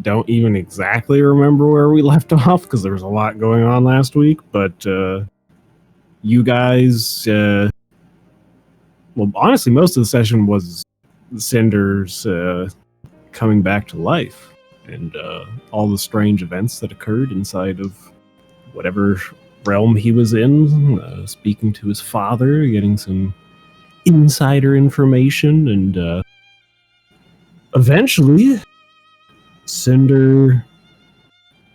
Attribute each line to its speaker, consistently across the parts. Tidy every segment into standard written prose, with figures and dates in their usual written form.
Speaker 1: don't even exactly remember where we left off because there was a lot going on last week, but you guys, well, honestly, most of the session was Cinder's coming back to life and all the strange events that occurred inside of whatever realm he was in, speaking to his father, getting some insider information, and eventually Cinder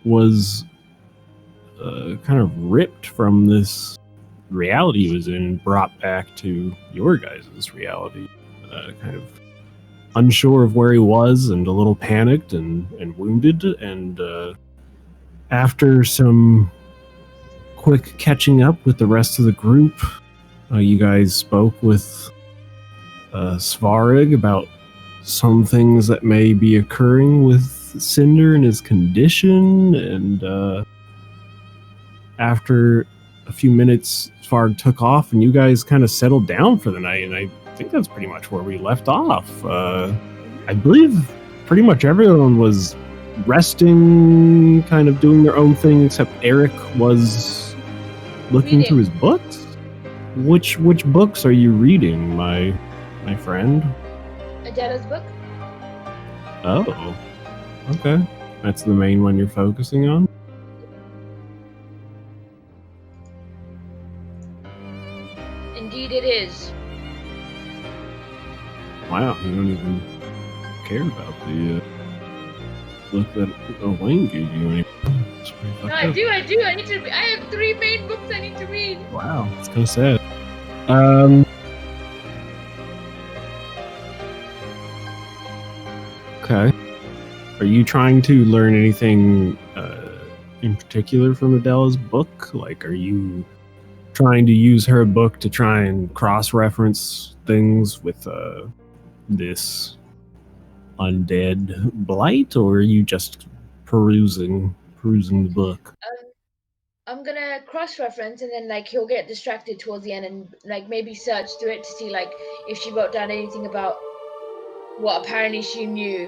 Speaker 1: was kind of ripped from this reality he was in and brought back to your guys' reality. Kind of unsure of where he was and a little panicked and wounded. And after some quick catching up with the rest of the group, you guys spoke with Svarig about some things that may be occurring with Cinder and his condition, and after a few minutes, Svarg took off, and you guys kind of settled down for the night, and I think that's pretty much where we left off. I believe pretty much everyone was resting, kind of doing their own thing, except Eric was looking through his books. Which books are you reading, my friend?
Speaker 2: Adela's book.
Speaker 1: Oh, okay. That's the main one you're focusing on?
Speaker 2: Indeed it is.
Speaker 1: Wow, you don't even care about the book that Wayne gave you.
Speaker 2: No, I do. I need to. I have 3 main books I need to read.
Speaker 1: Wow, it's kind of sad. Okay. Are you trying to learn anything in particular from Adela's book? Like, are you trying to use her book to try and cross-reference things with this undead blight, or are you just perusing the book?
Speaker 2: I'm gonna cross-reference, and then like he'll get distracted towards the end, and like maybe search through it to see like if she wrote down anything about what apparently she knew.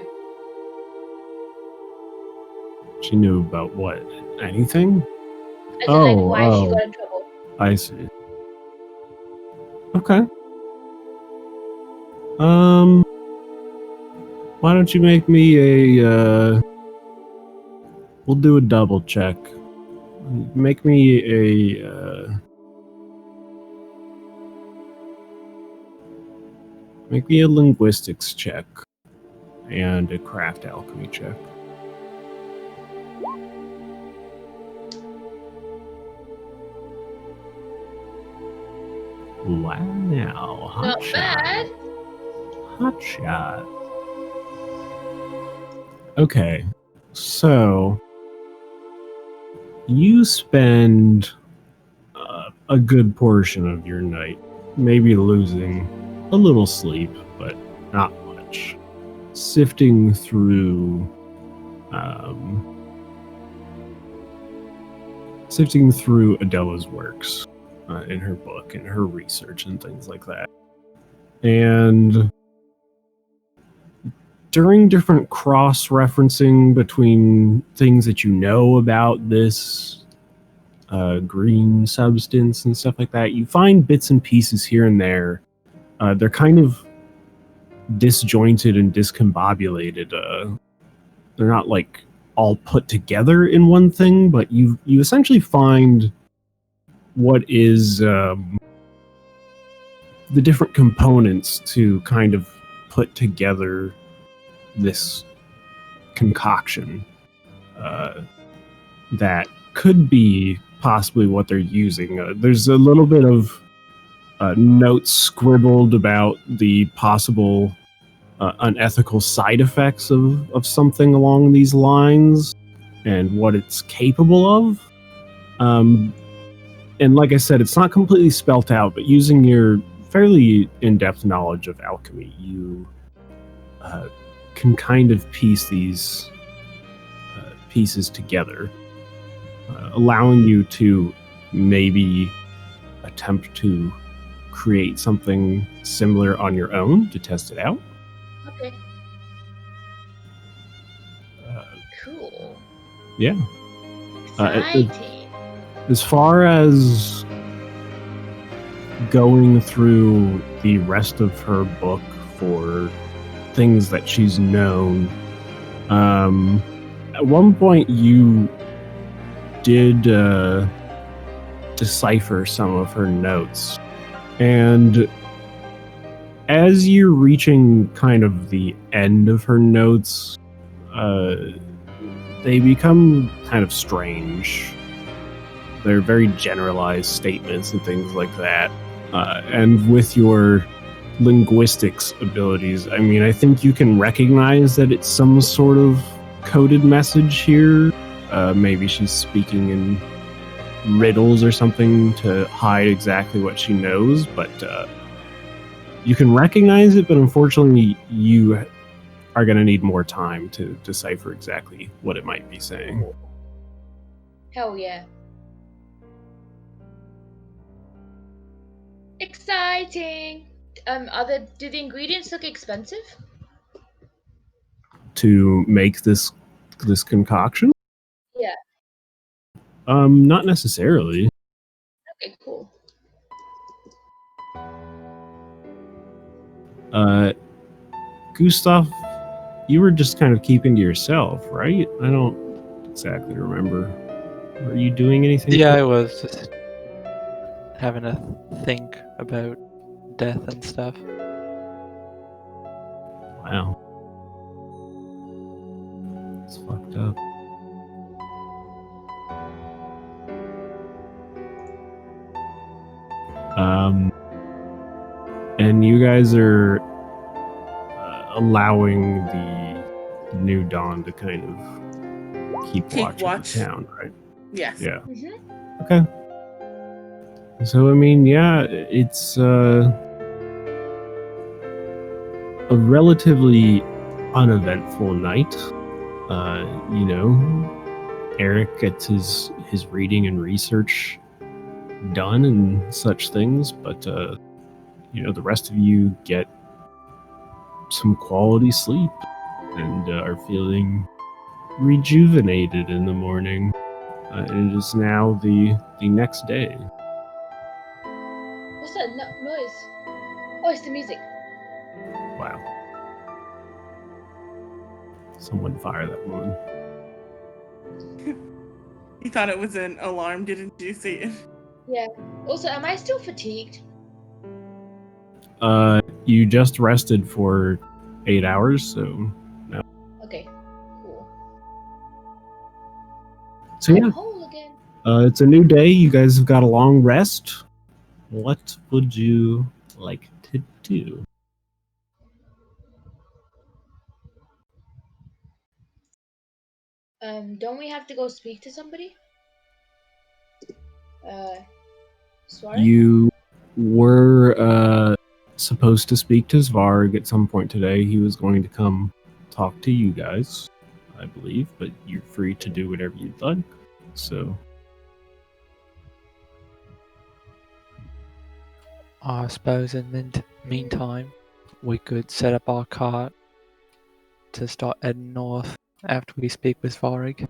Speaker 1: She knew about what? Anything?
Speaker 2: As in, like, why she got in trouble.
Speaker 1: I see. Okay. Why don't you make me a, we'll do a double check. Make me a, linguistics check and a craft alchemy check. Wow, hot shot. Hot shot. Okay, so you spend a good portion of your night, maybe losing a little sleep, but not much, sifting through Adela's works in her book and her research and things like that. And during different cross-referencing between things that you know about this green substance and stuff like that, you find bits and pieces here and there. They're kind of disjointed and discombobulated. They're not like all put together in one thing, but you essentially find what is the different components to kind of put together this concoction that could be possibly what they're using. There's a little bit of notes scribbled about the possible unethical side effects of something along these lines and what it's capable of. And like I said, it's not completely spelt out, but using your fairly in-depth knowledge of alchemy, you can kind of piece these pieces together, allowing you to maybe attempt to create something similar on your own to test it out.
Speaker 2: Okay. Cool.
Speaker 1: Yeah.
Speaker 2: Exciting.
Speaker 1: As far as going through the rest of her book for things that she's known, at one point you did decipher some of her notes, and as you're reaching kind of the end of her notes, they become kind of strange. They're very generalized statements and things like that. And with your linguistics abilities, I mean, I think you can recognize that it's some sort of coded message here. Maybe she's speaking in riddles or something to hide exactly what she knows, but you can recognize it, but unfortunately you are going to need more time to decipher exactly what it might be saying.
Speaker 2: Hell yeah. Exciting. Do the ingredients look expensive?
Speaker 1: To make this concoction?
Speaker 2: Yeah.
Speaker 1: Not necessarily.
Speaker 2: Okay, cool.
Speaker 1: Gustav, you were just kind of keeping to yourself, right? I don't exactly remember. Are you doing anything?
Speaker 3: Yeah, I was just having a think about death and stuff.
Speaker 1: Wow. It's fucked up. And you guys are allowing the new dawn to kind of keep watch of the town, right?
Speaker 4: Yes.
Speaker 1: Yeah.
Speaker 2: Mm-hmm.
Speaker 1: Okay. So I mean, yeah, it's a relatively uneventful night. You know, Eric gets his reading and research done and such things, but you know, the rest of you get some quality sleep and are feeling rejuvenated in the morning. And it is now the next day.
Speaker 2: What's that noise? Oh, it's the music.
Speaker 1: Wow. Someone fire that woman.
Speaker 4: You thought it was an alarm, didn't you see it?
Speaker 2: Yeah. Also, am I still fatigued?
Speaker 1: You just rested for 8 hours, so no.
Speaker 2: Okay, cool.
Speaker 1: So yeah,
Speaker 2: I'm whole again.
Speaker 1: it's a new day. You guys have got a long rest. What would you like to do?
Speaker 2: Don't we have to go speak to somebody? Sorry?
Speaker 1: You were supposed to speak to Svarg at some point today. He was going to come talk to you guys, I believe, but you're free to do whatever you'd like. So
Speaker 3: I suppose in the meantime, we could set up our cart to start heading north after we speak with Varig.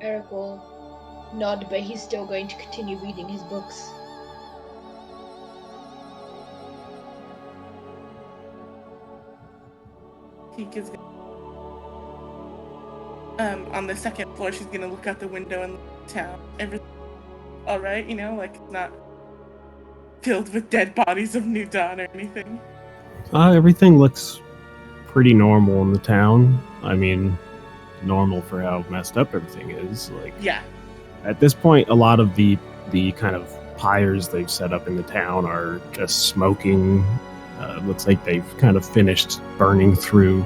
Speaker 2: Eric will nod, but he's still going to continue reading his books.
Speaker 4: Tika's on the second floor. She's gonna look out the window and look at the town. Everything all right, you know, like not filled with dead bodies of New Dawn or anything.
Speaker 1: everything looks pretty normal in the town. I mean, normal for how messed up everything is. Like,
Speaker 4: Yeah.
Speaker 1: at this point, a lot of the kind of pyres they've set up in the town are just smoking. Looks like they've kind of finished burning through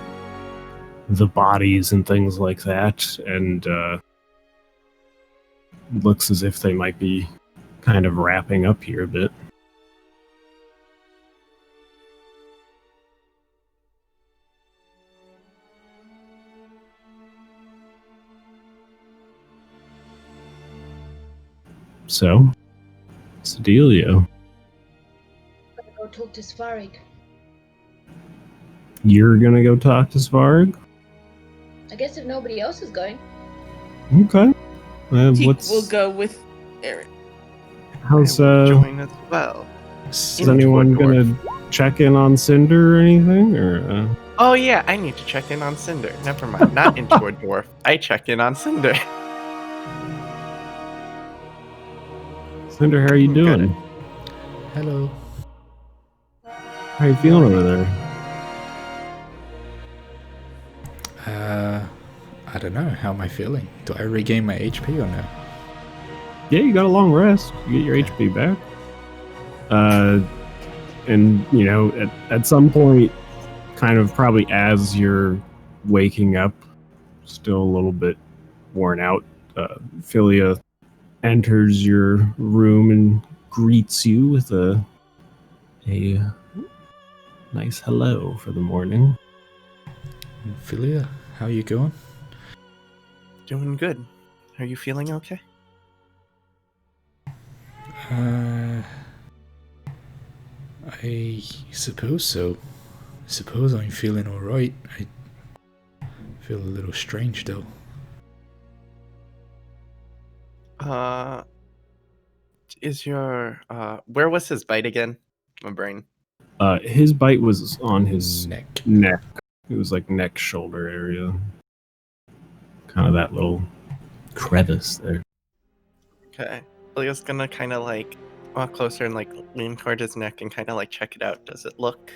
Speaker 1: the bodies and things like that, and looks as if they might be kind of wrapping up here a bit. So, what's the dealio?
Speaker 2: I'm gonna go talk to Svarig.
Speaker 1: You're gonna go talk to Svarg?
Speaker 2: I guess if nobody else is going.
Speaker 1: Okay.
Speaker 4: Teak will go with Eric.
Speaker 1: How's
Speaker 5: I will join as well.
Speaker 1: is
Speaker 5: into a
Speaker 1: anyone
Speaker 5: dwarf.
Speaker 1: gonna check in on Cinder or anything? Or
Speaker 5: Oh yeah, I need to check in on Cinder. Never mind, not into a dwarf. I check in on Cinder.
Speaker 1: Cinder, how are you
Speaker 5: Good.
Speaker 1: doing?
Speaker 6: Hello.
Speaker 1: How are you feeling over there?
Speaker 6: I don't know. How am I feeling? Do I regain my HP or no?
Speaker 1: Yeah, you got a long rest. You get your HP back. And you know, at some point, kind of probably as you're waking up, still a little bit worn out, Philia enters your room and greets you with a nice hello for the morning.
Speaker 6: Philia, how you going?
Speaker 5: Doing good. Are you feeling okay?
Speaker 6: I suppose so. I suppose I'm feeling alright. I feel a little strange though.
Speaker 5: Is your where was his bite again? My brain.
Speaker 1: His bite was on his
Speaker 6: Neck.
Speaker 1: It was like neck shoulder area. Kind of that little crevice there.
Speaker 5: Okay. Leo's gonna kind of like walk closer and like lean toward his neck and kind of like check it out. Does it look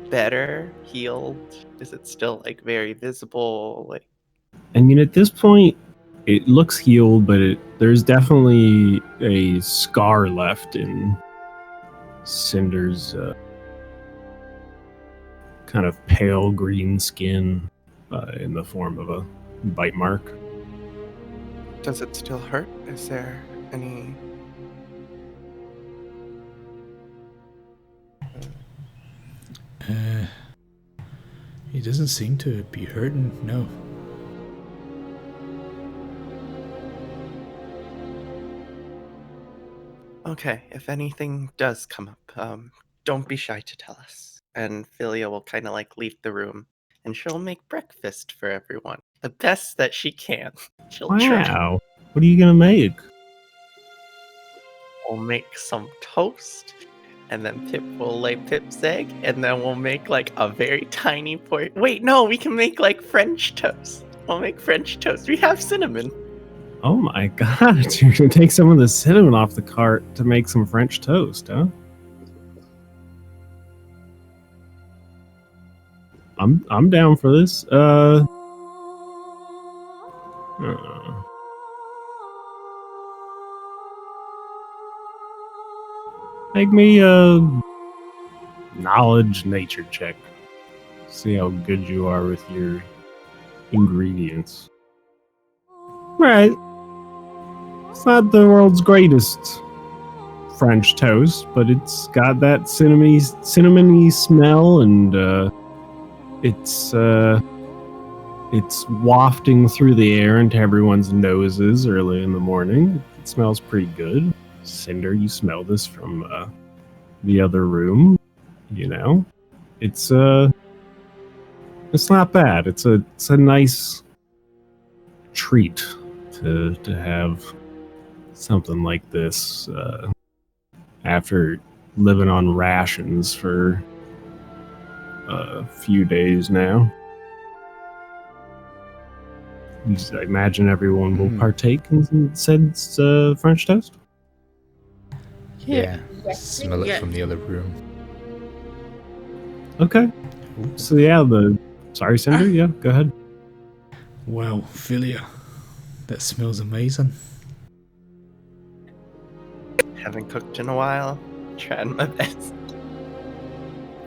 Speaker 5: better? Healed? Is it still like very visible? Like,
Speaker 1: I mean, at this point, it looks healed, but there's definitely a scar left in Cinder's kind of pale green skin in the form of a bite mark.
Speaker 5: does it still hurt? Is there any?
Speaker 6: He doesn't seem to be hurting, no.
Speaker 5: Okay, if anything does come up, don't be shy to tell us. And Philia will kind of like leave the room, and she'll make breakfast for everyone, the best that she can. She'll try.
Speaker 1: Wow. What are you going to make?
Speaker 5: We'll make some toast, and then Pip will lay Pip's egg, and then we'll make like a very tiny Wait, no, we can make like French toast. We'll make French toast. We have cinnamon.
Speaker 1: Oh my god, you're going to take some of the cinnamon off the cart to make some French toast, huh? I'm down for this. Make me a knowledge nature check. See how good you are with your ingredients. Right. It's not the world's greatest French toast, but it's got that cinnamony smell, and it's wafting through the air into everyone's noses early in the morning. It smells pretty good. Cinder, you smell this from the other room. You know, it's not bad. It's a nice treat to have something like this after living on rations for a few days now. I imagine everyone will partake in said French toast.
Speaker 6: Yeah.
Speaker 2: Yes,
Speaker 6: Smell it
Speaker 4: yeah.
Speaker 6: from the other room.
Speaker 1: Okay. So yeah, sorry, Cinder. Yeah, go ahead.
Speaker 6: Wow, Philia, that smells amazing.
Speaker 5: Haven't cooked in a while. Trying my best.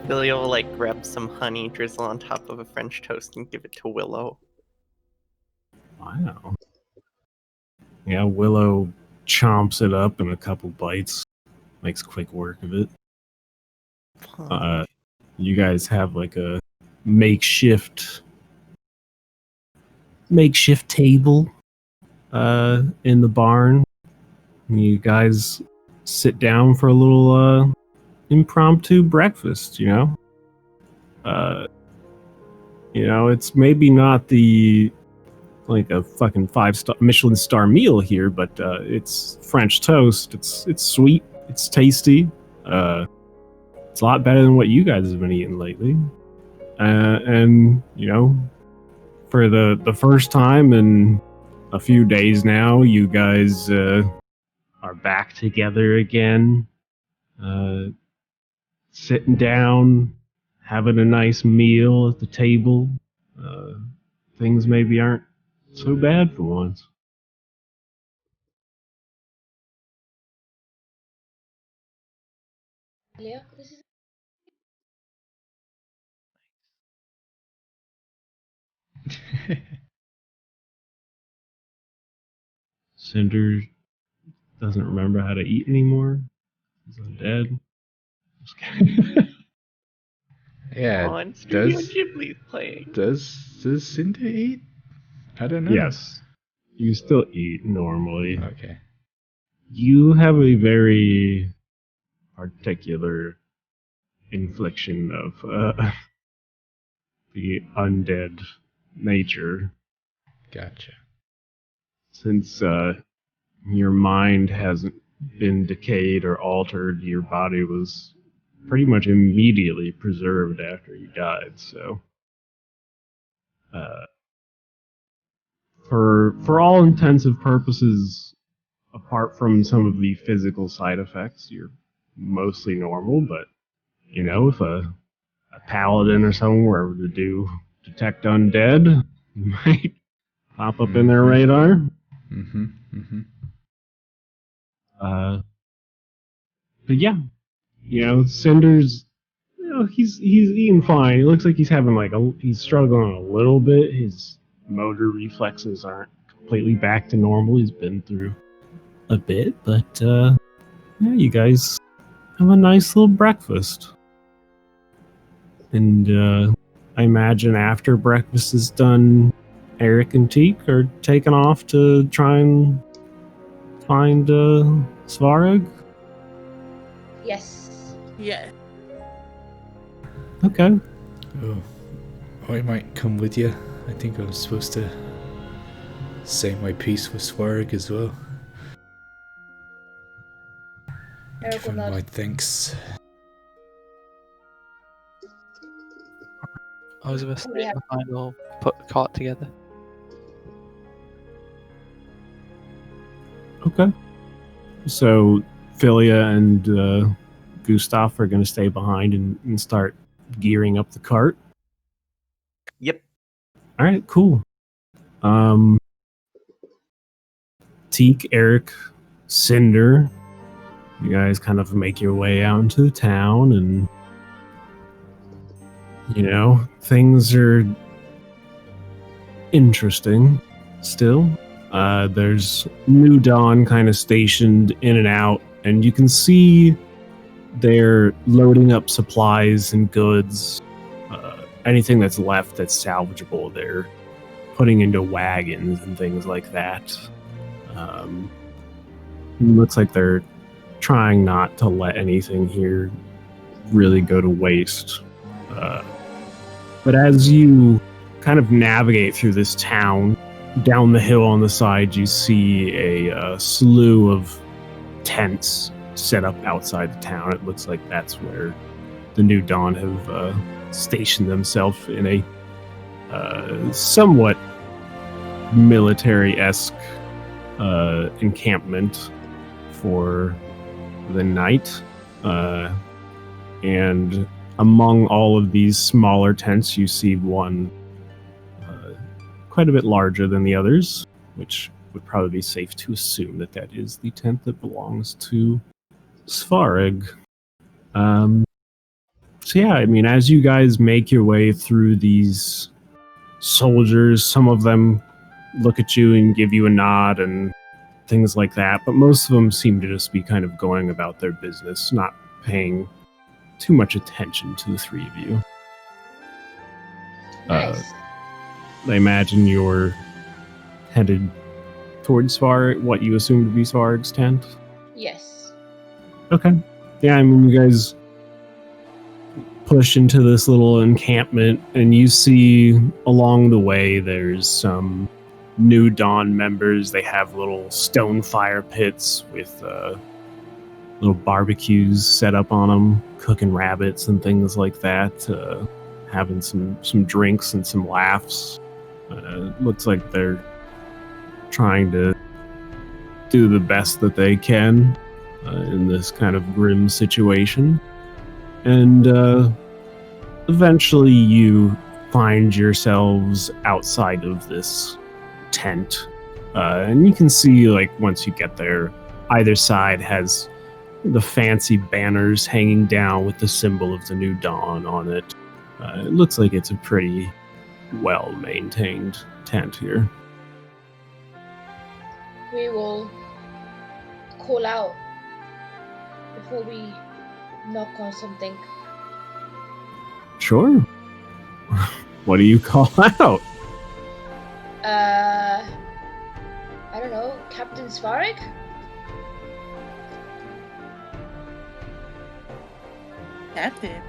Speaker 5: Philia will like grab some honey, drizzle on top of a French toast, and give it to Willow.
Speaker 1: Wow. Yeah, Willow chomps it up in a couple bites. Makes quick work of it. You guys have like a makeshift table in the barn. You guys sit down for a little impromptu breakfast, you know? It's maybe not the like a fucking 5-star Michelin star meal here, but it's French toast. It's sweet. It's tasty. It's a lot better than what you guys have been eating lately. And for the first time in a few days now, you guys are back together again, sitting down, having a nice meal at the table. Things maybe aren't so bad for once.
Speaker 2: Leo, this is
Speaker 1: Cinder doesn't remember how to eat anymore. He's undead. Just kidding.
Speaker 6: Yeah,
Speaker 5: Oh, and Studio
Speaker 6: does
Speaker 5: Ghibli's playing.
Speaker 6: does Cinder eat? I don't know.
Speaker 1: Yes, you still eat normally.
Speaker 6: Okay.
Speaker 1: You have a very particular infliction of the undead nature,
Speaker 6: Gotcha.
Speaker 1: since your mind hasn't been decayed or altered. Your body was pretty much immediately preserved after you died. So, for all intensive purposes, apart from some of the physical side effects, you're mostly normal. But if a paladin or someone were to detect undead, you might pop up in their radar.
Speaker 6: Mm-hmm. Mm-hmm.
Speaker 1: But yeah, Cinder's, he's eating fine. He looks like he's having he's struggling a little bit. His motor reflexes aren't completely back to normal. He's been through a bit, but yeah, you guys have a nice little breakfast. And I imagine after breakfast is done, Eric and Teak are taken off to try and find Svarog.
Speaker 2: yes.
Speaker 4: Yeah.
Speaker 1: Okay.
Speaker 6: Oh, I might come with you. I think I was supposed to say my piece with Swarg as well.
Speaker 2: Eric
Speaker 6: Give
Speaker 2: will
Speaker 6: him
Speaker 2: nod.
Speaker 6: my thanks.
Speaker 3: I was going to stay
Speaker 2: Yeah.
Speaker 3: behind. We'll put the cart together.
Speaker 1: Okay. So Philia and Gustav are going to stay behind and start gearing up the cart.
Speaker 5: Yep.
Speaker 1: All right, cool. Teak, Eric, Cinder, you guys kind of make your way out into the town, and things are interesting still. There's New Dawn kind of stationed in and out, and you can see they're loading up supplies and goods. Anything that's left that's salvageable, they're putting into wagons and things like that. Looks like they're trying not to let anything here really go to waste. But as you kind of navigate through this town, down the hill on the side, you see a slew of tents set up outside the town. It looks like that's where the New Dawn have stationed themselves in a somewhat military-esque encampment for the night. And among all of these smaller tents, you see one quite a bit larger than the others, which would probably be safe to assume that is the tent that belongs to Svarog. So yeah, I mean, as you guys make your way through these soldiers, some of them look at you and give you a nod and things like that, but most of them seem to just be kind of going about their business, not paying too much attention to the three of you.
Speaker 2: Nice.
Speaker 1: I imagine you're headed towards what you assume to be Svarg's tent.
Speaker 2: Yes.
Speaker 1: Okay. Yeah, I mean, you guys push into this little encampment, and you see along the way there's some New Dawn members. They have little stone fire pits with little barbecues set up on them, cooking rabbits and things like that, having some drinks and some laughs. Looks like they're trying to do the best that they can in this kind of grim situation. And eventually you find yourselves outside of this tent. And you can see, like, once you get there, either side has the fancy banners hanging down with the symbol of the New Dawn on it. It looks like it's a pretty well-maintained tent here.
Speaker 2: We will call out before we knock on something.
Speaker 1: Sure. What do you call out?
Speaker 2: I don't know, Captain Svarig?
Speaker 4: Captain.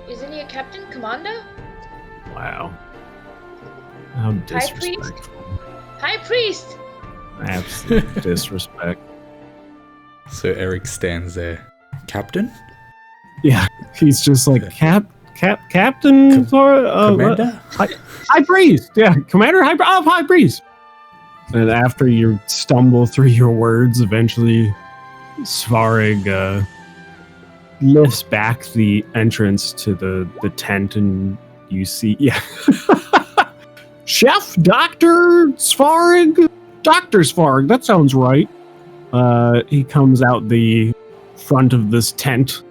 Speaker 2: Isn't he a captain? Commander?
Speaker 1: Wow. How
Speaker 2: High priest?
Speaker 1: disrespectful.
Speaker 2: High priest!
Speaker 1: Absolute disrespect.
Speaker 6: So Eric stands there. Captain?
Speaker 1: Yeah, he's just like, Captain
Speaker 6: Commander?
Speaker 1: High Priest! Yeah, Commander High Priest! And after you stumble through your words, eventually Svarig lifts back the entrance to the tent, and you see, Chef Dr. Svarig? Dr. Svarig, that sounds right. He comes out the front of this tent,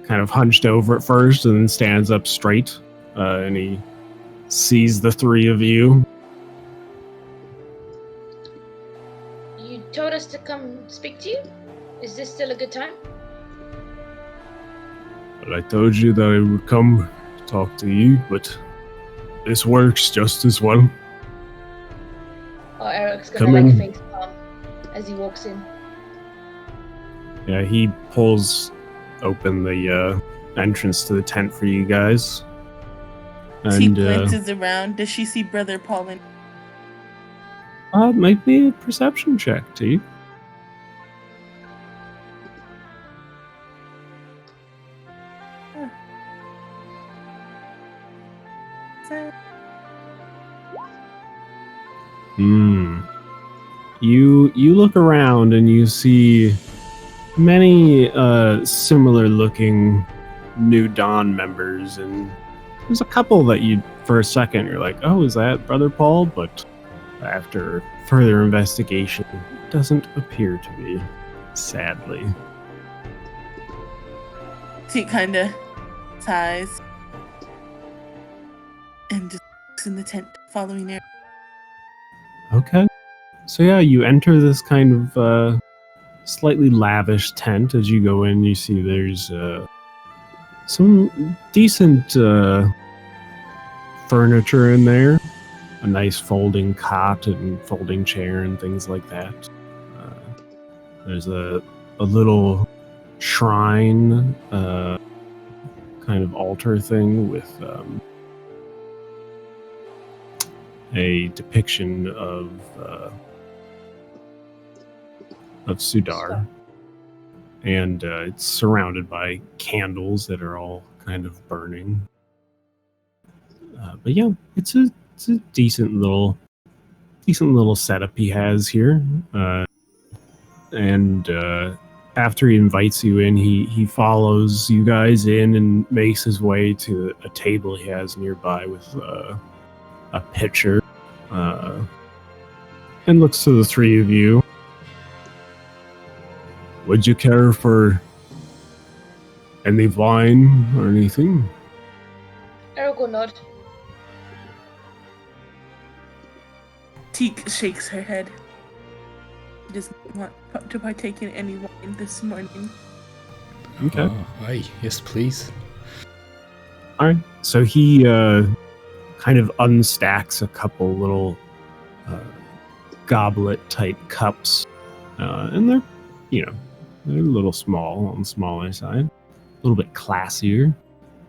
Speaker 1: kind of hunched over at first, and then stands up straight, and he sees the three of you.
Speaker 2: You told us to come speak to you? Is this still a good time?
Speaker 1: But I told you that I would come talk to you, but this works just as well.
Speaker 2: Oh, Eric's
Speaker 1: Come
Speaker 2: gonna
Speaker 1: in.
Speaker 2: face palm as he walks in.
Speaker 1: Yeah, he pulls open the entrance to the tent for you guys.
Speaker 4: She
Speaker 1: And
Speaker 4: glances around. Does she see Brother Paul in?
Speaker 1: it might be a perception check, too. You look around and you see many similar looking New Dawn members, and there's a couple that you, for a second, you're like, oh, is that Brother Paul? But after further investigation, it doesn't appear to be, sadly.
Speaker 4: She kind of sighs and just looks in the tent, following her.
Speaker 1: Okay. So yeah, you enter this kind of slightly lavish tent. As you go in, you see there's some decent furniture in there. A nice folding cot and folding chair and things like that. There's a little shrine, kind of altar thing with a depiction of Sudar, and it's surrounded by candles that are all kind of burning. But yeah, it's a decent little setup he has here, and after he invites you in, he follows you guys in and makes his way to a table he has nearby with a pitcher, and looks to the three of you. Would you care for any wine or anything?
Speaker 2: Eric will nod.
Speaker 4: Teak shakes her head. She doesn't want to partake in any wine this morning.
Speaker 1: Okay.
Speaker 6: Oh, aye, yes, please.
Speaker 1: All right. So he kind of unstacks a couple little goblet-type cups, and they're, they're a little small, on the smaller side, a little bit classier.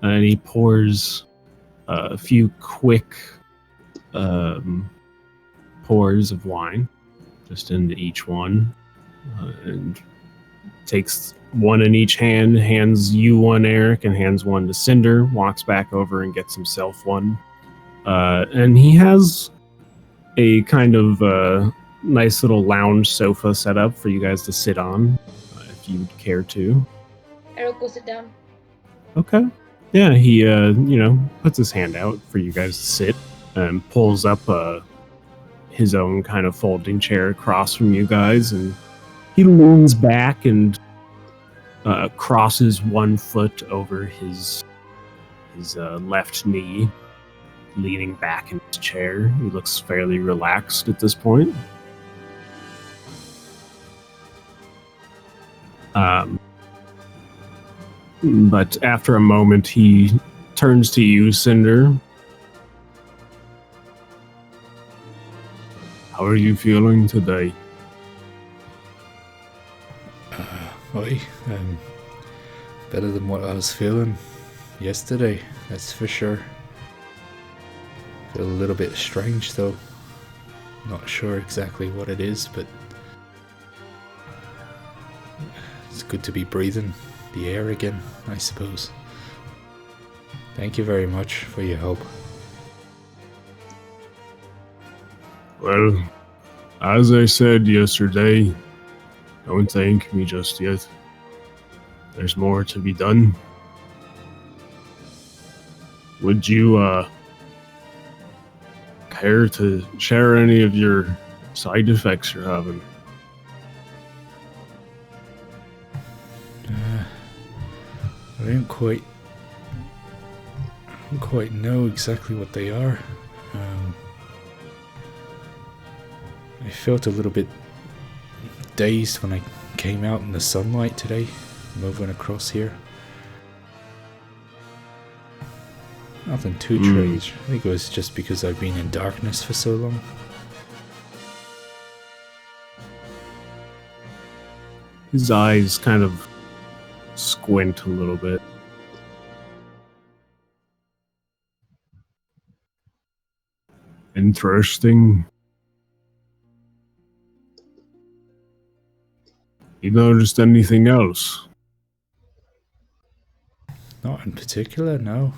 Speaker 1: and he pours a few quick pours of wine just into each one, and takes one in each hand, hands you one, Eric, and hands one to Cinder, walks back over and gets himself one. And he has a kind of nice little lounge sofa set up for you guys to sit on, if you'd care to.
Speaker 2: Eric will sit down.
Speaker 1: Okay. Yeah, he, puts his hand out for you guys to sit and pulls up his own kind of folding chair across from you guys, and he leans back and crosses one foot over his left knee, leaning back in his chair. He looks fairly relaxed at this point. But after a moment, he turns to you, Cinder. How are you feeling today?
Speaker 6: Better than what I was feeling yesterday, that's for sure. Feel a little bit strange though. Not sure exactly what it is, but it's good to be breathing the air again, I suppose. Thank you very much for your help.
Speaker 1: Well, as I said yesterday, don't thank me just yet. There's more to be done. Would you, care to share any of your side effects you're having?
Speaker 6: I don't quite know exactly what they are. I felt a little bit dazed when I came out in the sunlight today, moving across here. Nothing too strange. I think it was just because I've been in darkness for so long.
Speaker 1: His eyes kind of squint a little bit. Interesting. You noticed anything else?
Speaker 6: Not in particular, no.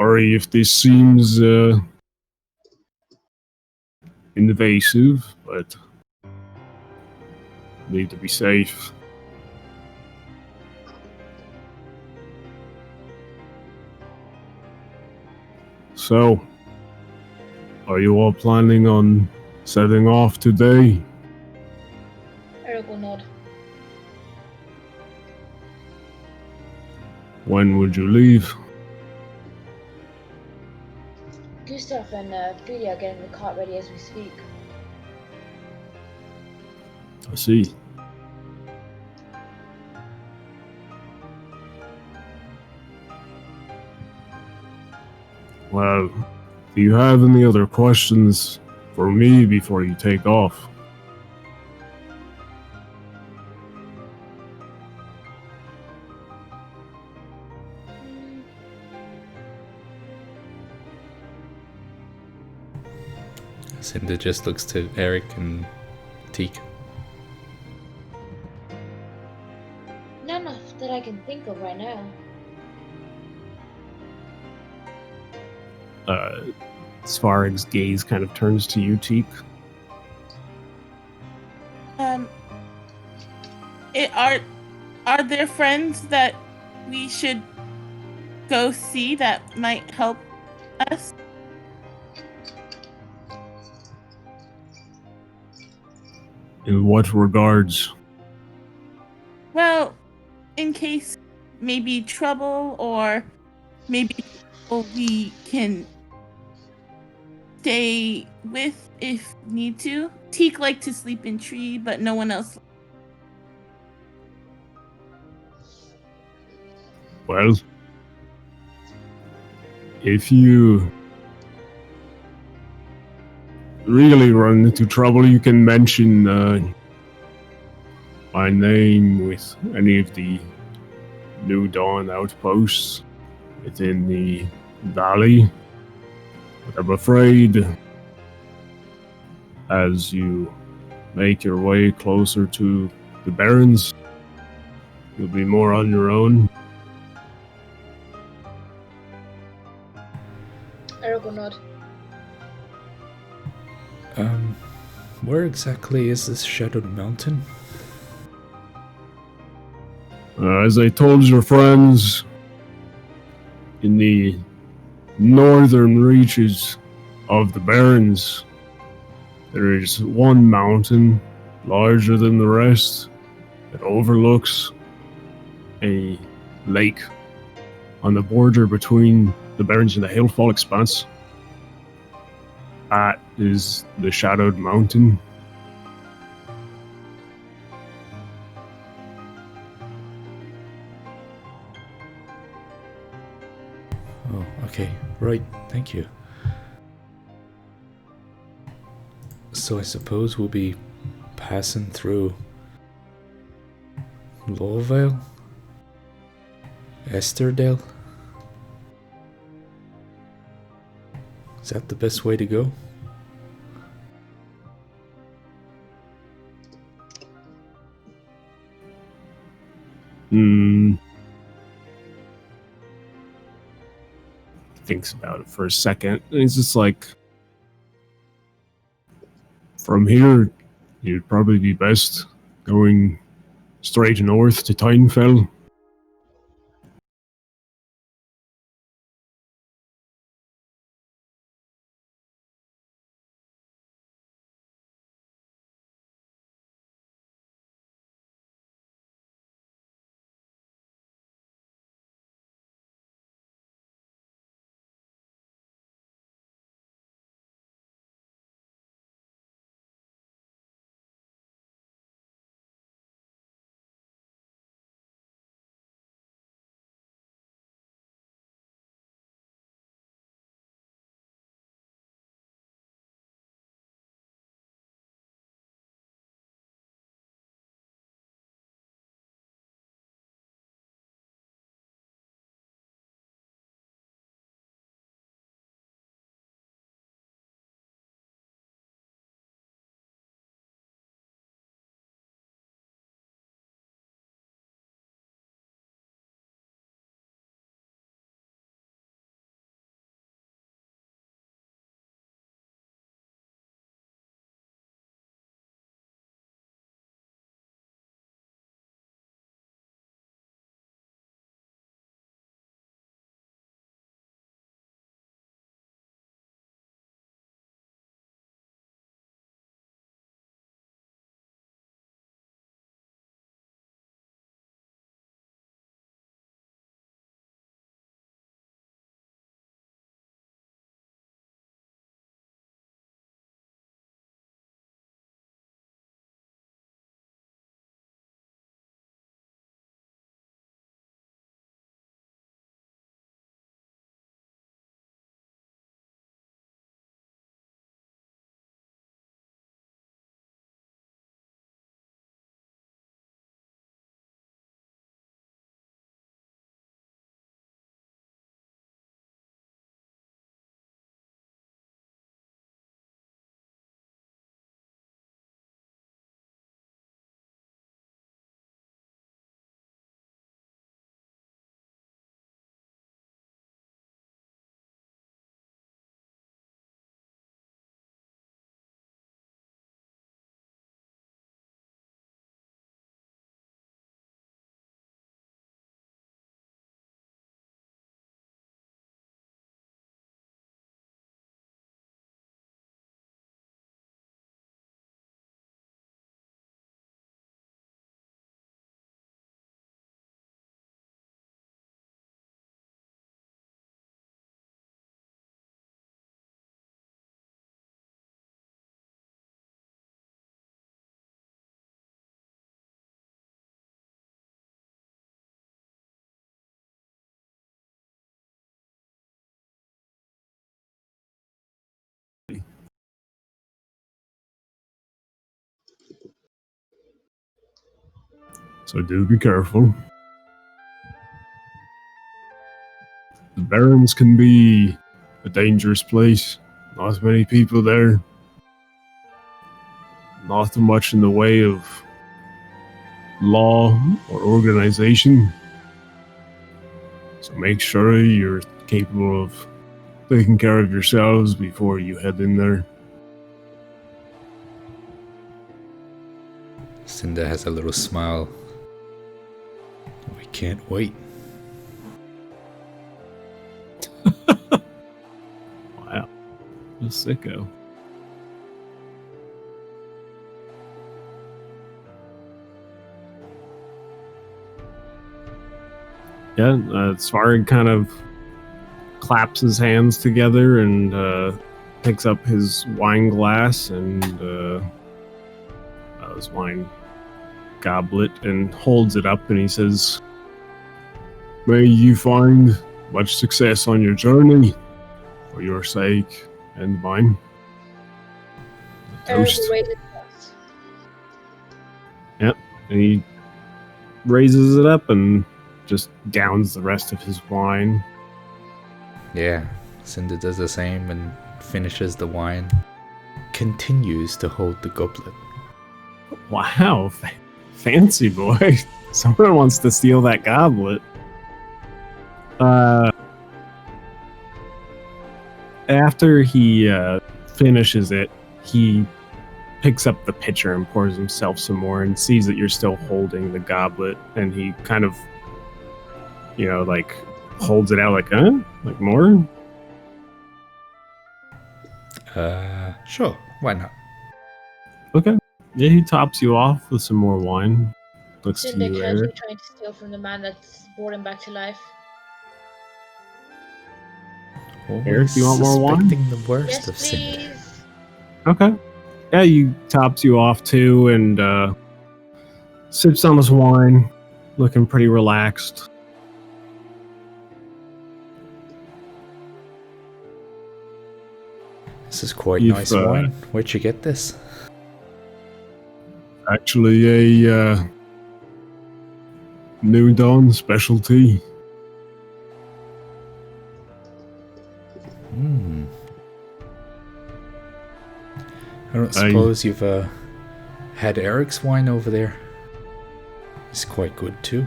Speaker 1: Sorry if this seems invasive, but need to be safe. So, are you all planning on setting off today?
Speaker 2: Eric will nod.
Speaker 1: When would you leave?
Speaker 2: Gustav and Filia are getting the cart ready as we speak.
Speaker 1: I see. Well, do you have any other questions for me before you take off?
Speaker 6: Cinder just looks to Eric and Teak.
Speaker 2: None that I can think of right now.
Speaker 1: Svarg's gaze kind of turns to you, Teak.
Speaker 4: Are there friends that we should go see that might help us?
Speaker 1: In what regards?
Speaker 4: Well, in case maybe trouble or maybe people we can stay with if need to. Teak like to sleep in tree, but no one else.
Speaker 1: Well, if you really run into trouble, you can mention my name with any of the New Dawn outposts within the valley. But I'm afraid as you make your way closer to the Barrens, you'll be more on your own.
Speaker 2: Eric will nod.
Speaker 6: Where exactly is this Shadowed Mountain?
Speaker 1: As I told your friends, in the northern reaches of the Barrens, there is one mountain larger than the rest that overlooks a lake on the border between the Barrens and the Hailfall Expanse. That is the Shadowed Mountain.
Speaker 6: Oh, okay. Right, thank you. So I suppose we'll be passing through Lowvale? Esterdale? Is that the best way to go?
Speaker 1: Thinks about it for a second. And he's just like, from here, you'd probably be best going straight north to Tidefell. So do be careful. The Barrens can be a dangerous place. Not many people there. Not much in the way of law or organization. So make sure you're capable of taking care of yourselves before you head in there.
Speaker 6: Cinda has a little smile. We can't wait.
Speaker 1: Wow. A sicko. Yeah, Svarg kind of claps his hands together and picks up his wine glass and his wine goblet and holds it up, and he says, "May you find much success on your journey, for your sake and mine." A
Speaker 2: Eric
Speaker 1: toast.
Speaker 2: will raise his glass.
Speaker 1: Yep, and he raises it up and just downs the rest of his wine.
Speaker 6: Yeah, Cinda does the same and finishes the wine. Continues to hold the goblet.
Speaker 1: Wow, fancy boy. Someone wants to steal that goblet. After he finishes it, he picks up the pitcher and pours himself some more and sees that you're still holding the goblet, and he kind of, like holds it out like, like more?
Speaker 6: Sure, why not?
Speaker 1: Okay. Yeah, he tops you off with some more wine. Looks to
Speaker 2: Cinder
Speaker 1: you,
Speaker 2: casually
Speaker 1: Eric.
Speaker 2: trying to steal from the man that's brought him back to life.
Speaker 1: Eric, do you want more wine?
Speaker 6: Suspecting the worst
Speaker 2: Yes,
Speaker 6: of Cinda.
Speaker 2: please.
Speaker 1: Okay. Yeah, he tops you off too and sips on his wine, looking pretty relaxed.
Speaker 6: This is quite
Speaker 1: You've,
Speaker 6: nice wine. Where'd you get this?
Speaker 1: Actually, a New Dawn specialty.
Speaker 6: I don't suppose you've had Eric's wine over there. It's quite good too.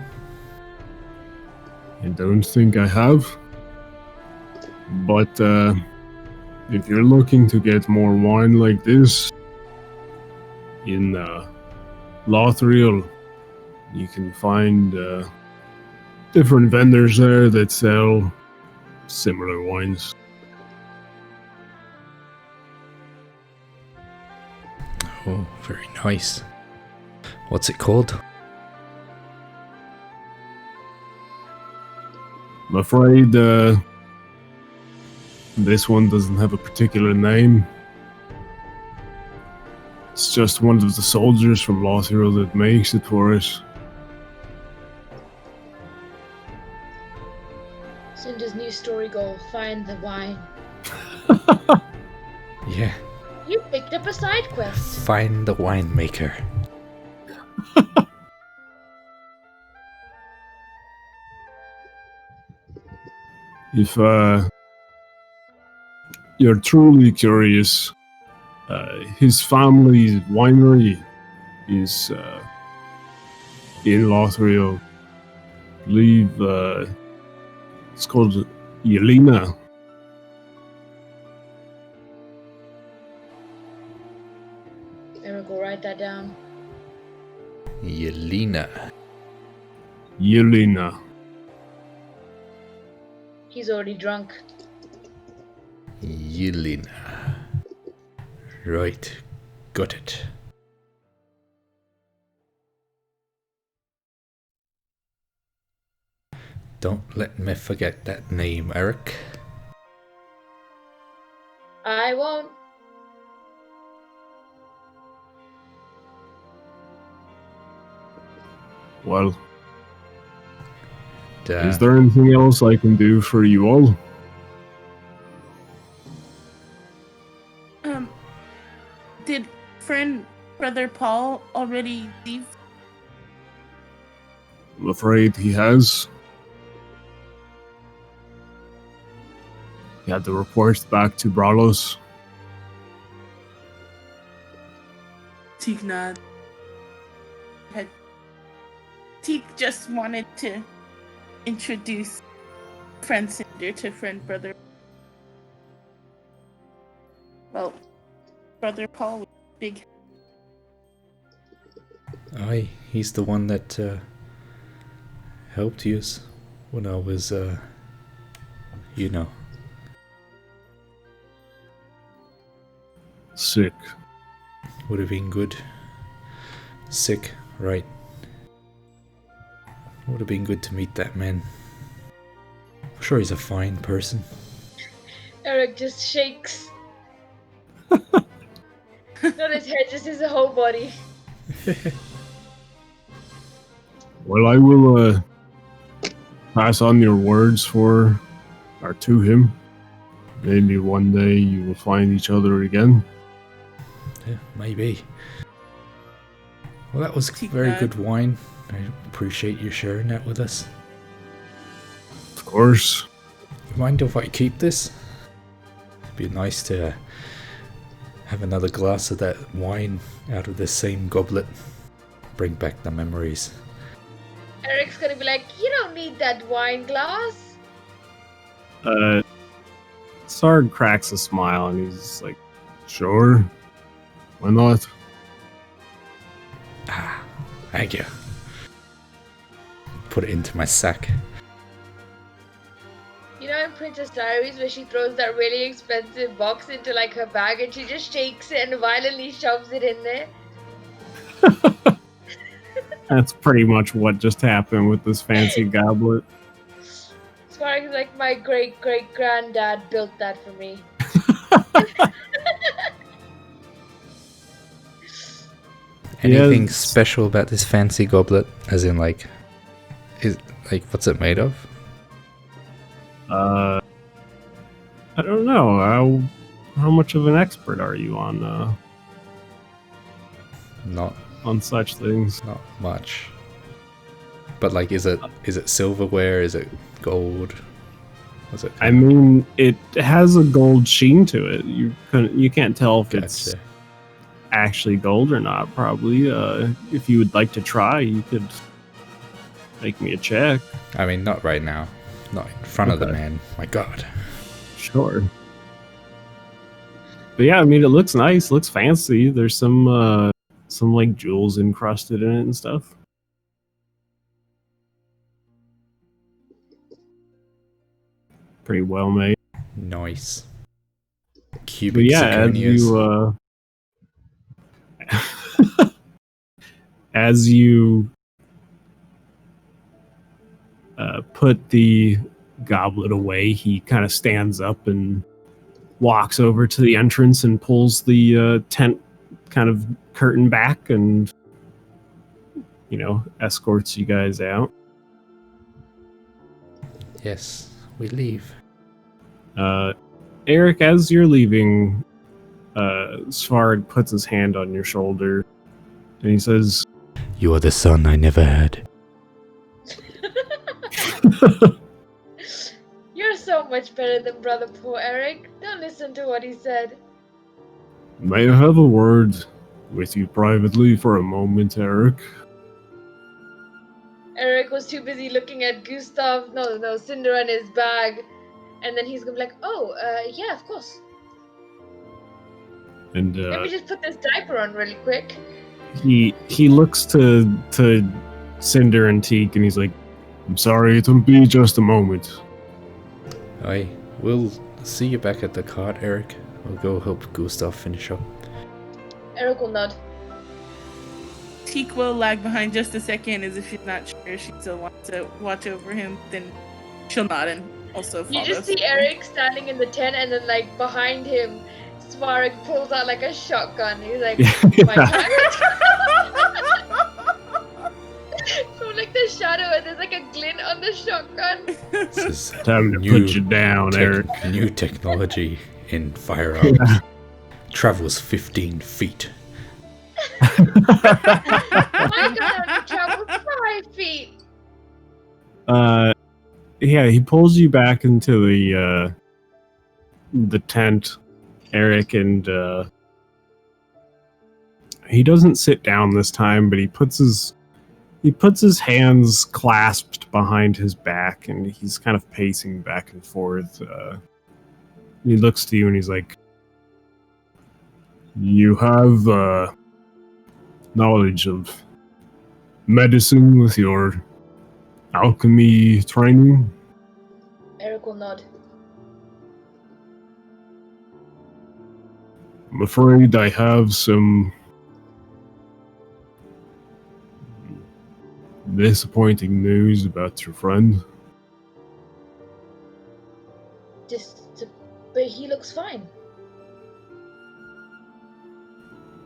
Speaker 1: I don't think I have. But if you're looking to get more wine like this in Lothriel, you can find different vendors there that sell similar wines.
Speaker 6: Oh, very nice. What's it called?
Speaker 1: I'm afraid this one doesn't have a particular name. It's just one of the soldiers from Lothriel that makes it for us.
Speaker 2: Cinder's new story goal: find the wine.
Speaker 6: Yeah,
Speaker 2: You picked up a side quest.
Speaker 6: find the winemaker.
Speaker 1: If you're truly curious, his family's winery is in Lothriel. I believe it's called Yelena.
Speaker 2: Eric will write that down.
Speaker 6: Yelena.
Speaker 1: Yelena.
Speaker 2: He's already drunk.
Speaker 6: Yelena. Right, got it. Don't let me forget that name, Eric.
Speaker 2: I won't.
Speaker 1: Well,
Speaker 6: Duh.
Speaker 1: is there anything else I can do for you all?
Speaker 4: Did friend brother Paul already leave?
Speaker 1: I'm afraid he has. He had the report back to Bralos.
Speaker 4: Teak nod. Teak just wanted to introduce friend Cinder to friend brother. Well, brother Paul with big.
Speaker 6: Aye, he's the one that helped us when I was, you know.
Speaker 1: Sick.
Speaker 6: Would have been good. Sick, right. Would have been good to meet that man. I'm sure he's a fine person.
Speaker 2: Eric just shakes. Not his head, just his whole body.
Speaker 1: Well, I will pass on your words to him. Maybe one day you will find each other again.
Speaker 6: Yeah, maybe. Well, that was very good wine. I appreciate you sharing that with us.
Speaker 1: Of course.
Speaker 6: You mind if I keep this? It'd be nice to have another glass of that wine out of the same goblet. Bring back the memories.
Speaker 2: Eric's gonna be like, you don't need that wine glass.
Speaker 1: Sarg cracks a smile and he's like, sure. Why not?
Speaker 6: Ah, thank you. Put it into my sack.
Speaker 2: You know in Princess Diaries where she throws that really expensive box into like her bag and she just shakes it and violently shoves it in there?
Speaker 1: That's pretty much what just happened with this fancy goblet.
Speaker 2: Spark is like, my great-great-granddad built that for me.
Speaker 6: Anything
Speaker 1: Yes.
Speaker 6: special about this fancy goblet? As in, like, what's it made of?
Speaker 1: I don't know. How much of an expert are you on
Speaker 6: Not
Speaker 1: such things?
Speaker 6: Not much. But like, is it silverware? Is it gold? What's it?
Speaker 1: I mean, it has a gold sheen to it. You can't tell if it's
Speaker 6: Gotcha.
Speaker 1: actually gold or not. Probably. If you would like to try, you could make me a check.
Speaker 6: I mean, not right now. Not in front of the
Speaker 1: Okay.
Speaker 6: man. My God.
Speaker 1: Sure. But yeah, I mean, it looks nice. Looks fancy. There's some like jewels encrusted in it and stuff. Pretty well made.
Speaker 6: Nice.
Speaker 1: But
Speaker 6: Cubic
Speaker 1: yeah, as
Speaker 6: zirconias.
Speaker 1: you as you put the goblet away, he kind of stands up and walks over to the entrance and pulls the tent kind of curtain back and, escorts you guys out.
Speaker 6: Yes, we leave.
Speaker 1: Eric, as you're leaving, Svard puts his hand on your shoulder and he says,
Speaker 6: You are the son I never had.
Speaker 2: You're so much better than Brother Poor Eric. Don't listen to what he said.
Speaker 1: May I have a word with you privately for a moment, Eric?
Speaker 2: Eric was too busy looking at Cinder and his bag. And then he's gonna be like, yeah, of course.
Speaker 1: And
Speaker 2: Let me just put this diaper on really quick.
Speaker 1: he looks to Cinder and Teak and he's like, I'm sorry, it'll be just a moment.
Speaker 6: Aye, we'll see you back at the cart, Eric. We'll go help Gustav finish up.
Speaker 2: Eric will nod.
Speaker 4: Teak will lag behind just a second as if she's not sure if she still wants to watch over him. Then she'll nod and also follow.
Speaker 2: You just see Eric standing in the tent and then like behind him, Svarg pulls out like a shotgun. He's like, my turn. From like the shadow and there's like a glint on the shotgun.
Speaker 6: This is
Speaker 1: Time to put you down, Eric.
Speaker 6: New technology in firearms. Travels 15 feet.
Speaker 2: My gun only travels 5 feet.
Speaker 1: Yeah, he pulls you back into the tent, Eric, and he doesn't sit down this time, but he puts his hands clasped behind his back, and he's kind of pacing back and forth. He looks to you and he's like, "You have knowledge of medicine with your alchemy training?"
Speaker 2: Eric will nod.
Speaker 1: "I'm afraid I have some disappointing news about your friend."
Speaker 2: But he looks fine.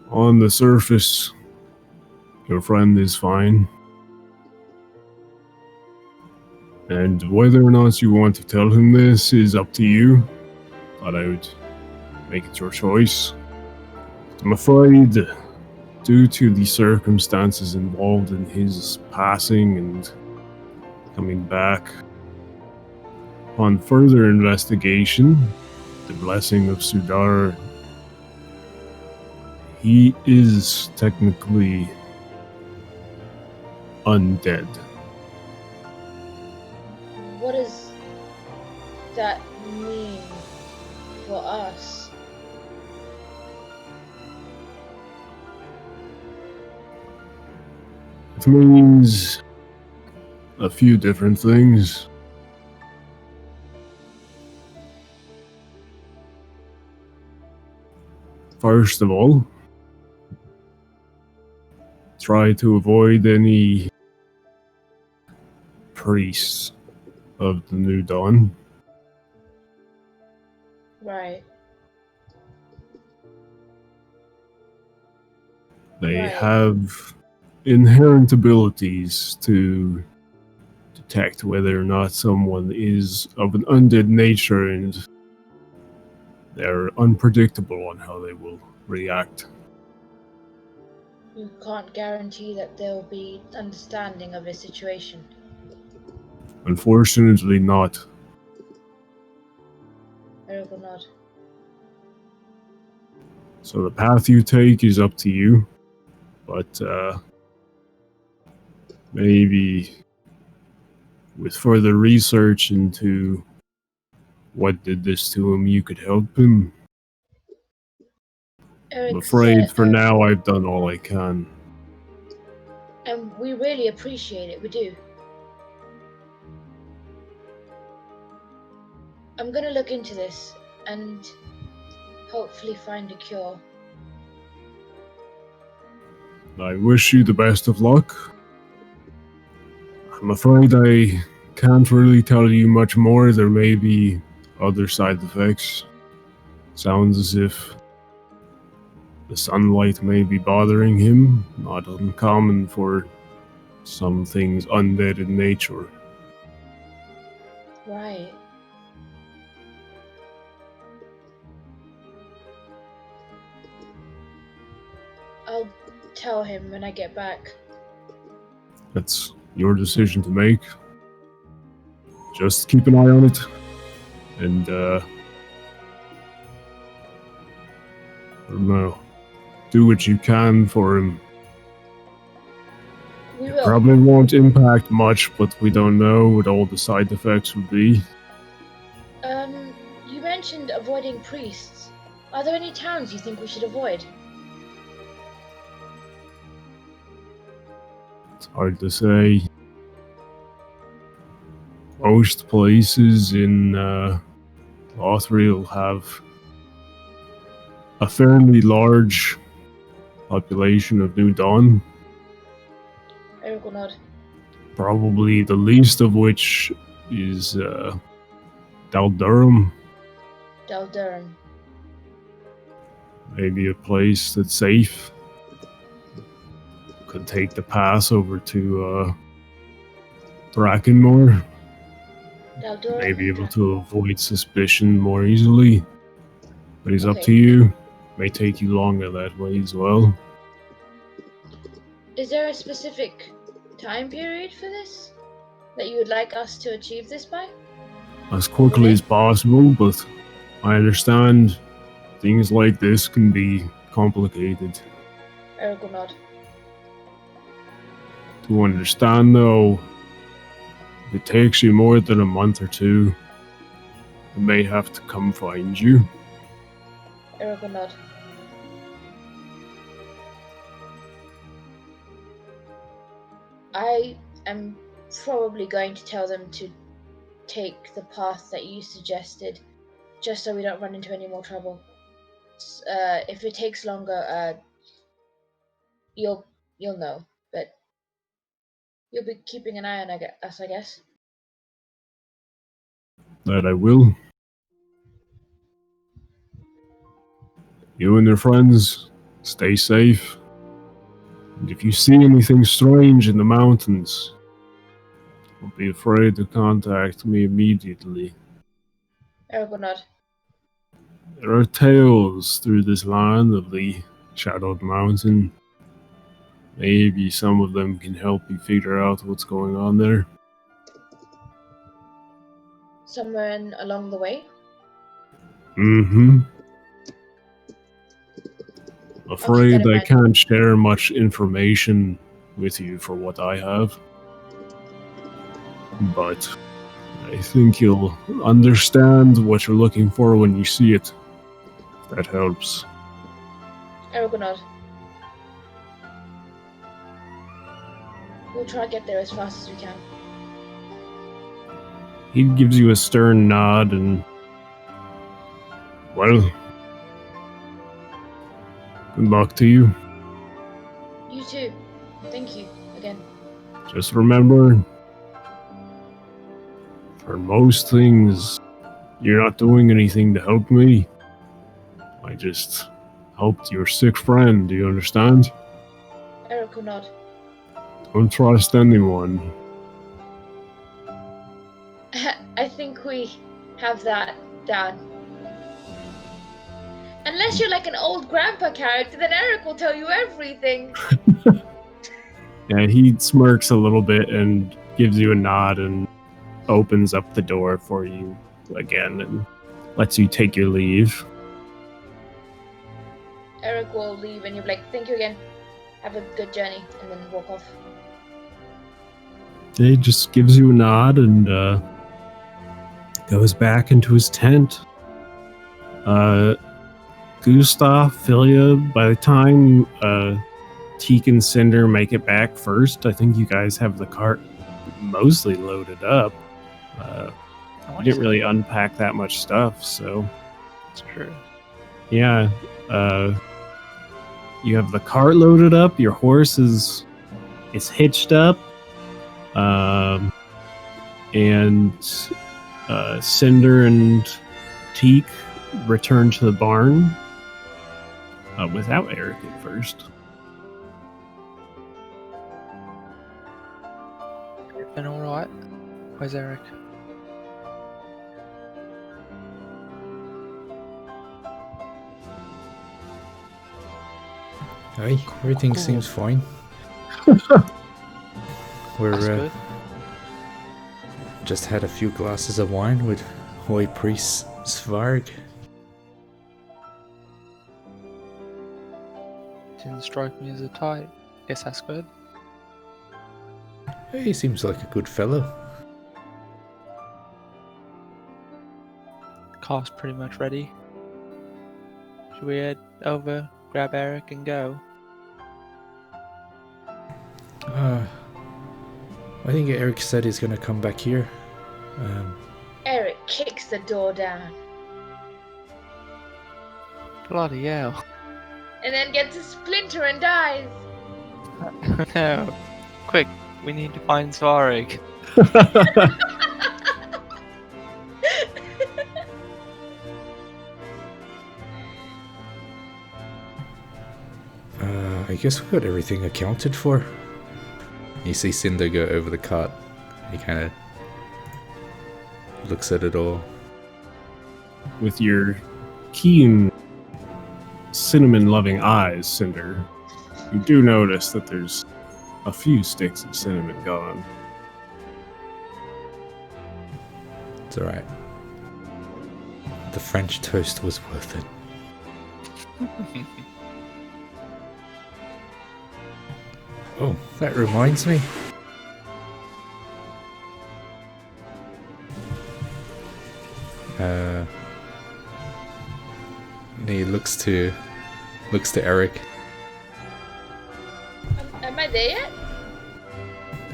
Speaker 1: On the surface, your friend is fine. And whether or not you want to tell him this is up to you. Thought I would make it your choice. I'm afraid, due to the circumstances involved in his passing and coming back, upon further investigation, the blessing of Sudar, he is technically undead.
Speaker 2: What does that mean for us?
Speaker 1: It means a few different things. First of all, try to avoid any priests of the New Dawn.
Speaker 2: Right.
Speaker 1: They
Speaker 2: Right.
Speaker 1: have inherent abilities to detect whether or not someone is of an undead nature, and they're unpredictable on how they will react.
Speaker 2: You can't guarantee that they'll be understanding of his situation.
Speaker 1: Unfortunately not.
Speaker 2: Eric will nod.
Speaker 1: So the path you take is up to you, but maybe with further research into what did this to him, you could help him.
Speaker 2: Eric
Speaker 1: I'm afraid
Speaker 2: said,
Speaker 1: for now I've done all I can.
Speaker 2: and we really appreciate it, we do. I'm gonna look into this and hopefully find a cure.
Speaker 1: I wish you the best of luck. I'm afraid I can't really tell you much more. There may be other side effects. Sounds as if the sunlight may be bothering him. Not uncommon for some things undead in nature.
Speaker 2: Right. I'll tell him when I get back.
Speaker 1: That's your decision to make. Just keep an eye on it. And, I don't know. Do what you can for him.
Speaker 2: We
Speaker 1: It
Speaker 2: will.
Speaker 1: probably won't impact much, but we don't know what all the side effects will be.
Speaker 2: You mentioned avoiding priests. Are there any towns you think we should avoid?
Speaker 1: It's hard to say. Most places in Lothriel have a fairly large population of New Dawn,
Speaker 2: Eric will nod.
Speaker 1: probably the least of which is Daldurum,
Speaker 2: Durham.
Speaker 1: maybe a place that's safe. Could take the pass over to Brackenmore,
Speaker 2: Durham.
Speaker 1: may be able to avoid suspicion more easily. But it's up
Speaker 2: Okay.
Speaker 1: to you. May take you longer that way as well.
Speaker 2: Is there a specific time period for this? that you would like us to achieve this by?
Speaker 1: As quickly as possible, but I understand things like this can be complicated.
Speaker 2: Eric will nod.
Speaker 1: To understand, though, if it takes you more than a month or two, I may have to come find you.
Speaker 2: Eric will nod. I am probably going to tell them to take the path that you suggested, just so we don't run into any more trouble. If it takes longer, you'll know, but you'll be keeping an eye on us, I guess.
Speaker 1: That I will. You and your friends, stay safe. And if you see anything strange in the mountains, don't be afraid to contact me immediately.
Speaker 2: Eric will nod.
Speaker 1: There are tales through this land of the Shadowed Mountain. Maybe some of them can help you figure out what's going on there.
Speaker 2: Somewhere along the way?
Speaker 1: Mm-hmm. Afraid
Speaker 2: in
Speaker 1: I
Speaker 2: mind.
Speaker 1: can't share much information with you for what I have. But I think you'll understand what you're looking for when you see it. If that helps.
Speaker 2: Eric will nod. We'll try to get there as fast as we can.
Speaker 1: He gives you a stern nod and... Well... Good luck to you.
Speaker 2: You too. Thank you again.
Speaker 1: Just remember... For most things, you're not doing anything to help me. I just helped your sick friend, do you understand?
Speaker 2: Eric will nod.
Speaker 1: Don't trust anyone.
Speaker 2: I think we have that down. Unless you're like an old grandpa character, then Eric will tell you everything.
Speaker 1: Yeah, he smirks a little bit and gives you a nod and opens up the door for you again and lets you take your leave.
Speaker 2: Eric will leave and you'll be like, thank you again. Have a good journey, and then walk off.
Speaker 1: He just gives you a nod and goes back into his tent. Gustav, Philia, by the time Teak and Cinder make it back first, I think you guys have the cart mostly loaded up. You didn't really unpack that much stuff, so...
Speaker 3: It's true.
Speaker 1: Yeah, you have the cart loaded up, your horse is hitched up, and Cinder and Teak return to the barn without Eric at first.
Speaker 3: Everything alright? Where's Eric?
Speaker 6: Hey, everything
Speaker 3: Cool.
Speaker 6: seems fine. We're
Speaker 3: That's good.
Speaker 6: just had a few glasses of wine with High Priest Svarg.
Speaker 3: Didn't strike me as a type. Guess that's good.
Speaker 6: Hey, he seems like a good fellow.
Speaker 3: Car's pretty much ready. Should we head over, grab Eric, and go?
Speaker 6: I think Eric said he's gonna come back here.
Speaker 2: Eric kicks the door down
Speaker 3: Bloody hell.
Speaker 2: and then gets a splinter and dies.
Speaker 3: No. Quick, we need to find Svarig.
Speaker 6: I guess we got everything accounted for. You see Cinder go over the cart. He kind of looks at it all.
Speaker 1: With your keen, cinnamon-loving eyes, Cinder, you do notice that there's a few sticks of cinnamon gone.
Speaker 6: It's alright. The French toast was worth it. Oh, that reminds me. He looks to Eric.
Speaker 2: Am I there yet?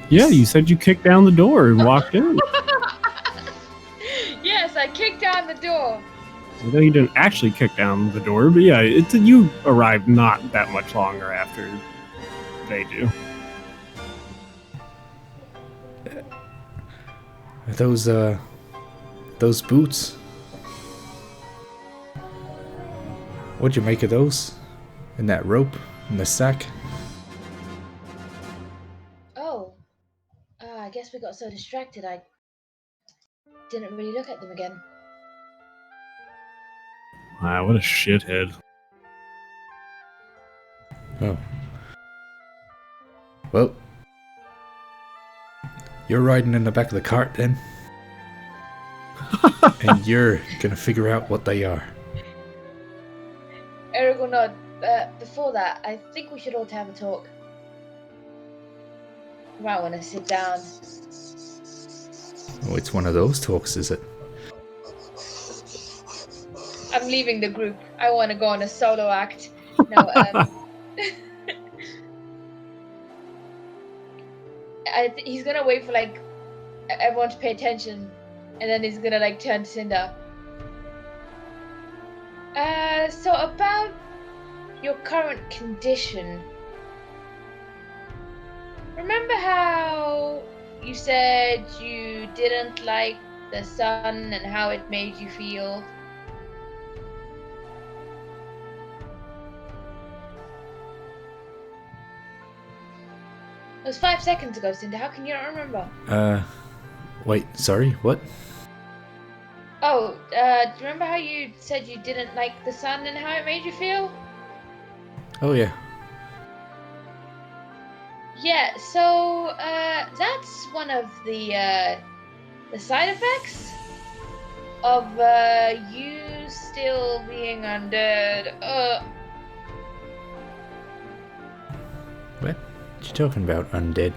Speaker 1: Yeah, you said you kicked down the door and walked in.
Speaker 2: Yes, I kicked down the door.
Speaker 1: I know you didn't actually kick down the door, but yeah, you arrived not that much longer after they do.
Speaker 6: Are those boots? What'd you make of those? And that rope? And the sack?
Speaker 2: Oh, I guess we got so distracted I didn't really look at them again.
Speaker 1: Wow, what a shithead.
Speaker 6: Oh. Well, you're riding in the back of the cart then. And you're gonna figure out what they are.
Speaker 2: Eric will nod. Before that, I think we should all have a talk. You might want to sit down.
Speaker 6: Oh, it's one of those talks, is it?
Speaker 2: I'm leaving the group. I want to go on a solo act. No, he's gonna wait for like everyone to pay attention, and then he's gonna like turn to Cinder. So about your current condition. Remember how you said you didn't like the sun and how it made you feel? It was 5 seconds ago, Cinder. How can you not remember?
Speaker 6: Wait, sorry, what?
Speaker 2: Oh, do you remember how you said you didn't like the sun and how it made you feel?
Speaker 6: Oh, yeah.
Speaker 2: Yeah, so, that's one of the side effects of, you still being undead.
Speaker 6: What you talking about, undead?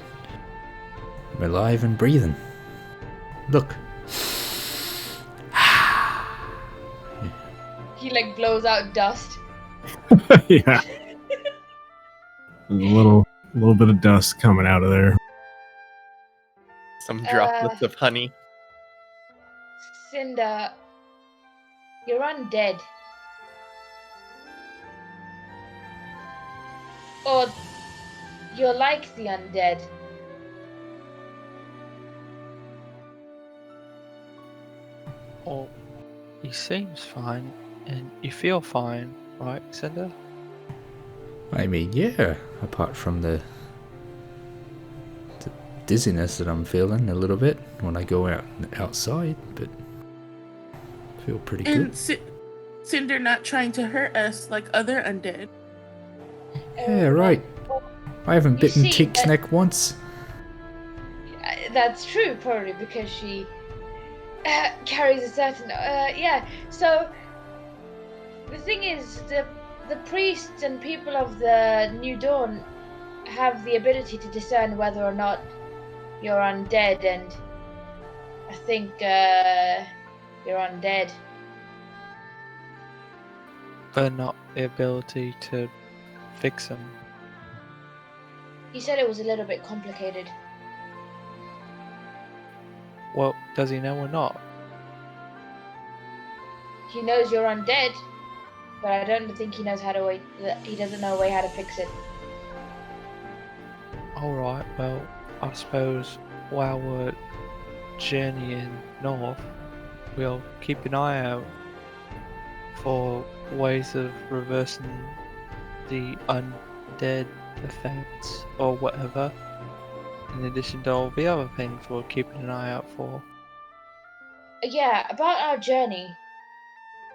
Speaker 6: I'm alive and breathing. Look.
Speaker 2: He, like, blows out dust.
Speaker 1: Yeah. There's a little bit of dust coming out of there.
Speaker 5: Some droplets of honey.
Speaker 2: Cinder, you're undead. Or you're like the undead.
Speaker 3: Well, he seems fine, and you feel fine, right, Cinder?
Speaker 6: I mean, yeah, apart from the dizziness that I'm feeling a little bit when I go outside, but I feel pretty good.
Speaker 4: And Cinder not trying to hurt us like other undead.
Speaker 6: Yeah, right. I haven't
Speaker 2: You
Speaker 6: bitten
Speaker 2: see,
Speaker 6: Teek's neck once.
Speaker 2: That's true, probably because she carries a certain. Yeah. So the thing is, the priests and people of the New Dawn have the ability to discern whether or not you're undead, and I think you're undead.
Speaker 3: But not the ability to fix them.
Speaker 2: He said it was a little bit complicated.
Speaker 3: Well, does he know or not?
Speaker 2: He knows you're undead, but I don't think he knows how to. He doesn't know a way how to fix it.
Speaker 3: Alright, well, I suppose while we're journeying north, we'll keep an eye out for ways of reversing the undead effects or whatever, in addition to all the other things we're keeping an eye out for.
Speaker 2: Yeah, about our journey.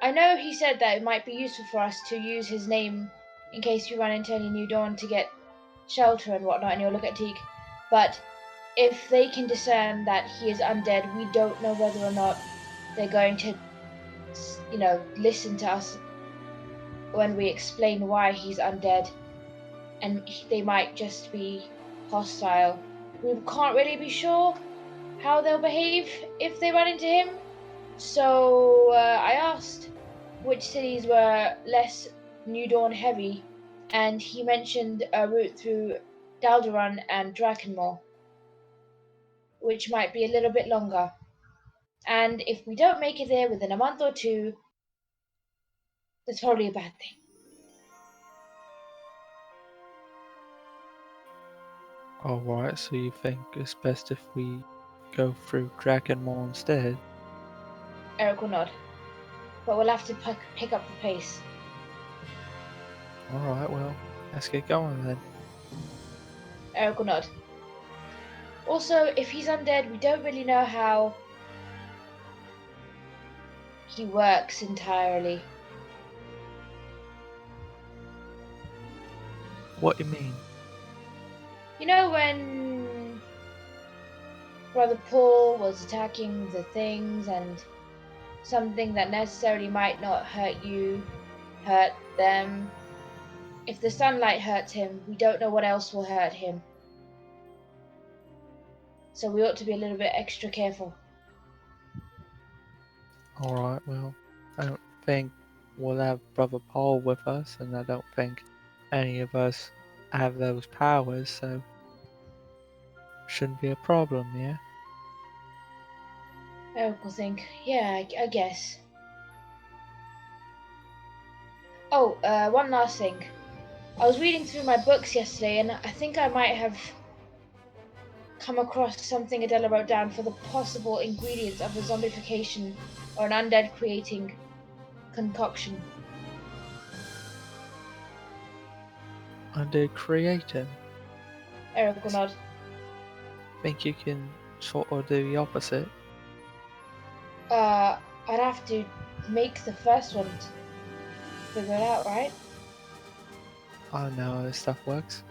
Speaker 2: I know he said that it might be useful for us to use his name in case you run into any New Dawn to get shelter and whatnot, and you'll look at Teak. But if they can discern that he is undead, we don't know whether or not they're going to, listen to us when we explain why he's undead, and they might just be hostile. We can't really be sure how they'll behave if they run into him. So I asked which cities were less New Dawn heavy, and he mentioned a route through Daldaran and Drakenmore, which might be a little bit longer. And if we don't make it there within a month or two, that's probably a bad thing.
Speaker 3: Alright, so you think it's best if we go through Dragonmore instead?
Speaker 2: Eric will nod. But we'll have to pick up the pace.
Speaker 3: Alright, well, let's get going then.
Speaker 2: Eric will nod. Also, if he's undead, we don't really know how he works entirely.
Speaker 3: What do you mean?
Speaker 2: You know when Brother Paul was attacking the things and something that necessarily might not hurt you, hurt them? If the sunlight hurts him, we don't know what else will hurt him. So we ought to be a little bit extra careful.
Speaker 3: Alright, well, I don't think we'll have Brother Paul with us, and I don't think any of us have those powers, so shouldn't be a problem, yeah?
Speaker 2: Eric will think, yeah, I guess. Oh, one last thing. I was reading through my books yesterday, and I think I might have come across something Adela wrote down for the possible ingredients of a zombification or an undead creating concoction.
Speaker 3: Undead creating?
Speaker 2: Eric will nod.
Speaker 3: Think you can sort of do the opposite?
Speaker 2: I'd have to make the first one to figure it out, right?
Speaker 3: I don't know how this stuff works.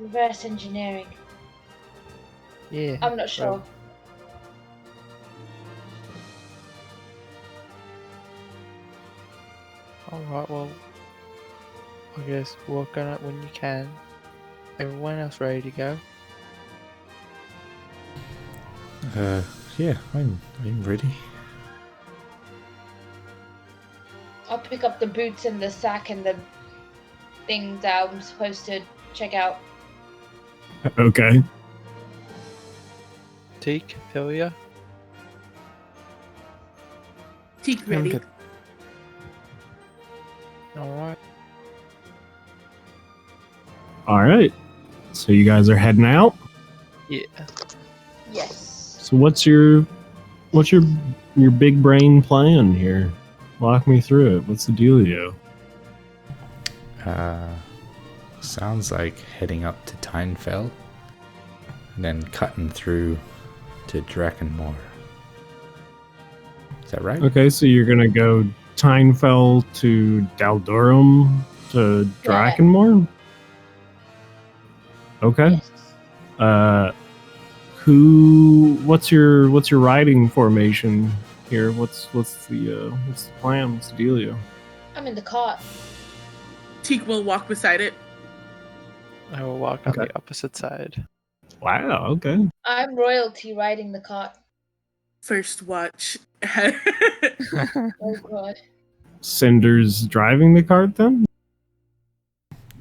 Speaker 2: Reverse engineering.
Speaker 3: Yeah.
Speaker 2: I'm not sure.
Speaker 3: Alright, well, I guess work on it when you can. Everyone else ready to go?
Speaker 6: Yeah, I'm ready.
Speaker 2: I'll pick up the boots and the sack and the things that I'm supposed to check out.
Speaker 1: Okay.
Speaker 3: Teak, Philia?
Speaker 4: Teak
Speaker 5: I'm
Speaker 4: ready.
Speaker 5: good.
Speaker 3: Alright.
Speaker 1: All right. So you guys are heading out.
Speaker 3: Yeah.
Speaker 2: Yes.
Speaker 1: So what's your big brain plan here? Walk me through it. What's the dealio?
Speaker 6: Sounds like heading up to Tynefell and then cutting through to Drakenmore. Is that right?
Speaker 1: Okay, so you're gonna go Tynefell to Daldurum to
Speaker 2: Yeah.
Speaker 1: Drakenmore? Okay.
Speaker 2: Yes.
Speaker 1: What's your riding formation here? What's the plan? What's the dealio?
Speaker 2: I'm in the cart.
Speaker 4: Teak will walk beside it.
Speaker 3: I will walk on
Speaker 1: Okay.
Speaker 3: the opposite side.
Speaker 1: Wow, okay.
Speaker 2: I'm royalty riding the cart.
Speaker 4: First watch.
Speaker 2: Oh god.
Speaker 1: Cinder's driving the cart then?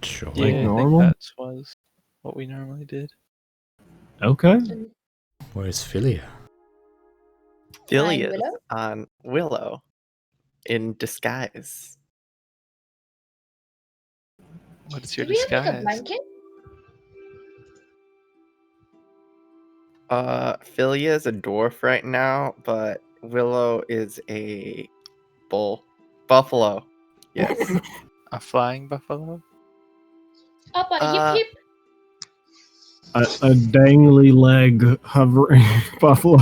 Speaker 6: Sure.
Speaker 3: Yeah, I
Speaker 1: normal?
Speaker 3: think that was what we normally did.
Speaker 1: Okay.
Speaker 6: Where's Philia?
Speaker 5: Philia
Speaker 2: Willow?
Speaker 5: is on Willow in disguise.
Speaker 3: What is
Speaker 2: Do
Speaker 3: your
Speaker 2: we have like a
Speaker 3: disguise?
Speaker 2: blanket?
Speaker 5: Philia is a dwarf right now, but Willow is a buffalo. Yes.
Speaker 3: A flying buffalo?
Speaker 2: Up on a
Speaker 5: Uh,
Speaker 2: hip hip.
Speaker 1: A dangly leg hovering buffalo.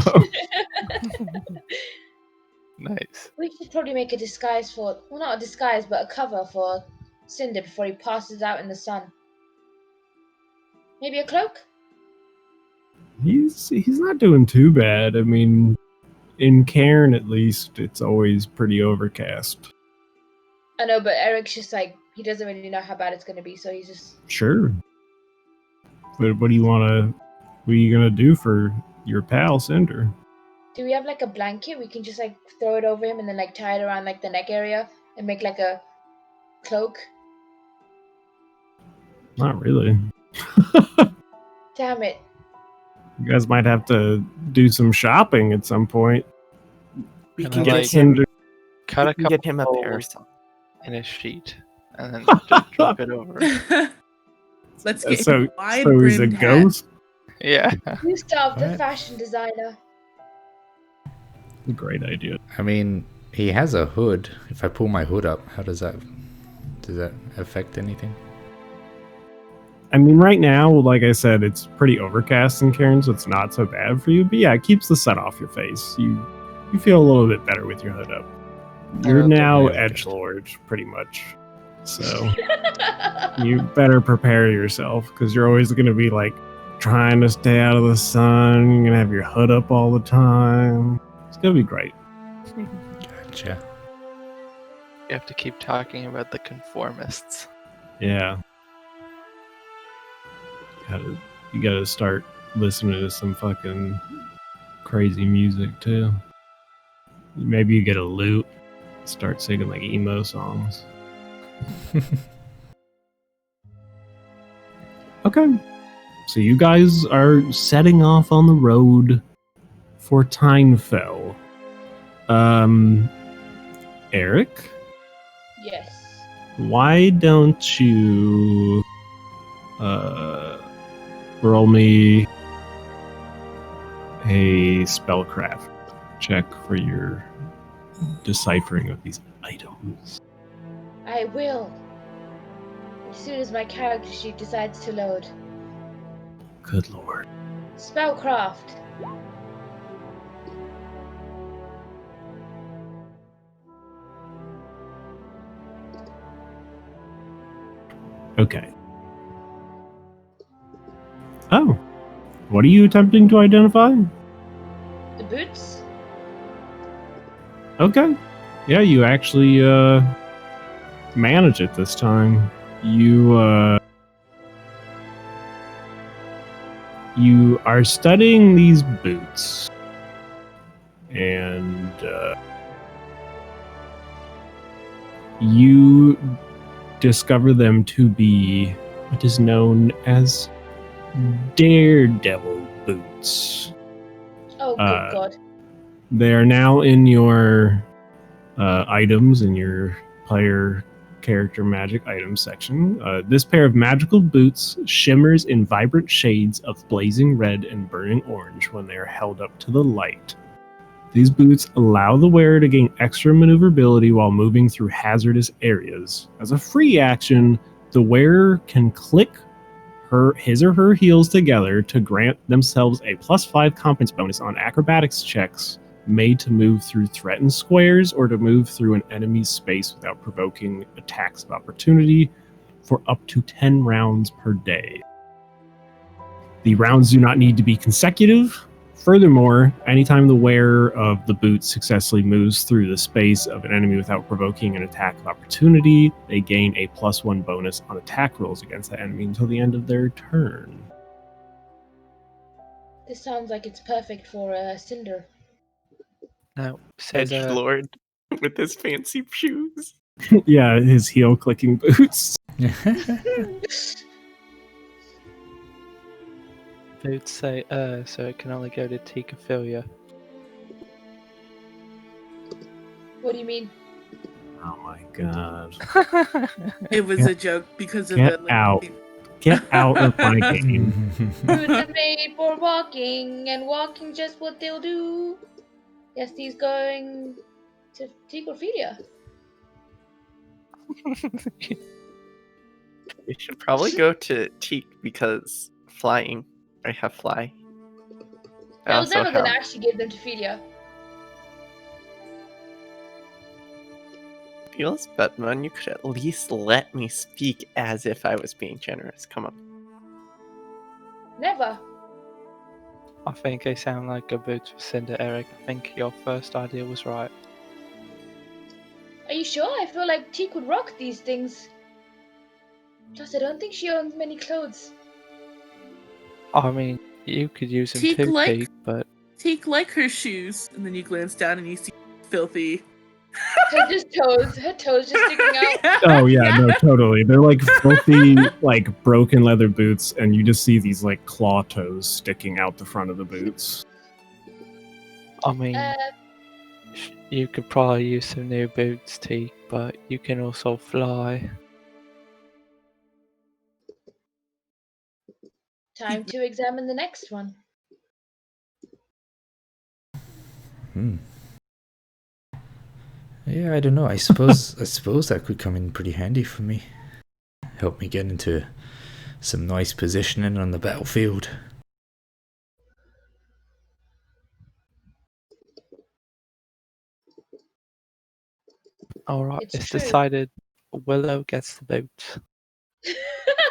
Speaker 3: Nice.
Speaker 2: We should probably make a disguise for, well, not a disguise, but a cover for Cinder before he passes out in the sun. Maybe a cloak?
Speaker 1: He's not doing too bad. I mean, in Cairn at least, it's always pretty overcast.
Speaker 2: I know, but Eric's just like, he doesn't really know how bad it's going to be, so he's just...
Speaker 1: Sure. But what are you gonna do for your pal Cinder?
Speaker 2: Do we have like a blanket? We can just like throw it over him and then like tie it around like the neck area and make like a cloak.
Speaker 1: Not really.
Speaker 2: Damn it.
Speaker 1: You guys might have to do some shopping at some point.
Speaker 5: We
Speaker 3: And
Speaker 5: can
Speaker 3: I
Speaker 5: get
Speaker 3: like-
Speaker 5: him.
Speaker 3: Cut
Speaker 5: We
Speaker 3: a
Speaker 5: can
Speaker 3: couple
Speaker 5: get him a
Speaker 3: holes
Speaker 5: parasol.
Speaker 3: in a sheet and then just drop it over.
Speaker 4: Let's get
Speaker 1: So,
Speaker 4: him a wide
Speaker 1: so he's a
Speaker 4: brimmed hat.
Speaker 1: ghost?
Speaker 3: Yeah.
Speaker 2: You stop the
Speaker 6: What?
Speaker 2: fashion designer.
Speaker 1: Great idea.
Speaker 6: I mean, he has a hood. If I pull my hood up, does that affect anything?
Speaker 1: I mean, right now, like I said, it's pretty overcast in Cairn, so it's not so bad for you. But yeah, it keeps the sun off your face. You feel a little bit better with your hood up. You're now
Speaker 6: yeah, okay.
Speaker 1: edgelord, pretty much. So you better prepare yourself, because you're always going to be like trying to stay out of the sun. You're going to have your hood up all the time. It's going to be great.
Speaker 6: Gotcha.
Speaker 3: You have to keep talking about the conformists.
Speaker 1: Yeah. You gotta start listening to some fucking crazy music too. Maybe you get a lute, start singing like emo songs. Okay. So you guys are setting off on the road for Tynefell. Eric,
Speaker 2: Yes.
Speaker 1: why don't you roll me a spellcraft check for your deciphering of these items?
Speaker 2: I will. As soon as my character sheet decides to load.
Speaker 1: Good lord.
Speaker 2: Spellcraft.
Speaker 1: Okay. Oh. What are you attempting to identify?
Speaker 2: The boots?
Speaker 1: Okay. Yeah, you actually manage it this time. You are studying these boots. And you discover them to be what is known as daredevil boots.
Speaker 2: Oh, good God.
Speaker 1: They are now in your items in your player character magic items section. This pair of magical boots shimmers in vibrant shades of blazing red and burning orange when they are held up to the light. These boots allow the wearer to gain extra maneuverability while moving through hazardous areas. As a free action, the wearer can click his or her heels together to grant themselves a +5 competence bonus on acrobatics checks made to move through threatened squares or to move through an enemy's space without provoking attacks of opportunity for up to 10 rounds per day. The rounds do not need to be consecutive. Furthermore, anytime the wearer of the boots successfully moves through the space of an enemy without provoking an attack of opportunity, they gain a +1 bonus on attack rolls against the enemy until the end of their turn.
Speaker 2: This sounds like it's perfect for Cinder.
Speaker 3: Now, say
Speaker 5: Edge
Speaker 3: the
Speaker 5: Lord with his fancy shoes.
Speaker 1: Yeah, his heel clicking boots.
Speaker 3: boots say so it can only go to Tikophilia.
Speaker 2: What do you mean?
Speaker 1: Oh my god.
Speaker 4: It was a joke because of
Speaker 1: Get
Speaker 4: the
Speaker 1: out. Get out of my game.
Speaker 2: Boots are made for walking, and walking just what they'll do. Yes, he's going to Tigophilia.
Speaker 5: We should probably go to Teak because flying. I have fly.
Speaker 2: I was never going to
Speaker 5: have-
Speaker 2: actually give them to Philia.
Speaker 5: Feels, but man, you could at least let me speak as if I was being generous. Come on.
Speaker 2: Never.
Speaker 3: I think they sound like good boots for Cinder, Eric. I think your first idea was right.
Speaker 2: Are you sure? I feel like Teak would rock these things. Plus, I don't think she owns many clothes.
Speaker 3: I mean, you could use them
Speaker 4: Teak
Speaker 3: too,
Speaker 4: like-
Speaker 3: Teak, but
Speaker 4: Teak like her shoes, and then you glance down and you see filthy.
Speaker 2: Her toes just sticking out.
Speaker 1: Oh yeah, no, totally. They're like filthy, like broken leather boots, and you just see these like claw toes sticking out the front of the boots.
Speaker 3: I mean,
Speaker 2: Uh,
Speaker 3: you could probably use some new boots, Teak, but you can also fly.
Speaker 2: time to examine the next one.
Speaker 6: Yeah, I don't know. I suppose that could come in pretty handy for me. Help me get into some nice positioning on the battlefield.
Speaker 3: Alright,
Speaker 2: It's
Speaker 3: it's
Speaker 2: true.
Speaker 3: decided Willow gets the boots.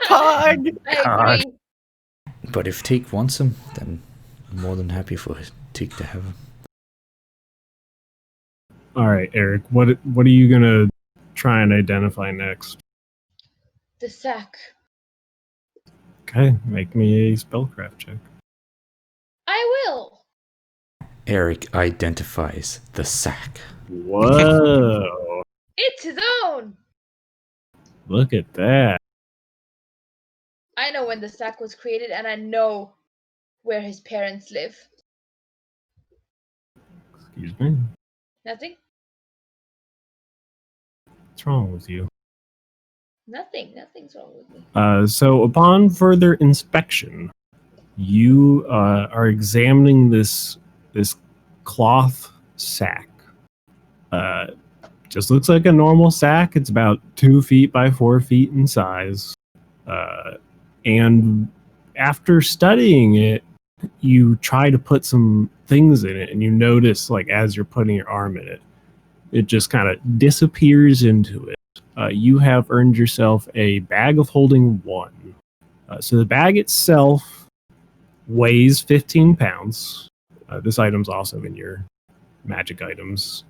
Speaker 5: Pog!
Speaker 2: I agree.
Speaker 6: But if Teak wants them, then I'm more than happy for Teak to have them.
Speaker 1: All right, Eric, what are you gonna try and identify next?
Speaker 2: The sack.
Speaker 1: Okay, make me a spellcraft check.
Speaker 2: I will.
Speaker 6: Eric identifies the sack.
Speaker 1: Whoa!
Speaker 2: It's his own.
Speaker 1: Look at that.
Speaker 2: I know when the sack was created, and I know where his parents live.
Speaker 1: Excuse me.
Speaker 2: Nothing?
Speaker 1: What's wrong with you?
Speaker 2: Nothing. Nothing's wrong with me.
Speaker 1: So upon further inspection, you are examining this cloth sack. Just looks like a normal sack. It's about 2 feet by 4 feet in size. And after studying it, you try to put some things in it, and you notice, like, as you're putting your arm in it, it just kind of disappears into it. You have earned yourself a bag of holding 1. So the bag itself weighs 15 pounds. This item's also in your magic items.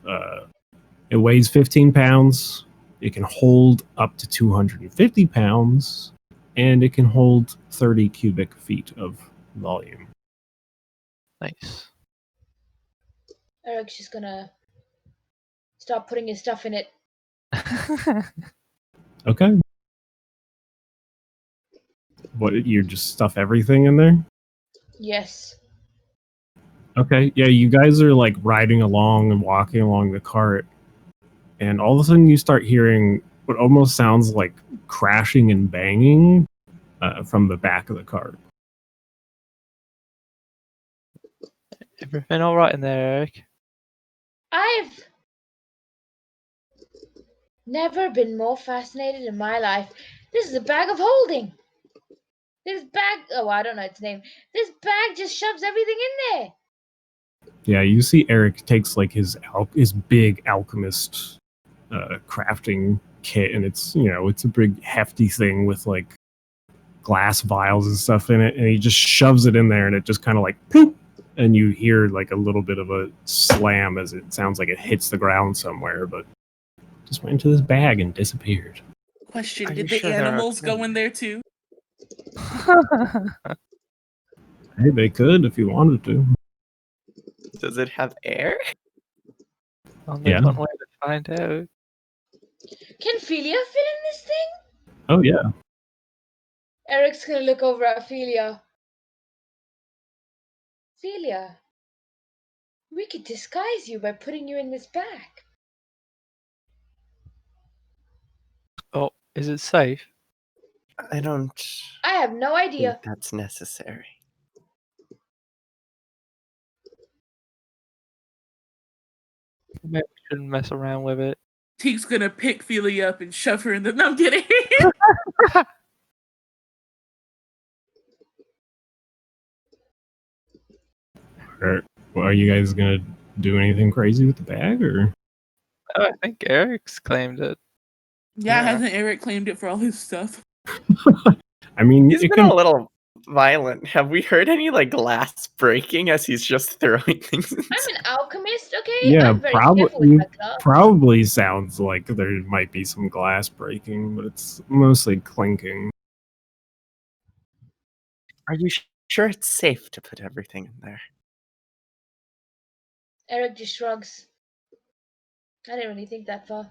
Speaker 1: It weighs 15 pounds. It can hold up to 250 pounds. And it can hold 30 cubic feet of volume.
Speaker 3: Nice.
Speaker 2: Eric's just gonna start putting his stuff in it.
Speaker 1: Okay. What, you just stuff everything in there?
Speaker 2: Yes.
Speaker 1: Okay, yeah, you guys are like riding along and walking along the cart, and all of a sudden you start hearing what almost sounds like crashing and banging from the back of the cart.
Speaker 3: Everything alright in there, Eric?
Speaker 2: I've never been more fascinated in my life. This is a bag of holding. This bag, oh, I don't know its name. This bag just shoves everything in there.
Speaker 1: Yeah, you see Eric takes like his big alchemist crafting kit, and it's a big hefty thing with like glass vials and stuff in it, and he just shoves it in there, and it just kind of like poop, and you hear like a little bit of a slam as it sounds like it hits the ground somewhere, but just went into this bag and disappeared.
Speaker 4: Question:
Speaker 3: Are
Speaker 4: did
Speaker 3: you
Speaker 4: the
Speaker 3: sure there are
Speaker 4: animals go
Speaker 3: clothes?
Speaker 4: in there too?
Speaker 1: Hey, they could if you wanted to.
Speaker 5: Does it have air?
Speaker 3: Only
Speaker 1: Yeah.
Speaker 3: one way to find out.
Speaker 2: Can Ophelia fit in this thing?
Speaker 1: Oh yeah.
Speaker 2: Eric's gonna look over at Ophelia. Ophelia, we could disguise you by putting you in this bag.
Speaker 3: Oh, is it safe?
Speaker 5: I don't
Speaker 2: I have no
Speaker 5: think
Speaker 2: idea.
Speaker 5: that's necessary.
Speaker 3: Maybe we shouldn't mess around with it.
Speaker 4: Teek's gonna pick Feely up and shove her in the. No, I'm kidding.
Speaker 1: Are you guys gonna do anything crazy with the bag, or?
Speaker 3: Oh, I think Eric's claimed it.
Speaker 4: Yeah,
Speaker 5: Yeah.
Speaker 4: hasn't Eric claimed it for all his stuff?
Speaker 1: I mean,
Speaker 5: He's
Speaker 1: it
Speaker 5: been
Speaker 1: can.
Speaker 5: a little violent. Have we heard any like glass breaking as he's just throwing things?
Speaker 2: I'm an alchemist, okay?
Speaker 1: Yeah,
Speaker 2: I'm very careful with my glass.
Speaker 1: probably sounds like there might be some glass breaking, but it's mostly clinking.
Speaker 5: Are you sure it's safe to put everything in there?
Speaker 2: Eric just shrugs. I didn't really think that far.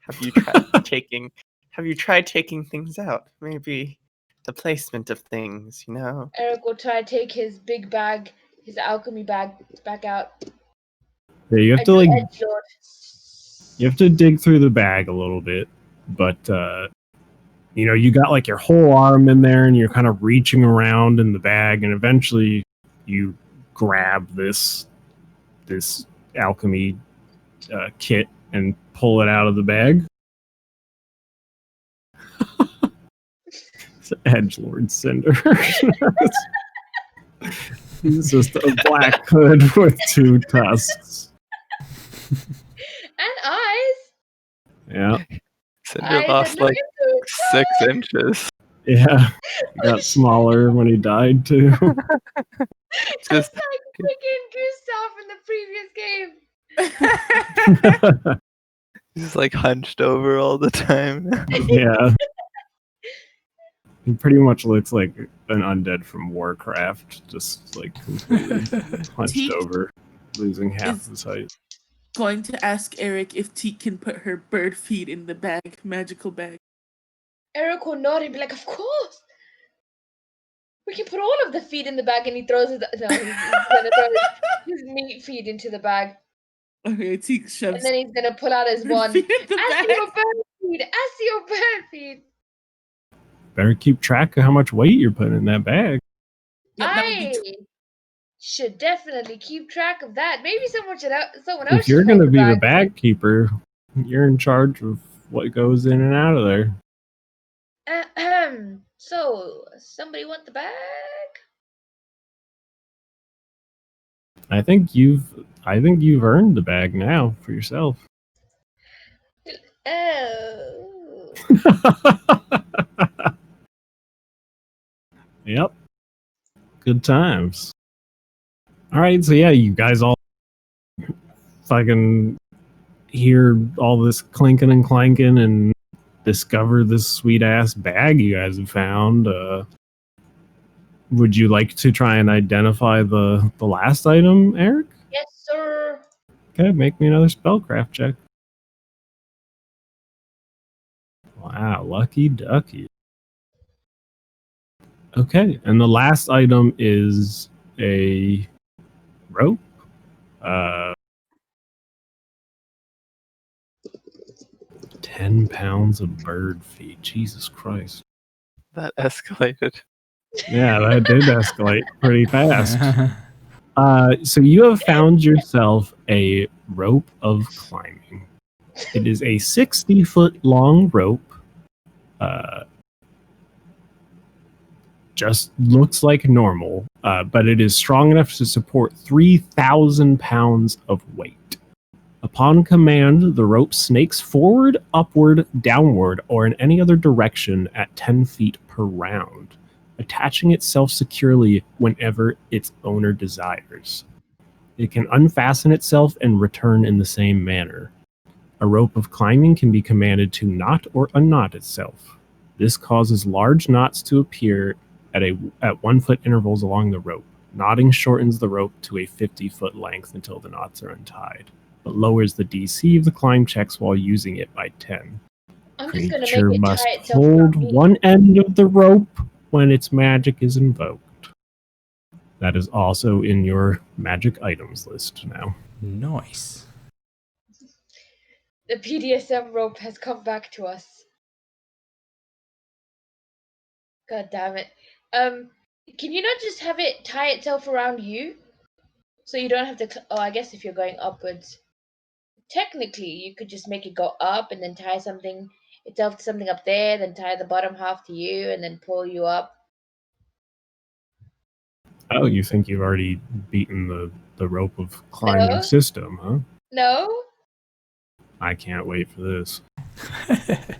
Speaker 5: Have you tried taking? Have you tried taking things out? Maybe the placement of things, you know.
Speaker 2: Eric will try to take his big bag, his alchemy bag, back out.
Speaker 1: Yeah, you have
Speaker 2: I
Speaker 1: to
Speaker 2: do
Speaker 1: like
Speaker 2: edgelord.
Speaker 1: you have to dig through the bag a little bit, but you know, you got like your whole arm in there and you're kind of reaching around in the bag, and eventually you grab this alchemy kit and pull it out of the bag. It's Edgelord Cinder. He's just a black hood with 2 tusks.
Speaker 2: And eyes.
Speaker 1: Yeah.
Speaker 3: Cinder
Speaker 2: Eyes
Speaker 3: lost
Speaker 2: that look
Speaker 3: like
Speaker 2: into it.
Speaker 3: 6 inches.
Speaker 1: Yeah. He got smaller when he died too.
Speaker 2: It's
Speaker 3: Just
Speaker 2: like freaking Gustav in the previous game.
Speaker 3: he's like hunched over all the time.
Speaker 1: Yeah. He pretty much looks like an undead from Warcraft, just like completely hunched
Speaker 4: Teak
Speaker 1: over, losing half
Speaker 4: is-
Speaker 1: his height.
Speaker 4: Going to ask Eric if Teak can put her bird feed in the bag, magical bag.
Speaker 2: Eric will nod and be like, of course. We can put all of the feed in the bag, and he throws it. No, he's gonna throw his meat feed into the bag.
Speaker 4: Okay, Teak
Speaker 2: And
Speaker 4: shoves
Speaker 2: then he's gonna pull out his
Speaker 4: bird
Speaker 2: wand.
Speaker 4: feed in the
Speaker 2: As
Speaker 4: bag.
Speaker 2: to your bird feed, as to your bird feed.
Speaker 1: Better keep track of how much weight you're putting in that bag.
Speaker 4: Yep, that would be
Speaker 2: I should definitely keep track of that. Maybe someone else
Speaker 1: If you're
Speaker 2: should
Speaker 1: going
Speaker 2: hold
Speaker 1: to
Speaker 2: the
Speaker 1: be the
Speaker 2: bag.
Speaker 1: bag keeper, you're in charge of what goes in and out of there.
Speaker 2: So, somebody want the bag?
Speaker 1: I think you've earned the bag now for yourself.
Speaker 2: Oh.
Speaker 1: Yep. Good times. All right, so yeah, you guys all fucking hear all this clinking and clanking and discover this sweet ass bag you guys have found. Would you like to try and identify the last item, Eric?
Speaker 2: Yes, sir.
Speaker 1: Okay, make me another spellcraft check. Wow, lucky ducky. Okay, and the last item is a rope. 10 pounds of bird feed. Jesus Christ.
Speaker 3: That escalated.
Speaker 1: Yeah, that did escalate pretty fast. So you have found yourself a rope of climbing. It is a 60-foot long rope. Just looks like normal, but it is strong enough to support 3,000 pounds of weight. Upon command, the rope snakes forward, upward, downward, or in any other direction at 10 feet per round, attaching itself securely whenever its owner desires. It can unfasten itself and return in the same manner. A rope of climbing can be commanded to knot or unknot itself. This causes large knots to appear at 1 foot intervals along the rope. Knotting shortens the rope to a 50-foot length until the knots are untied, but lowers the DC of the climb checks while using it by 10.
Speaker 2: I'm just gonna
Speaker 1: Creature
Speaker 2: make it
Speaker 1: must
Speaker 2: tie itself
Speaker 1: hold
Speaker 2: around me.
Speaker 1: one end of the rope when its magic is invoked. That is also in your magic items list now.
Speaker 6: Nice.
Speaker 2: The PDSM rope has come back to us. God damn it. Can you not just have it tie itself around you? So you don't have to. Oh, I guess if you're going upwards, technically you could just make it go up and then tie something itself to something up there, then tie the bottom half to you, and then pull you up.
Speaker 1: Oh, you think you've already beaten the rope of climbing
Speaker 2: No.
Speaker 1: system, huh?
Speaker 2: No,
Speaker 1: I can't wait for this.
Speaker 2: the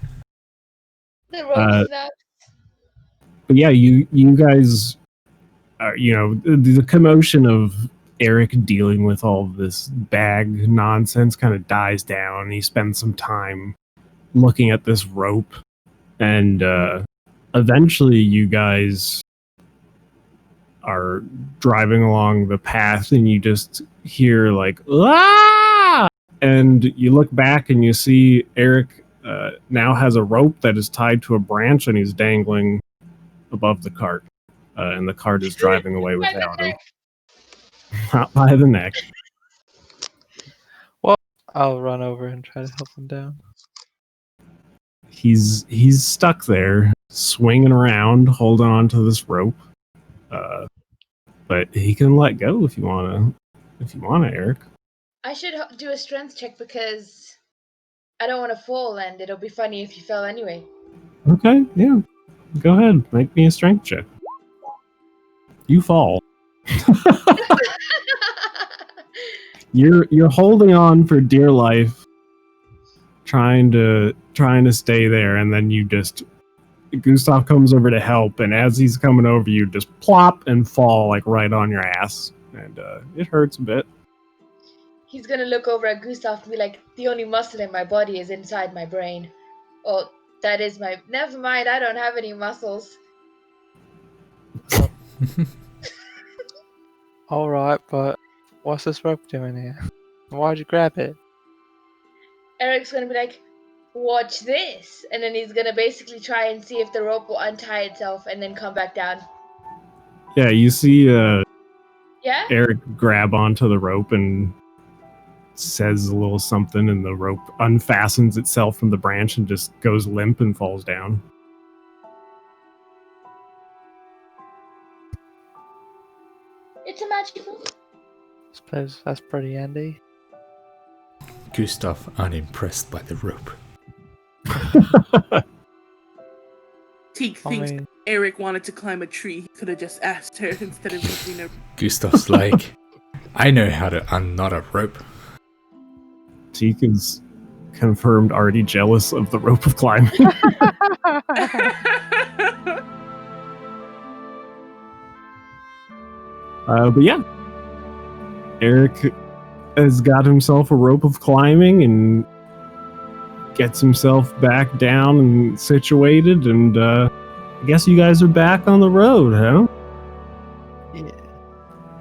Speaker 2: rope snaps.
Speaker 1: but yeah, you guys are, the commotion of Eric dealing with all of this bag nonsense kind of dies down. He spends some time looking at this rope, and eventually you guys are driving along the path, and you just hear like ah, and you look back and you see Eric now has a rope that is tied to a branch, and he's dangling above the cart, and the cart is driving away without him. Not by the neck.
Speaker 3: I'll run over and try to help him down.
Speaker 1: He's stuck there, swinging around, holding on to this rope. But he can let go if you wanna, Eric.
Speaker 2: I should do a strength check because I don't want to fall, and it'll be funny if you fell anyway.
Speaker 1: Okay, yeah. Go ahead, make me a strength check. You fall. You're holding on for dear life, trying to stay there, and then you just Gustav comes over to help, and as he's coming over, you just plop and fall like right on your ass, and it hurts a bit.
Speaker 2: He's gonna look over at Gustav and be like, "The only muscle in my body is inside my brain." Oh, that is my. Never mind, I don't have any muscles.
Speaker 3: Alright, but what's this rope doing here? Why'd you grab it?
Speaker 2: Eric's gonna be like, "Watch this," and then he's gonna basically try and see if the rope will untie itself and then come back down.
Speaker 1: Yeah, you see
Speaker 2: Yeah?
Speaker 1: Eric grab onto the rope and says a little something, and the rope unfastens itself from the branch and just goes limp and falls down.
Speaker 2: It's a magical.
Speaker 3: Suppose that's pretty handy.
Speaker 6: Gustav unimpressed by the rope.
Speaker 4: Teak
Speaker 3: I
Speaker 4: thinks
Speaker 3: mean,
Speaker 4: Eric wanted to climb a tree. He could have just asked her instead of using her.
Speaker 6: Gustav's like, I know how to unknot a rope.
Speaker 1: Teak is confirmed already jealous of the rope of climbing. But yeah, Eric has got himself a rope of climbing and gets himself back down and situated, and I guess you guys are back on the road, huh?
Speaker 3: yeah.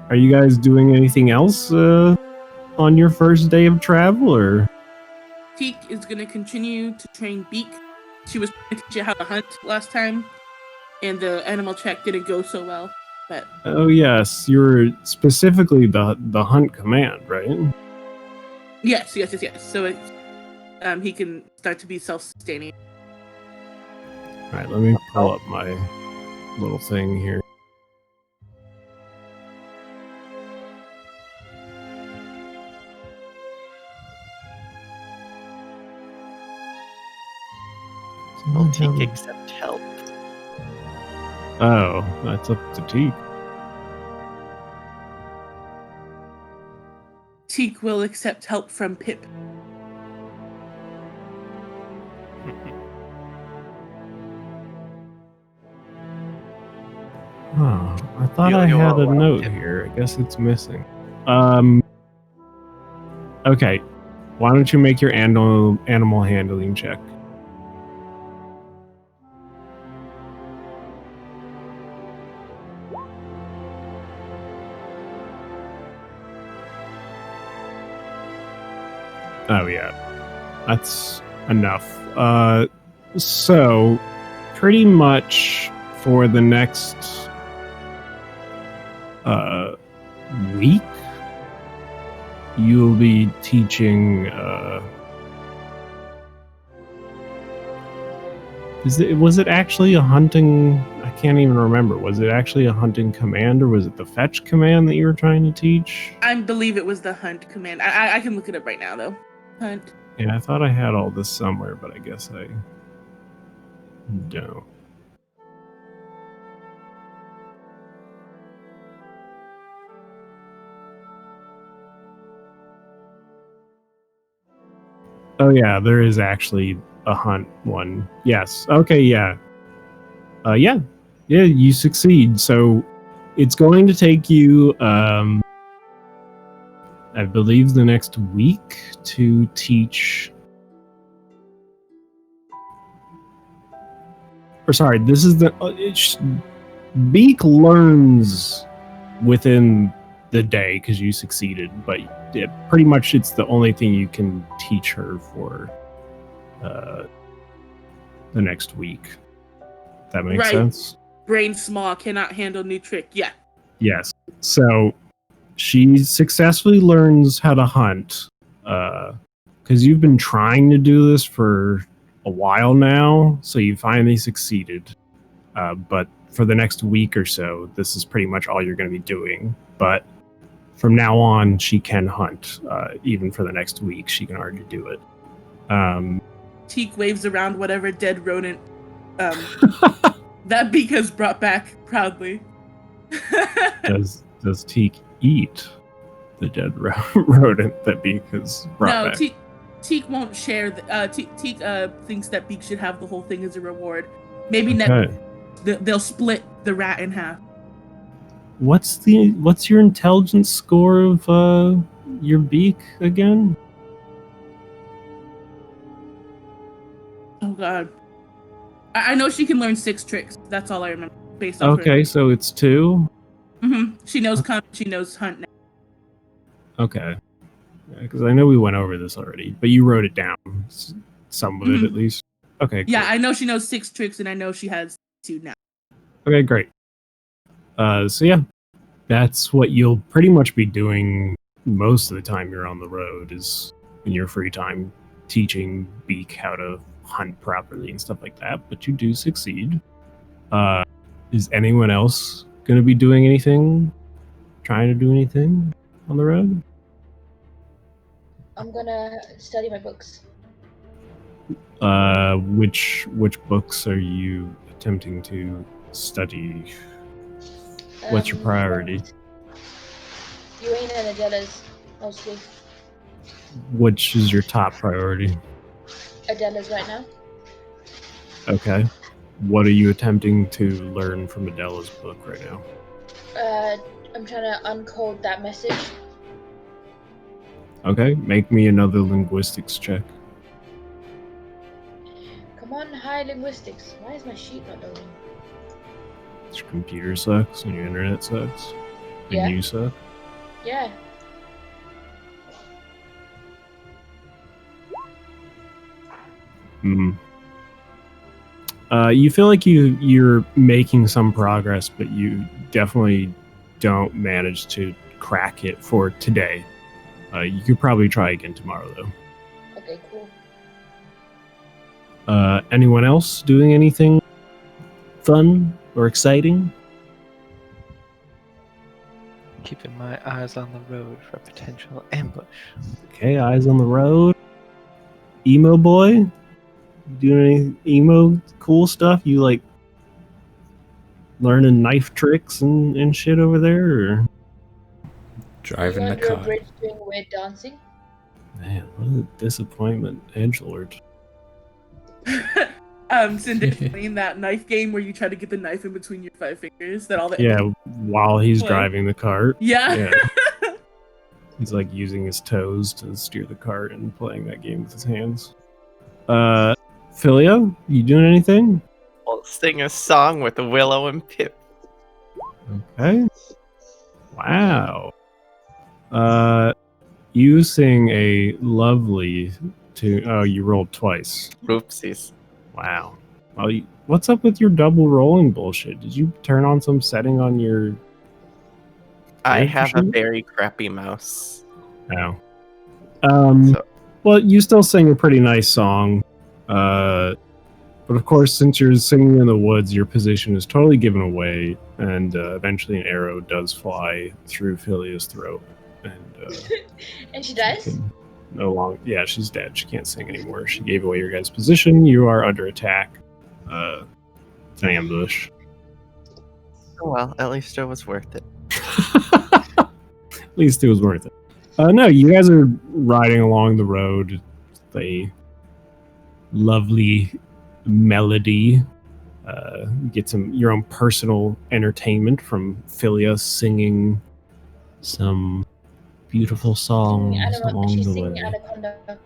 Speaker 1: Are you guys doing anything else on your first day of travel, or?
Speaker 4: Teak is going to continue to train Beak. She was trying to teach you how to hunt last time, and the animal check didn't go so well. But
Speaker 1: Oh yes, you're specifically the hunt command, right?
Speaker 4: yes. So he can start to be self-sustaining.
Speaker 1: All right, let me pull up my little thing here.
Speaker 5: Will Teak accept help?
Speaker 1: Oh, that's up to Teak.
Speaker 4: Teak will accept help from Pip.
Speaker 1: Oh, I thought
Speaker 5: Feel
Speaker 1: I
Speaker 5: your
Speaker 1: had a
Speaker 5: way.
Speaker 1: note here. I guess it's missing. Okay. Why don't you make your animal handling check? Oh yeah, that's enough. So pretty much for the next week, you'll be teaching. Was it actually a hunting? I can't even remember. Was it actually a hunting command, or was it the fetch command that you were trying to teach?
Speaker 4: I believe it was the hunt command. I can look it up right now, though. Hunt.
Speaker 1: Yeah, I thought I had all this somewhere, but I guess I don't. Oh yeah, there is actually a hunt one. Yes. Okay, yeah. Yeah. Yeah, you succeed. So it's going to take you, I believe, the next week to teach. Or sorry, this is the Beak learns within the day because you succeeded, but pretty much it's the only thing you can teach her for the next week. That makes
Speaker 4: Right.
Speaker 1: sense?
Speaker 4: Brain small, cannot handle new trick. Yeah.
Speaker 1: Yes. So she successfully learns how to hunt because you've been trying to do this for a while now, so you finally succeeded. But for the next week or so, this is pretty much all you're going to be doing. But from now on, she can hunt. Even for the next week, she can already do it.
Speaker 4: Teak waves around whatever dead rodent that Beak has brought back proudly.
Speaker 1: Does Teak eat the dead rodent that Beak has brought back?
Speaker 4: No, Teak won't share. Teak thinks that Beak should have the whole thing as a reward. Maybe they'll split the rat in half.
Speaker 1: What's your intelligence score of your Beak again?
Speaker 4: Oh god, I know she can learn 6 tricks. That's all I remember based off.
Speaker 1: Okay, so it's 2.
Speaker 4: She knows she knows hunt now.
Speaker 1: Okay, because I know we went over this already, but you wrote it down, some of it at least. Okay.
Speaker 4: Yeah,
Speaker 1: cool.
Speaker 4: I know she knows 6 tricks, and I know she has 2 now.
Speaker 1: Okay, great. So yeah, that's what you'll pretty much be doing most of the time you're on the road, is in your free time, teaching Beak how to hunt properly and stuff like that. But you do succeed. Is anyone else going to be doing anything? Trying to do anything on the road?
Speaker 2: I'm gonna study my books.
Speaker 1: Which books are you attempting to study? What's your priority?
Speaker 2: Uane and Adela's, mostly.
Speaker 1: Which is your top priority?
Speaker 2: Adela's right now.
Speaker 1: Okay. What are you attempting to learn from Adela's book right now?
Speaker 2: I'm trying to uncode that message.
Speaker 1: Okay, make me another linguistics check.
Speaker 2: Come on, high linguistics. Why is my sheet not loading?
Speaker 1: Your computer sucks and your internet sucks. And
Speaker 2: Yeah.
Speaker 1: you suck.
Speaker 2: Yeah.
Speaker 1: You feel like you're making some progress, but you definitely don't manage to crack it for today. You could probably try again tomorrow, though.
Speaker 2: Okay, cool.
Speaker 1: Anyone else doing anything fun or exciting?
Speaker 3: Keeping my eyes on the road for potential ambush.
Speaker 1: Okay, eyes on the road. Emo boy? Doing any emo cool stuff? You like learning knife tricks and shit over there? Or?
Speaker 6: Driving
Speaker 2: You
Speaker 6: the
Speaker 2: under a
Speaker 6: car.
Speaker 2: bridge doing weird dancing?
Speaker 1: Man, what a disappointment, edgelord.
Speaker 4: Cindy playing that knife game where you try to get the knife in between your 5 fingers. That all the
Speaker 1: Yeah, while he's
Speaker 4: What?
Speaker 1: driving the cart.
Speaker 4: Yeah.
Speaker 1: He's like using his toes to steer the cart and playing that game with his hands. Filio, you doing anything?
Speaker 5: We'll sing a song with Willow and Pip.
Speaker 1: Okay. Wow. You sing a lovely tune. Oh, you rolled twice.
Speaker 5: Oopsies.
Speaker 1: Wow. Well, what's up with your double rolling bullshit? Did you turn on some setting on your...
Speaker 5: I
Speaker 1: Right,
Speaker 5: have
Speaker 1: for
Speaker 5: a
Speaker 1: sure?
Speaker 5: very crappy mouse.
Speaker 1: Oh.
Speaker 5: So,
Speaker 1: Well, you still sing a pretty nice song. But of course, since you're singing in the woods, your position is totally given away, and eventually an arrow does fly through Philia's throat. And
Speaker 2: And she dies?
Speaker 1: can no longer... Yeah, she's dead. She can't sing anymore. She gave away your guys' position. You are under attack. It's an ambush.
Speaker 5: oh well, at least it was worth it.
Speaker 1: At least it was worth it. No, you guys are riding along the road. A lovely melody Get some your own personal entertainment from Philia singing some beautiful songs along
Speaker 2: She's
Speaker 1: the
Speaker 2: singing
Speaker 1: way.
Speaker 2: Anaconda.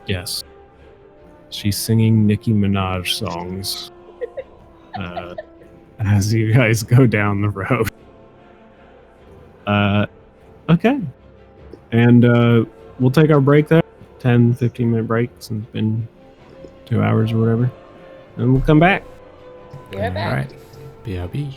Speaker 1: Yes, she's singing Nicki Minaj songs as you guys go down the road. Okay, and we'll take our break there, 10-15 minute break since it's been 2 hours or whatever, and we'll come back.
Speaker 2: Be right back.
Speaker 6: Alright. BRB.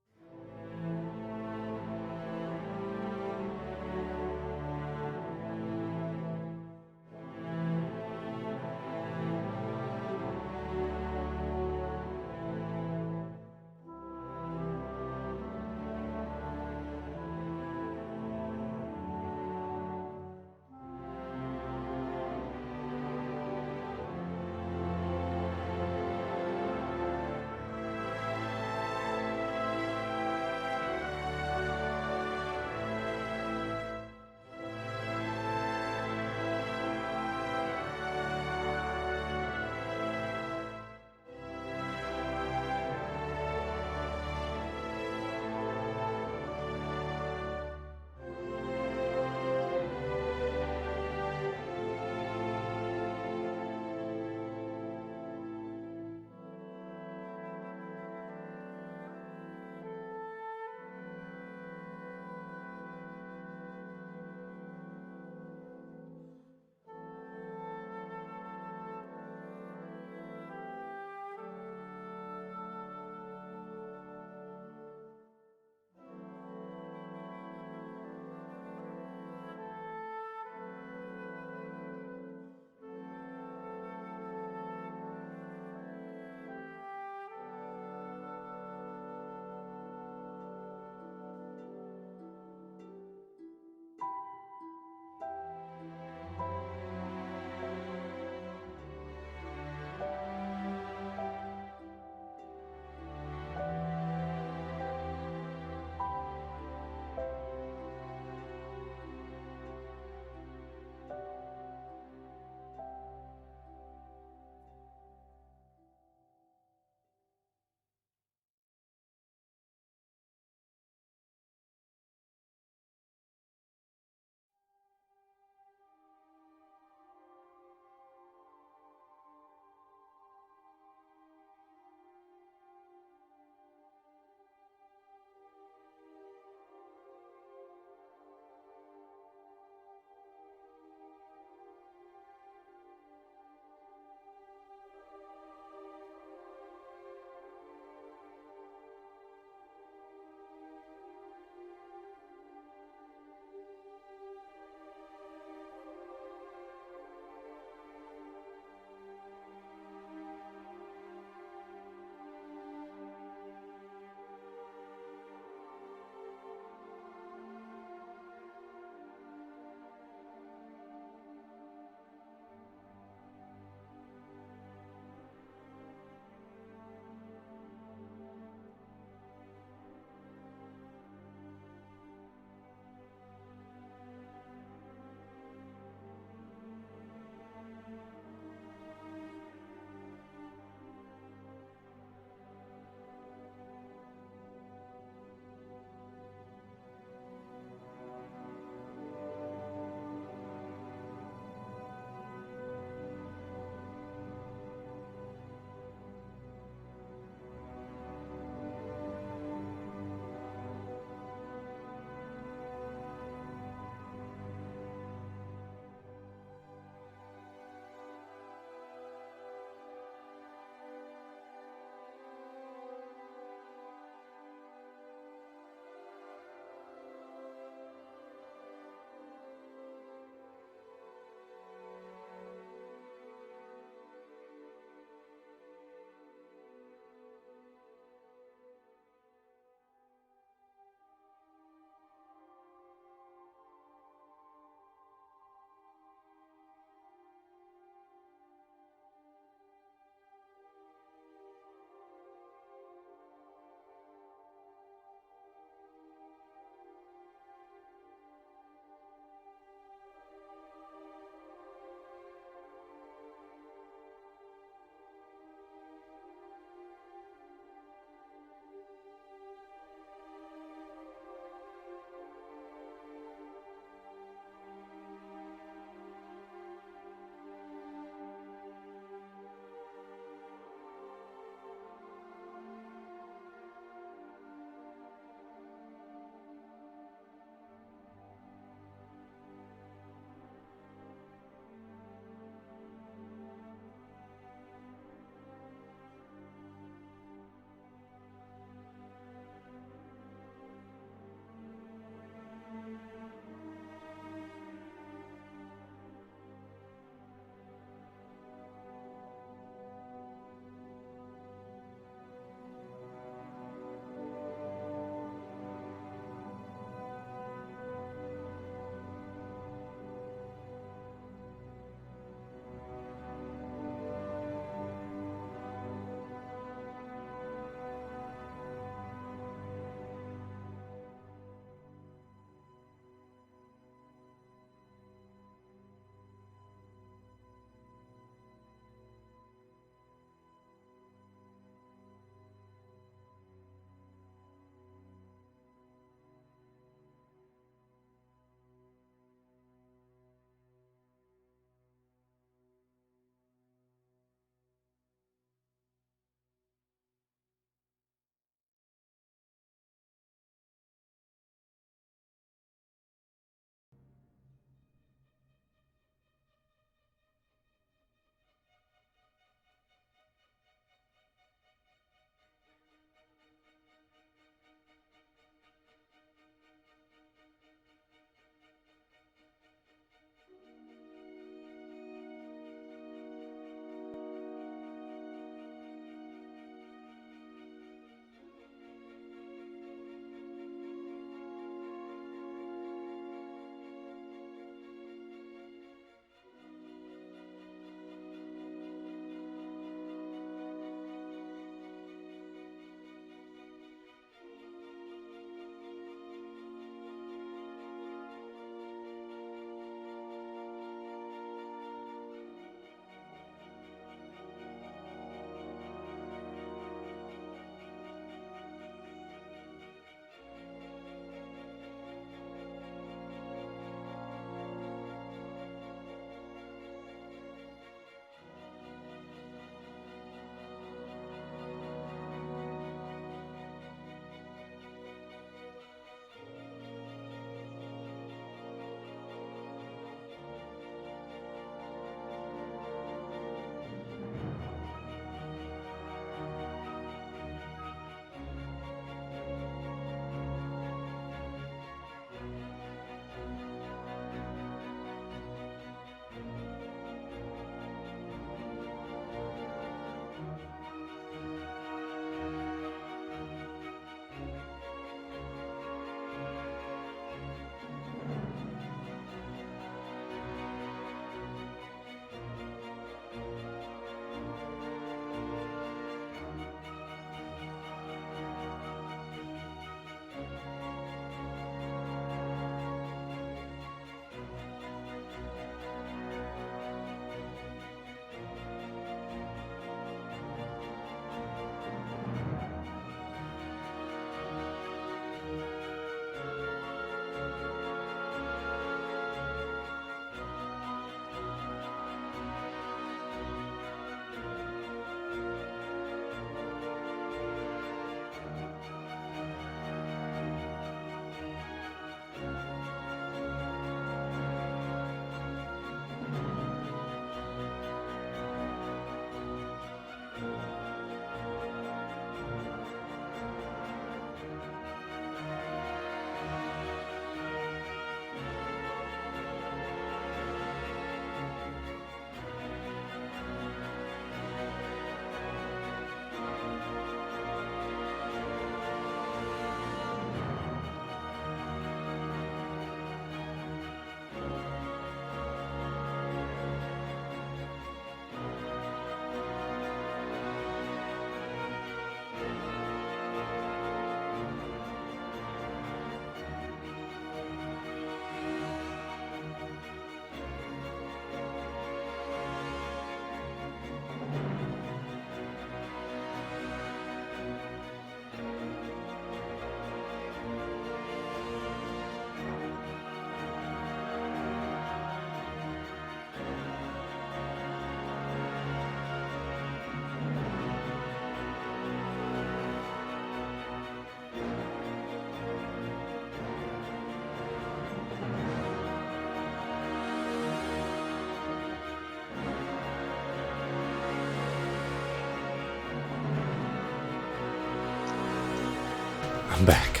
Speaker 6: I'm back.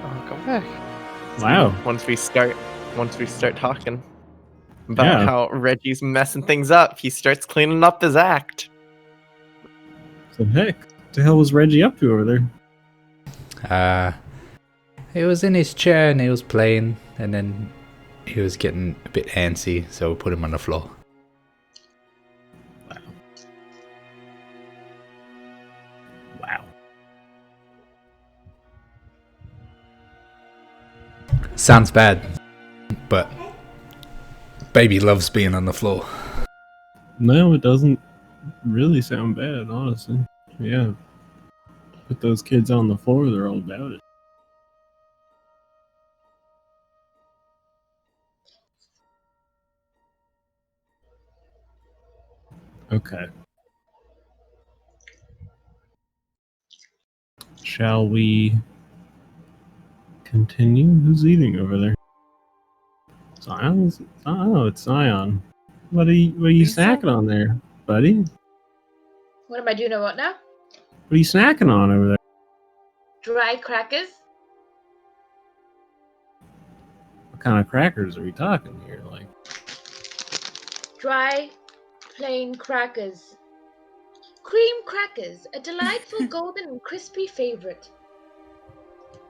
Speaker 3: Oh, come back.
Speaker 1: Wow.
Speaker 5: Once we start talking about
Speaker 1: Yeah.
Speaker 5: how Reggie's messing things up, he starts cleaning up his act.
Speaker 1: So heck, what the hell was Reggie up to over there?
Speaker 6: He was in his chair and he was playing, and then he was getting a bit antsy, so we put him on the floor.
Speaker 1: Wow.
Speaker 6: Sounds bad, but baby loves being on the floor.
Speaker 1: No, it doesn't really sound bad, honestly. Yeah. Put those kids on the floor, they're all about it. Okay. Shall we continue? Who's eating over there? Zion? Oh, it's Zion. What are you
Speaker 4: Lisa?
Speaker 1: snacking on there, buddy?
Speaker 2: What am I doing about now?
Speaker 1: What are you snacking on over there?
Speaker 2: Dry crackers?
Speaker 1: What kind of crackers are we talking here? Like,
Speaker 2: Dry, plain crackers. Cream crackers, a delightful golden and crispy favorite.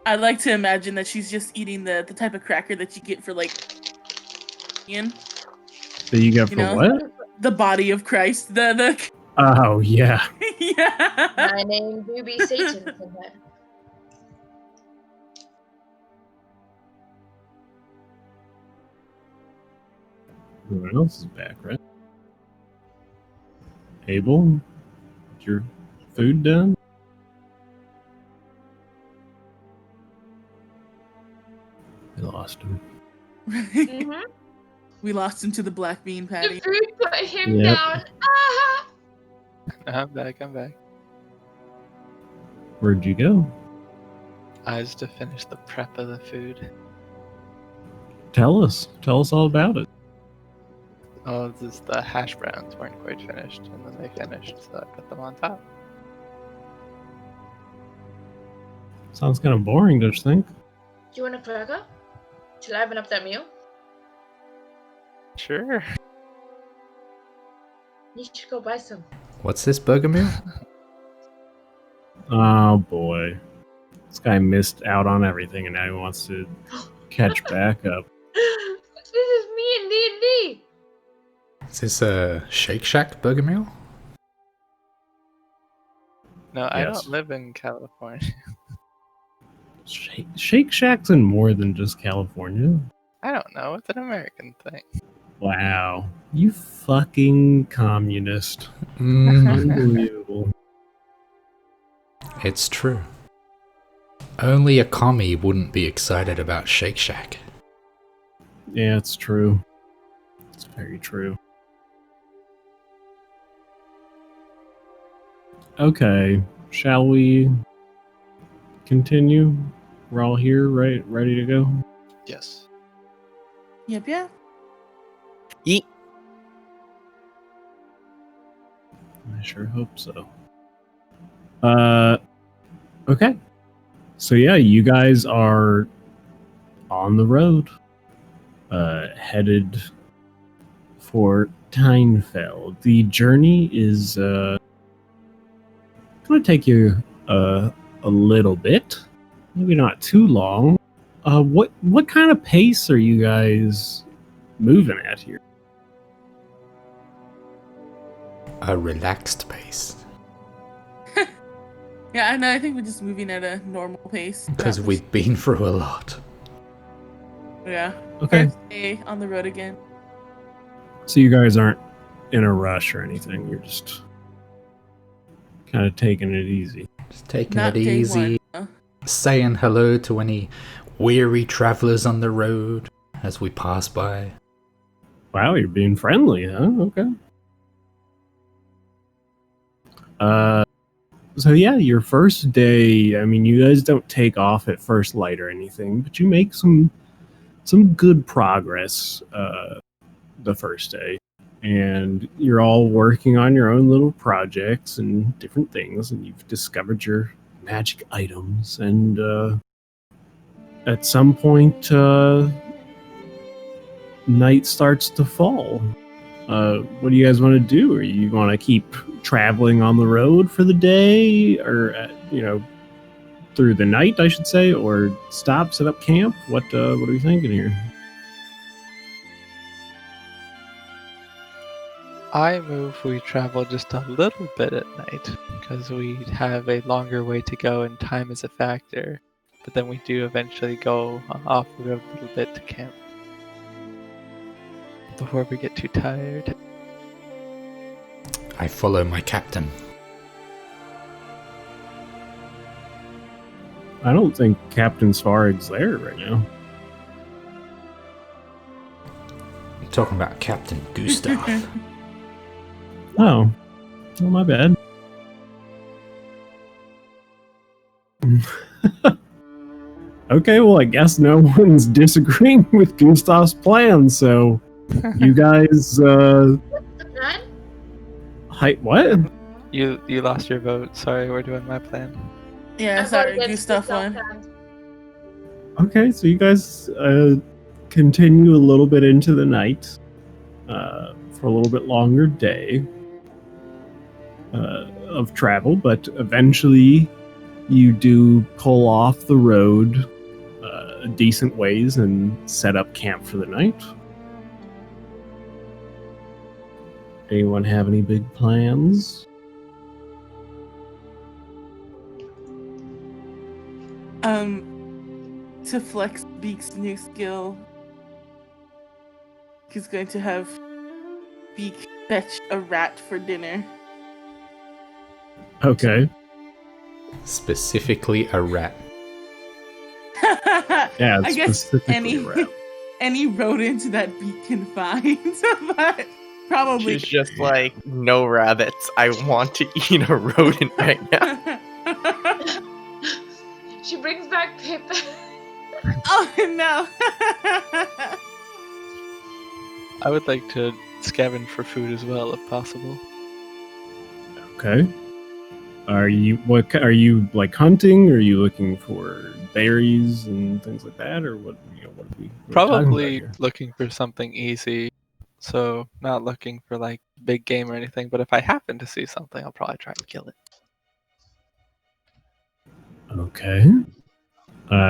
Speaker 4: I like to imagine that she's just eating the type of cracker that you get for like Ian.
Speaker 1: that you got
Speaker 4: You
Speaker 1: for
Speaker 4: know?
Speaker 1: what?
Speaker 4: The body of Christ. The
Speaker 1: Oh yeah.
Speaker 4: yeah.
Speaker 2: My name do be Satan from that.
Speaker 1: Everyone else is back, right? Abel, is your food done? I lost him.
Speaker 2: Mm-hmm.
Speaker 4: We lost him to the black bean
Speaker 2: The
Speaker 4: patty.
Speaker 2: food put him
Speaker 1: Yep.
Speaker 2: down. Ah!
Speaker 3: I'm back.
Speaker 1: Where'd you go?
Speaker 3: I was to finish the prep of the food.
Speaker 1: Tell us all about it.
Speaker 3: Oh, the hash browns weren't quite finished, and then they finished, so I put them on top.
Speaker 1: Sounds kind of boring, don't you think?
Speaker 2: Do you want a cracker? To liven up that meal?
Speaker 3: Sure.
Speaker 2: You should go buy some.
Speaker 6: What's this burger meal?
Speaker 1: Oh boy, this guy missed out on everything, and now he wants to catch back up.
Speaker 2: This is me and D&D.
Speaker 6: Is this a Shake Shack burger meal?
Speaker 3: No, I
Speaker 1: Yes.
Speaker 3: don't live in California.
Speaker 1: Shake Shack's in more than just California.
Speaker 3: I don't know. It's an American thing.
Speaker 1: Wow, you fucking communist!
Speaker 6: Mm,
Speaker 1: Unbelievable.
Speaker 6: it's true. Only a commie wouldn't be excited about Shake Shack.
Speaker 1: Yeah, it's true. It's very true. Okay, shall we continue? We're all here, right? Ready to go?
Speaker 3: Yes.
Speaker 4: Yep, yeah.
Speaker 5: Yeet.
Speaker 1: I sure hope so. Okay. So yeah, you guys are on the road, headed for Tynefell. The journey is going to take you a little bit, maybe not too long. What kind of pace are you guys moving at here?
Speaker 6: A relaxed pace.
Speaker 4: Yeah, I know. I think we're just moving at a normal pace.
Speaker 6: Because
Speaker 4: Not-
Speaker 6: we've been through a lot.
Speaker 4: Yeah.
Speaker 1: Okay.
Speaker 4: First day on the road again.
Speaker 1: So you guys aren't in a rush or anything. You're just kind of taking it easy.
Speaker 6: Just taking
Speaker 4: Not
Speaker 6: it
Speaker 4: day
Speaker 6: easy.
Speaker 4: one.
Speaker 6: Saying hello to any weary travelers on the road as we pass by.
Speaker 1: Wow, you're being friendly, huh? Okay. So yeah, your first day, I mean, you guys don't take off at first light or anything, but you make some good progress the first day. And you're all working on your own little projects and different things, and you've discovered your magic items, and at some point, night starts to fall. What do you guys want to do? Are you want to keep traveling on the road for the day, or through the night, I should say, or stop, set up camp? What are we thinking here?
Speaker 3: I move we travel just a little bit at night, because we have a longer way to go and time is a factor. But then we do eventually go off the road a little bit to camp before we get too tired.
Speaker 6: I follow my captain.
Speaker 1: I don't think Captain Svarig's there right now.
Speaker 6: I'm talking about Captain Gustav.
Speaker 1: Oh, well, my bad. Okay, well, I guess no one's disagreeing with Gustav's plan, so you guys,
Speaker 2: None?
Speaker 1: what?
Speaker 3: You lost your vote. Sorry, we're doing my plan.
Speaker 4: Yeah, sorry, Gustav won.
Speaker 1: Okay, so you guys continue a little bit into the night for a little bit longer day of travel, but eventually you do pull off the road a decent ways and set up camp for the night. Anyone have any big plans?
Speaker 4: To flex Beak's new skill, he's going to have Beak fetch a rat for dinner.
Speaker 1: Okay.
Speaker 6: Specifically a rat.
Speaker 1: Yeah,
Speaker 4: I guess
Speaker 1: specifically a rat.
Speaker 4: any rodent that Beak can find, but probably.
Speaker 5: She's just like, no rabbits. I want to eat a rodent right now.
Speaker 2: She brings back paper.
Speaker 4: Oh no!
Speaker 3: I would like to scavenge for food as well, if possible.
Speaker 1: Okay. Are you like hunting? Or are you looking for berries and things like that, or what? What are we
Speaker 3: Probably
Speaker 1: talking about
Speaker 3: looking for something easy. So not looking for like big game or anything, but if I happen to see something, I'll probably try and kill it.
Speaker 1: here? Okay.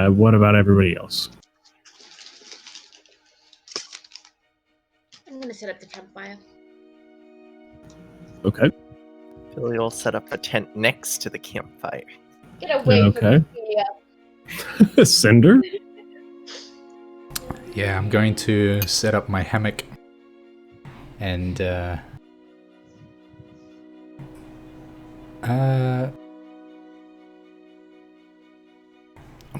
Speaker 1: What about everybody else?
Speaker 2: I'm gonna set up the campfire.
Speaker 1: Okay.
Speaker 5: Billy will set up a tent next to the campfire.
Speaker 2: Get away
Speaker 1: Okay.
Speaker 2: from me.
Speaker 1: Cinder?
Speaker 6: Yeah, I'm going to set up my hammock and I'm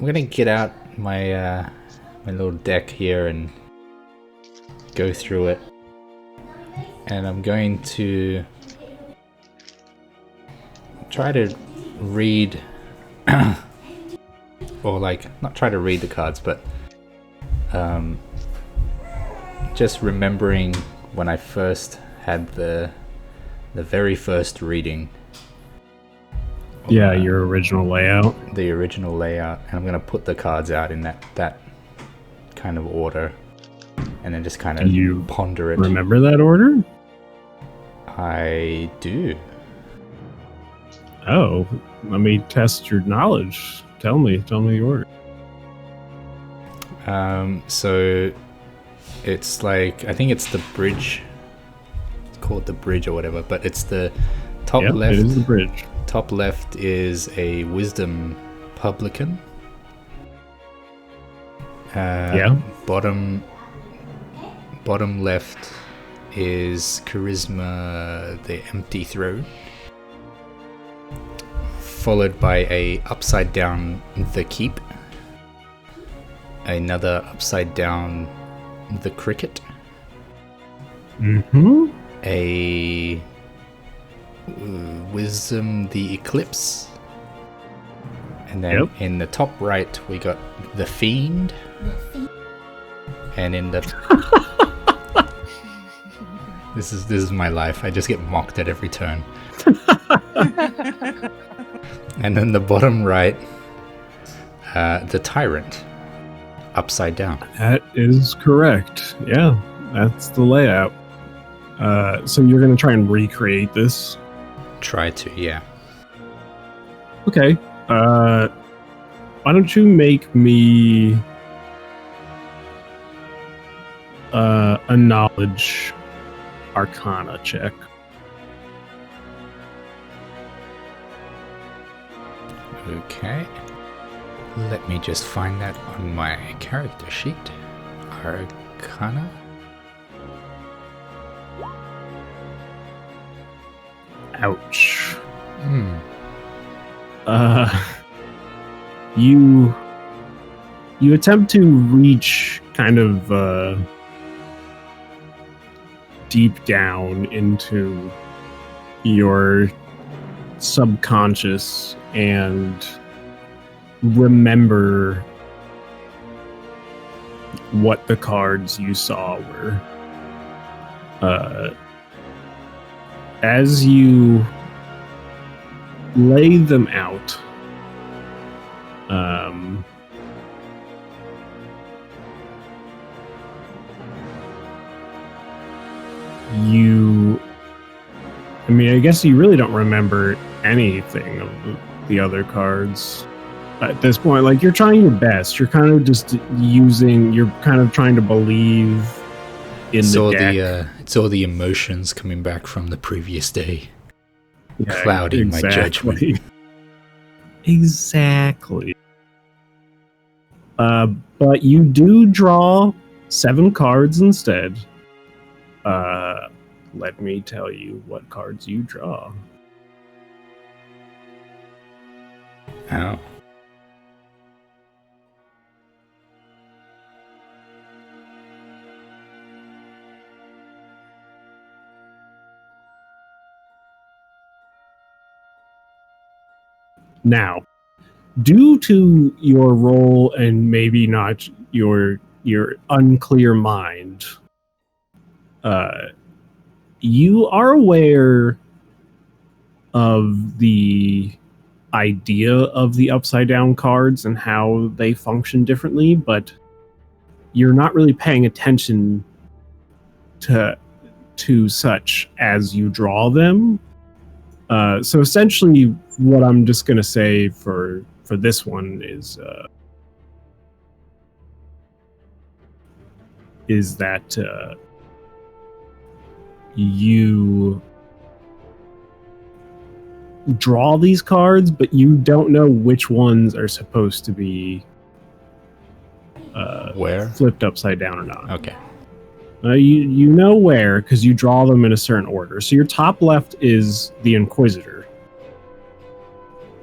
Speaker 6: gonna get out my my little deck here and go through it, and I'm going to try to read or like not try to read the cards, but just remembering when I first had the very first reading.
Speaker 1: Yeah, your original layout.
Speaker 6: The original layout, and I'm gonna put the cards out in that kind of order, and then just kind of
Speaker 1: Do you
Speaker 6: ponder it.
Speaker 1: Remember that order?
Speaker 6: I do.
Speaker 1: Oh, let me test your knowledge. Tell me the order.
Speaker 6: So it's like, I think it's the bridge. It's called the bridge or whatever, but it's the top
Speaker 1: Yep,
Speaker 6: left.
Speaker 1: it is the bridge.
Speaker 6: Top left is a wisdom publican.
Speaker 1: Yeah.
Speaker 6: Bottom left is charisma, the empty throne. Followed by a upside down, the keep. Another upside down, the cricket.
Speaker 1: Mm-hmm.
Speaker 6: A wisdom, the eclipse. And then in the top right we got the fiend. And in the this is my life. I just get mocked at every turn. And then the bottom right, the tyrant, upside down.
Speaker 1: That is correct. Yeah, that's the layout. So you're going to try and recreate this?
Speaker 6: Try to, yeah.
Speaker 1: Okay. Why don't you make me a knowledge arcana check?
Speaker 6: Okay. Let me just find that on my character sheet. Arcana.
Speaker 1: Ouch. You attempt to reach kind of deep down into your subconscious and remember what the cards you saw were. As you lay them out, I guess you really don't remember anything of the other cards at this point. Like, you're trying your best. You're kind of just you're kind of trying to believe in the deck.
Speaker 6: It's all the emotions coming back from the previous day, clouding my judgment.
Speaker 1: Exactly. But you do draw 7 cards instead. Let me tell you what cards you draw.
Speaker 6: Oh.
Speaker 1: Now, due to your role and maybe not your unclear mind, you are aware of the idea of the upside down cards and how they function differently, but you're not really paying attention to such as you draw them. So essentially, what I'm just going to say for this one is that you draw these cards, but you don't know which ones are supposed to be
Speaker 6: where
Speaker 1: flipped upside down or not.
Speaker 6: Okay.
Speaker 1: You know where, because you draw them in a certain order. So your top left is the Inquisitor.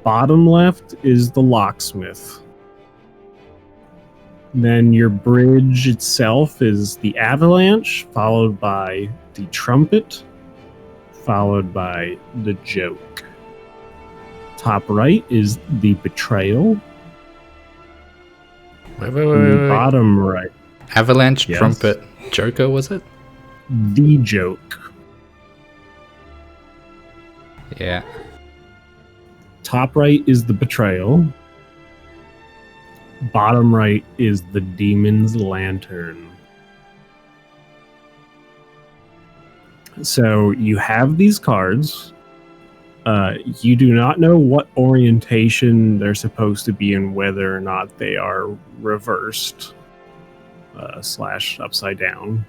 Speaker 1: Bottom left is the Locksmith. Then your bridge itself is the Avalanche, followed by the Trumpet, followed by the Joke. Top right is the Betrayal.
Speaker 6: Wait.
Speaker 1: Bottom right.
Speaker 6: Avalanche,
Speaker 1: Yes.
Speaker 6: Trumpet, Joker, was it?
Speaker 1: The Joke.
Speaker 6: Yeah.
Speaker 1: Top right is the Betrayal. Bottom right is the Demon's Lantern. So you have these cards. You do not know what orientation they're supposed to be in, whether or not they are reversed / upside down.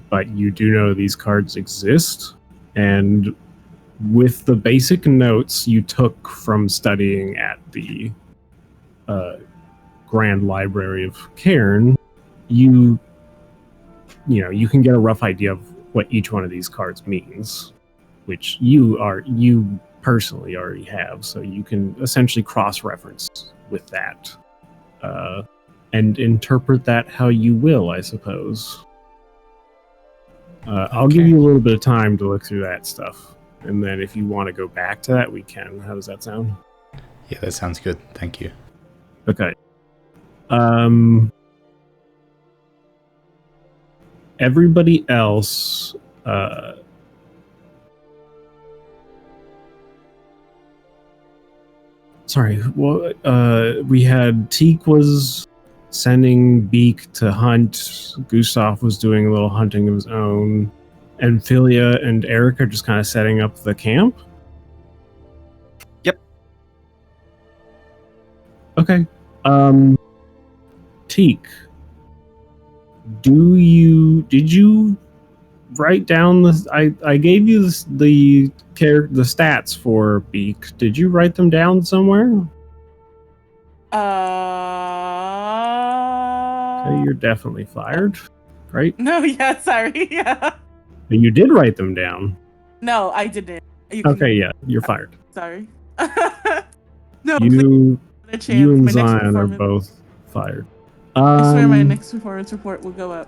Speaker 1: But you do know these cards exist, and with the basic notes you took from studying at the Grand Library of Cairn, you can get a rough idea of what each one of these cards means, which you personally already have, so you can essentially cross-reference with that and interpret that how you will, I suppose. I'll give you a little bit of time to look through that stuff, and then if you want to go back to that, we can. How does that sound?
Speaker 6: Yeah, that sounds good. Thank you.
Speaker 1: Okay. Everybody else, sorry. Well, we had Teak was sending Beak to hunt. Gustav was doing a little hunting of his own, and Philia and Eric are just kind of setting up the camp.
Speaker 5: Yep.
Speaker 1: Okay. Teak, did you write down the? I gave you the stats for Beak. Did you write them down somewhere? Okay, you're definitely fired, right?
Speaker 4: No, yeah, sorry. Yeah.
Speaker 1: But you did write them down.
Speaker 4: No, I didn't.
Speaker 1: Okay, yeah, you're fired.
Speaker 4: Sorry. No,
Speaker 1: You
Speaker 4: a chance.
Speaker 1: and
Speaker 4: My next
Speaker 1: Zion are
Speaker 4: performance-
Speaker 1: both fired.
Speaker 4: I swear my next performance report will go up.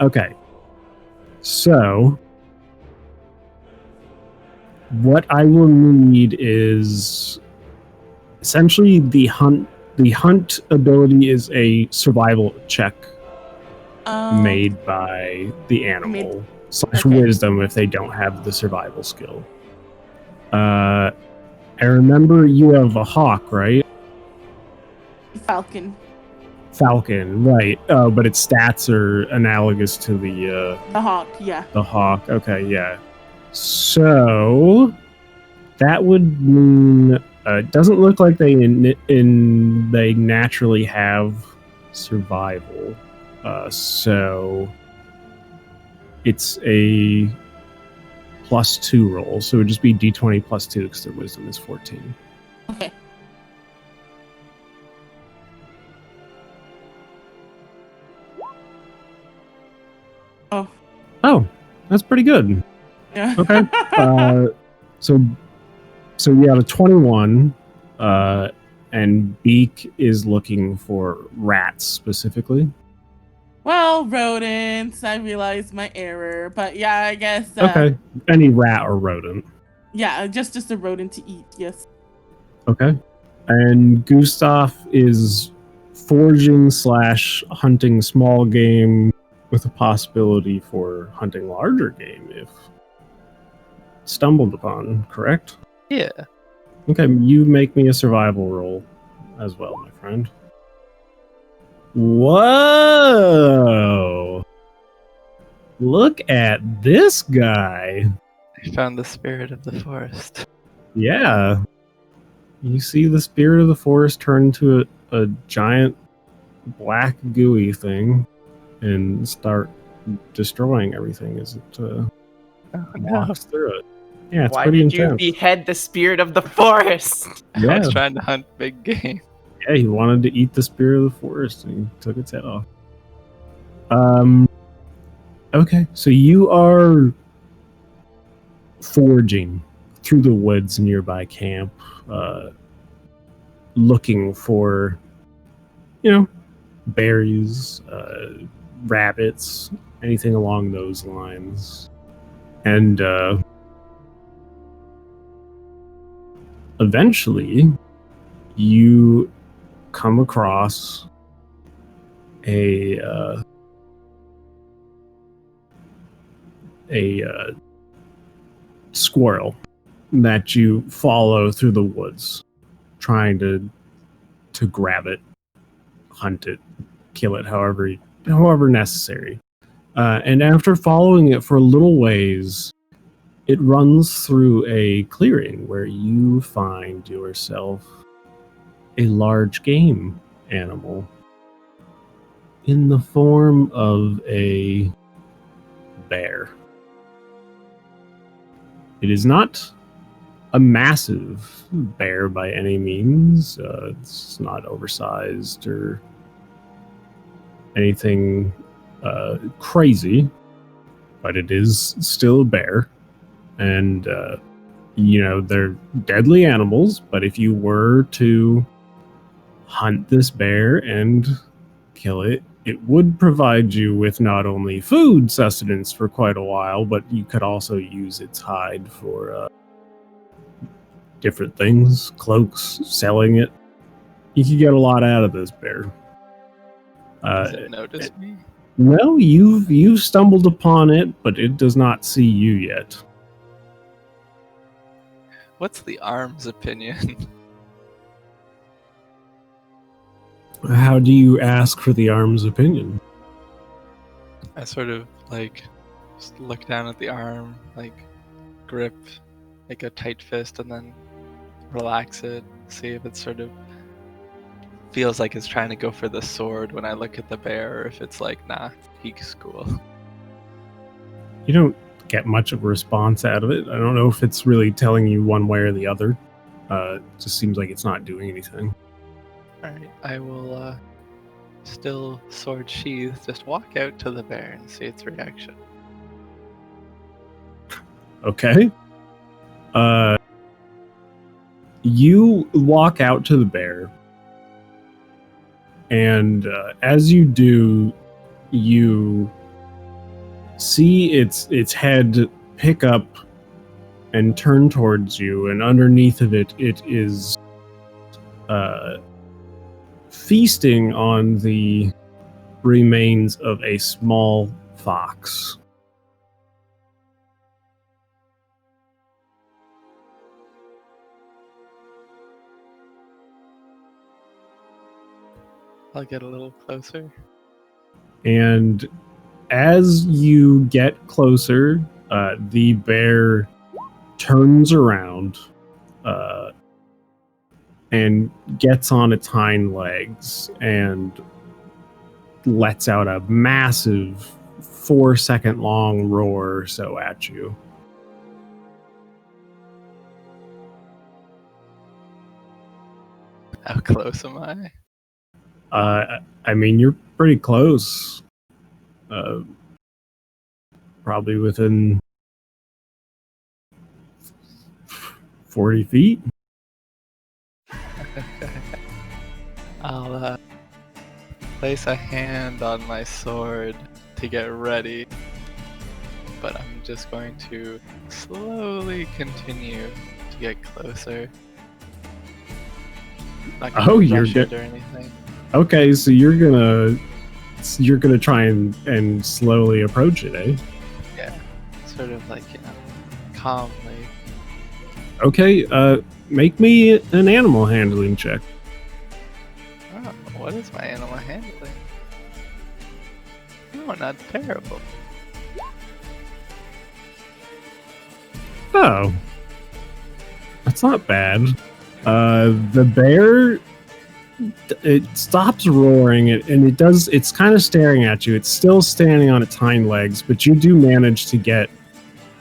Speaker 1: Okay. So, what I will need is essentially the hunt. The hunt ability is a survival check made by the animal / wisdom if they don't have the survival skill. I remember you have a hawk, right?
Speaker 4: Falcon.
Speaker 1: Falcon, right? But its stats are analogous to the
Speaker 4: hawk. Yeah.
Speaker 1: The hawk. Okay, yeah. So that would mean it doesn't look like they they naturally have survival. So it's a +2 roll. So it would just be D20 +2 because their wisdom is 14.
Speaker 4: Okay.
Speaker 1: Oh, that's pretty good.
Speaker 4: Yeah.
Speaker 1: Okay. So you have a 21, and Beak is looking for rats specifically.
Speaker 4: Well, rodents. I realized my error, but yeah, I guess.
Speaker 1: Okay. Any rat or rodent.
Speaker 4: Yeah, just a rodent to eat. Yes.
Speaker 1: Okay. And Gustav is foraging / hunting small game with a possibility for hunting larger game if stumbled upon, correct?
Speaker 3: Yeah.
Speaker 1: Okay, you make me a survival roll as well, my friend. Whoa! Look at this guy.
Speaker 3: I found the spirit of the forest.
Speaker 1: Yeah. You see the spirit of the forest turn into a giant black gooey thing and start destroying everything as it walks through it. Yeah, it's
Speaker 5: Why
Speaker 1: pretty
Speaker 5: did you
Speaker 1: intense.
Speaker 5: behead the spirit of the forest?
Speaker 3: I
Speaker 1: Yeah.
Speaker 3: was trying to hunt big game.
Speaker 1: Yeah, he wanted to eat the spirit of the forest and he took its head off. Okay, so you are foraging through the woods nearby camp, looking for, berries, rabbits, anything along those lines. And eventually, you come across a squirrel that you follow through the woods, trying to grab it, hunt it, kill it, however necessary. And after following it for a little ways, it runs through a clearing where you find yourself a large game animal in the form of a bear. It is not a massive bear by any means. It's not oversized or anything crazy, but it is still a bear. And, they're deadly animals, but if you were to hunt this bear and kill it, it would provide you with not only food sustenance for quite a while, but you could also use its hide for different things, cloaks, selling it. You could get a lot out of this bear.
Speaker 3: Does it notice me?
Speaker 1: No, you've stumbled upon it, but it does not see you yet.
Speaker 3: What's the arm's opinion?
Speaker 1: How do you ask for the arm's opinion?
Speaker 3: I sort of like just look down at the arm, like grip like a tight fist, and then relax it, see if it sort of feels like it's trying to go for the sword when I look at the bear, or if it's like, nah, he's cool.
Speaker 1: You don't get much of a response out of it. I don't know if it's really telling you one way or the other. It just seems like it's not doing anything.
Speaker 3: Alright, I will still sword sheathed, just walk out to the bear and see its reaction.
Speaker 1: Okay. You walk out to the bear, and as you do, you see its head pick up and turn towards you, and underneath of it, it is feasting on the remains of a small fox.
Speaker 3: I'll get a little closer.
Speaker 1: And as you get closer, the bear turns around and gets on its hind legs and lets out a massive 4-second long roar or so at you.
Speaker 3: How close am I?
Speaker 1: I mean, you're pretty close. Probably within 40 feet.
Speaker 3: I'll place a hand on my sword to get ready, but I'm just going to slowly continue to get closer. Not gonna
Speaker 1: You're
Speaker 3: rush it
Speaker 1: good.
Speaker 3: or anything.
Speaker 1: Okay, so you're gonna try and slowly approach it, eh?
Speaker 3: Yeah, sort of like, calmly.
Speaker 1: Okay, make me an animal handling check.
Speaker 3: Oh, what is my animal handling? No, not terrible.
Speaker 1: Oh, that's not bad. The bear, it stops roaring, and it's kind of staring at you. It's still standing on its hind legs, but you do manage to get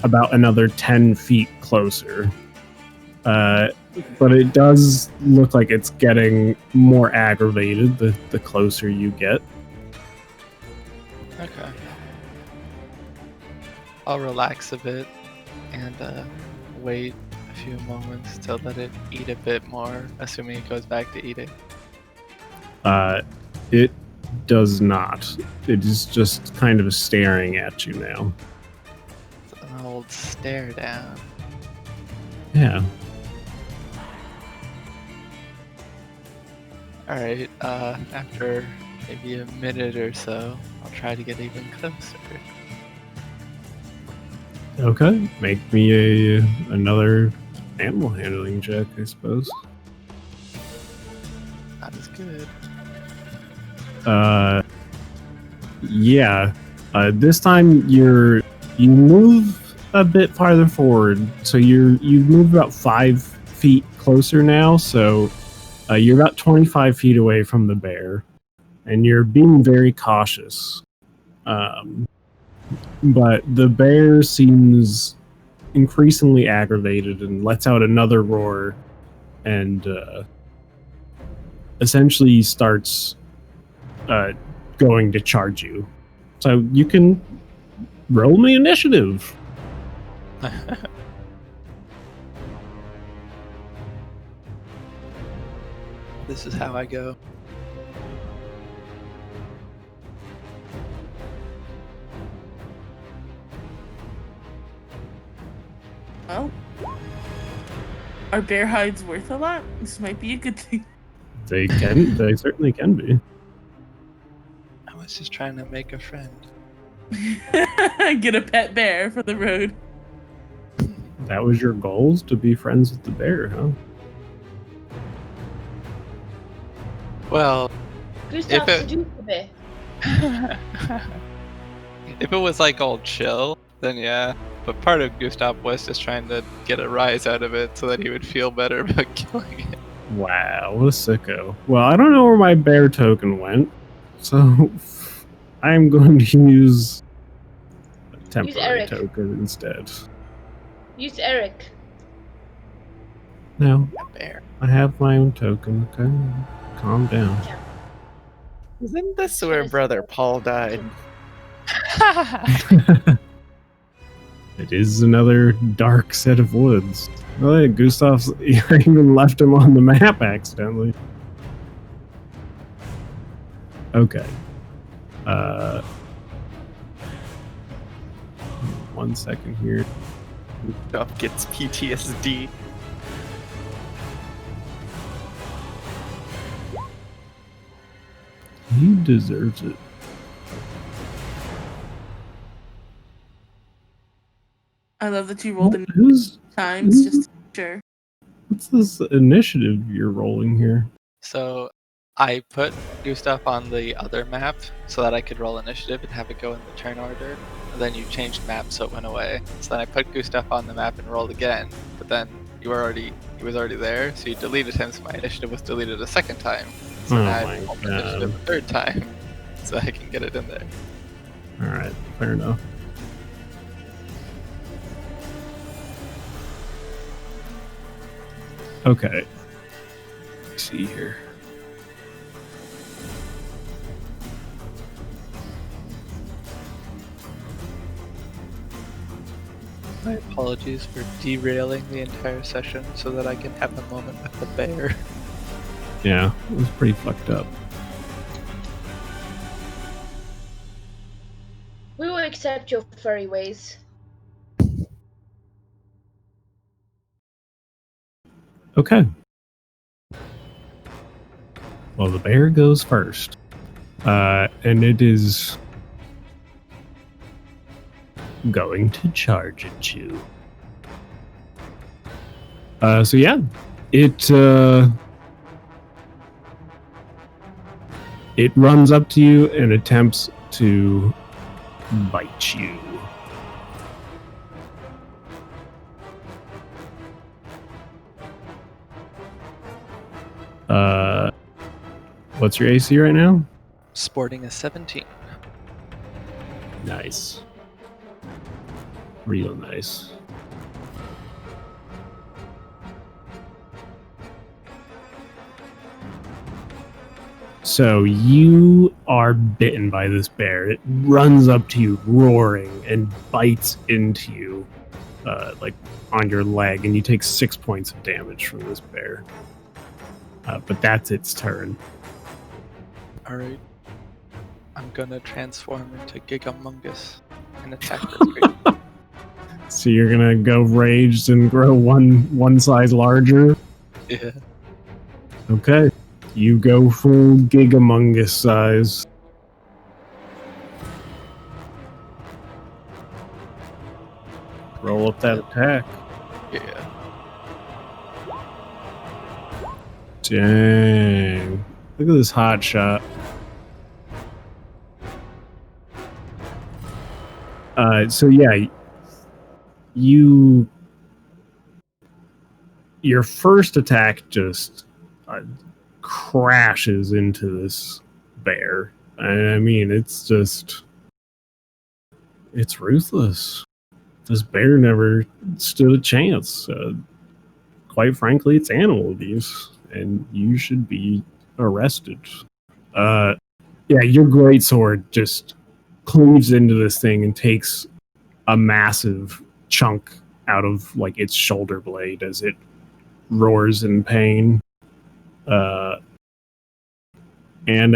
Speaker 1: about another 10 feet closer. But it does look like it's getting more aggravated the closer you get.
Speaker 3: Okay. I'll relax a bit and wait a few moments to let it eat a bit more, assuming it goes back to eating.
Speaker 1: It does not. It is just kind of staring at you now.
Speaker 3: It's an old stare down.
Speaker 1: Yeah.
Speaker 3: Alright, after maybe a minute or so, I'll try to get even closer.
Speaker 1: Okay. Make me another animal handling check, I suppose.
Speaker 3: Not as good.
Speaker 1: Yeah. This time you move a bit farther forward, so you've moved about 5 feet closer now. So you're about 25 feet away from the bear, and you're being very cautious. But the bear seems increasingly aggravated and lets out another roar, and essentially starts going to charge you. So you can roll me initiative.
Speaker 3: This is how I go.
Speaker 4: Well, are bear hides worth a lot? This might be a good thing.
Speaker 1: They certainly can be.
Speaker 3: I was just trying to make a friend.
Speaker 4: Get a pet bear for the road.
Speaker 1: That was your goals, to be friends with the bear, huh?
Speaker 3: Well,
Speaker 2: Gustav
Speaker 3: it-
Speaker 2: seduced the bear.
Speaker 3: if it was like all chill, then yeah. But part of Gustav was just trying to get a rise out of it so that he would feel better about killing it.
Speaker 1: Wow, what a sicko. Well, I don't know where my bear token went, so I'm going to use a temporary
Speaker 2: Eric.
Speaker 1: token instead.
Speaker 2: Use Eric.
Speaker 1: No,
Speaker 5: Bear.
Speaker 1: I have my own token, okay? Calm down.
Speaker 5: Isn't this where Brother Paul died?
Speaker 1: It is another dark set of woods. Oh, yeah, Gustav's even left him on the map accidentally. Okay. 1 second here.
Speaker 5: Gustav gets PTSD.
Speaker 1: He deserves it.
Speaker 4: I love that you rolled in
Speaker 1: Who's
Speaker 4: times just to be sure.
Speaker 1: what's this initiative you're rolling here?
Speaker 3: So I put Gustav on the other map so that I could roll initiative and have it go in the turn order. And then you changed map so it went away. So then I put Gustav on the map and rolled again. But then he was already there, so you deleted him, so my initiative was deleted a second time. So
Speaker 1: Oh
Speaker 3: now I
Speaker 1: my
Speaker 3: rolled
Speaker 1: God.
Speaker 3: initiative a third time. So I can get it in there.
Speaker 1: Alright, fair enough. Okay. Let's see here.
Speaker 3: My apologies for derailing the entire session so that I can have a moment with the bear.
Speaker 1: Yeah, it was pretty fucked up.
Speaker 2: We will accept your furry ways.
Speaker 1: Okay. Well, the bear goes first. And it is going to charge at you. So yeah, it runs up to you and attempts to bite you. What's your AC right now?
Speaker 3: Sporting a 17.
Speaker 1: Nice. Real nice. So you are bitten by this bear. It runs up to you roaring and bites into you, like on your leg, and you take 6 points of damage from this bear. But that's its turn.
Speaker 3: Alright. I'm gonna transform into Gigamungus and attack this creature.
Speaker 1: So you're gonna go raged and grow one size larger.
Speaker 3: Yeah.
Speaker 1: Okay. You go full Gigamungus size. Roll up that attack.
Speaker 3: Yeah.
Speaker 1: Dang. Look at this hot shot. So yeah, your first attack just crashes into this bear. I mean, it's ruthless. This bear never stood a chance. Quite frankly, it's animal abuse, and you should be arrested. Yeah, your greatsword just cleaves into this thing and takes a massive chunk out of like its shoulder blade as it roars in pain. And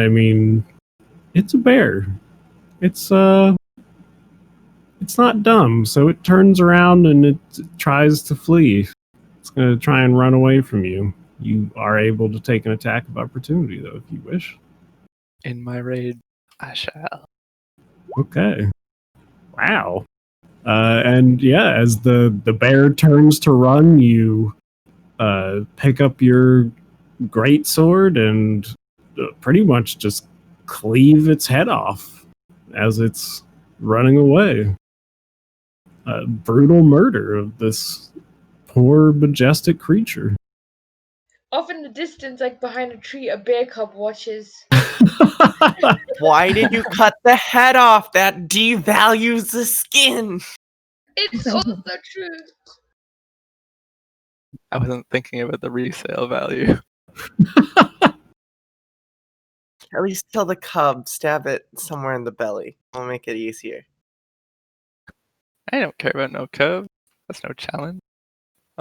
Speaker 1: I mean, it's a bear. It's not dumb, so it turns around and it tries to flee. It's gonna try and run away from you. You are able to take an attack of opportunity, though, if you wish.
Speaker 3: In my raid, I shall.
Speaker 1: Okay. Wow. And yeah, as the bear turns to run, you pick up your great sword and pretty much just cleave its head off as it's running away. A brutal murder of this poor, majestic creature.
Speaker 2: Off in the distance, like behind a tree, a bear cub watches.
Speaker 5: Why did you cut the head off? That devalues the skin.
Speaker 2: It's also true.
Speaker 3: I wasn't thinking about the resale value.
Speaker 5: At least kill the cub, stab it somewhere in the belly. I'll make it easier.
Speaker 3: I don't care about no cub. That's no challenge.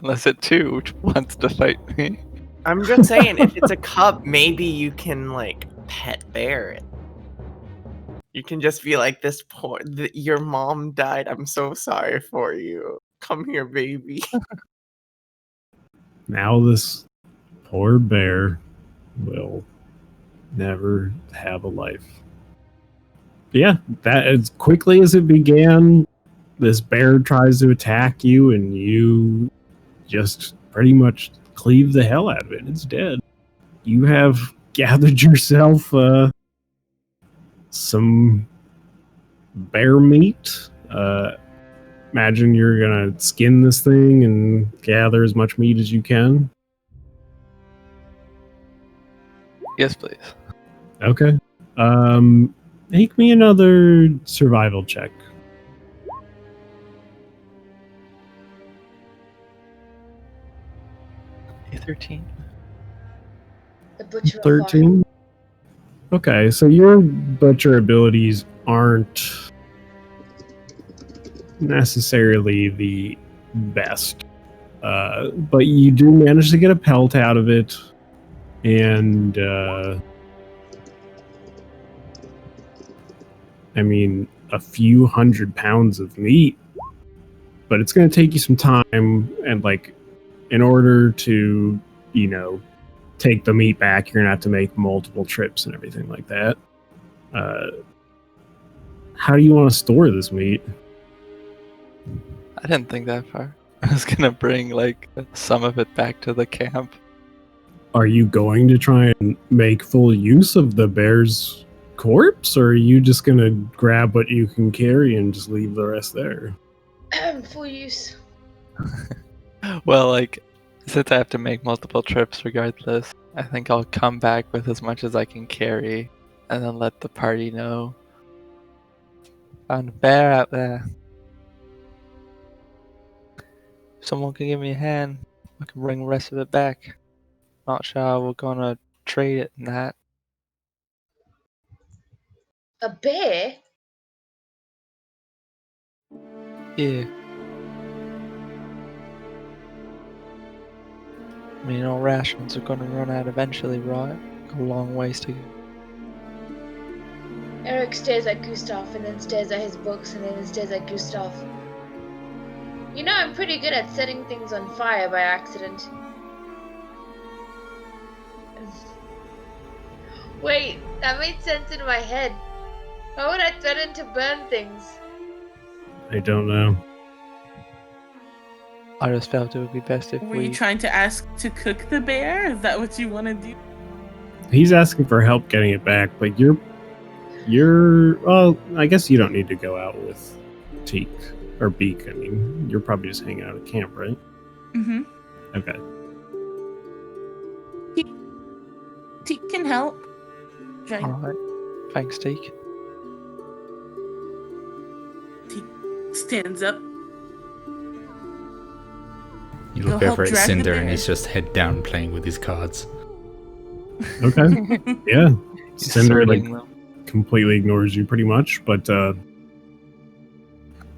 Speaker 3: Unless it too wants to fight me.
Speaker 5: I'm just saying, if it's a cub, maybe you can, like, pet bear it. You can just be like, this poor, your mom died, I'm so sorry for you. Come here, baby.
Speaker 1: Now this poor bear will never have a life. Yeah, that as quickly as it began, this bear tries to attack you, and you just pretty much cleave the hell out of it. It's dead. You have gathered yourself some bear meat. Imagine you're gonna skin this thing and gather as much meat as you can.
Speaker 3: Yes, please.
Speaker 1: Okay. Make me another survival check.
Speaker 3: A13.
Speaker 2: The butcher.
Speaker 1: 13. Okay, so your butcher abilities aren't necessarily the best, but you do manage to get a pelt out of it, and I mean, a few 100 pounds of meat, but it's going to take you some time, and like, in order to, take the meat back, you're going to have to make multiple trips and everything like that. How do you want to store this meat?
Speaker 3: I didn't think that far. I was gonna bring like some of it back to the camp.
Speaker 1: Are you going to try and make full use of the bear's corpse, or are you just going to grab what you can carry and just leave the rest there?
Speaker 2: Full use.
Speaker 3: Well, like, since I have to make multiple trips regardless, I think I'll come back with as much as I can carry and then let the party know. Found a bear out there. Someone can give me a hand. I can bring the rest of it back. Not sure how we're gonna trade it and that.
Speaker 2: A bear?
Speaker 3: Yeah. I mean, all rations are gonna run out eventually, right? A long ways to go.
Speaker 2: Eric stares at Gustav and then stares at his books and then stares at Gustav. You know, I'm pretty good at setting things on fire by accident. Wait, that made sense in my head. Why would I threaten to burn things?
Speaker 1: I don't know.
Speaker 3: I just felt it would be best if
Speaker 4: Were you
Speaker 3: we...
Speaker 4: trying to ask to cook the bear? Is that what you want to do?
Speaker 1: He's asking for help getting it back, but you're well, I guess you don't need to go out with Teak or Beak. I mean, you're probably just hanging out at camp, right?
Speaker 4: Mm-hmm.
Speaker 1: Okay.
Speaker 4: Teak can help. Right.
Speaker 3: Alright. Thanks, Teak.
Speaker 4: Teak stands up.
Speaker 6: You
Speaker 4: Go
Speaker 6: look
Speaker 4: help
Speaker 6: over at
Speaker 4: drag the
Speaker 6: Cinder and
Speaker 4: bear.
Speaker 6: he's just head down playing with his cards.
Speaker 1: Okay. Yeah.
Speaker 3: He's
Speaker 1: Cinder
Speaker 3: sorting them.
Speaker 1: completely ignores you pretty much, but
Speaker 3: It's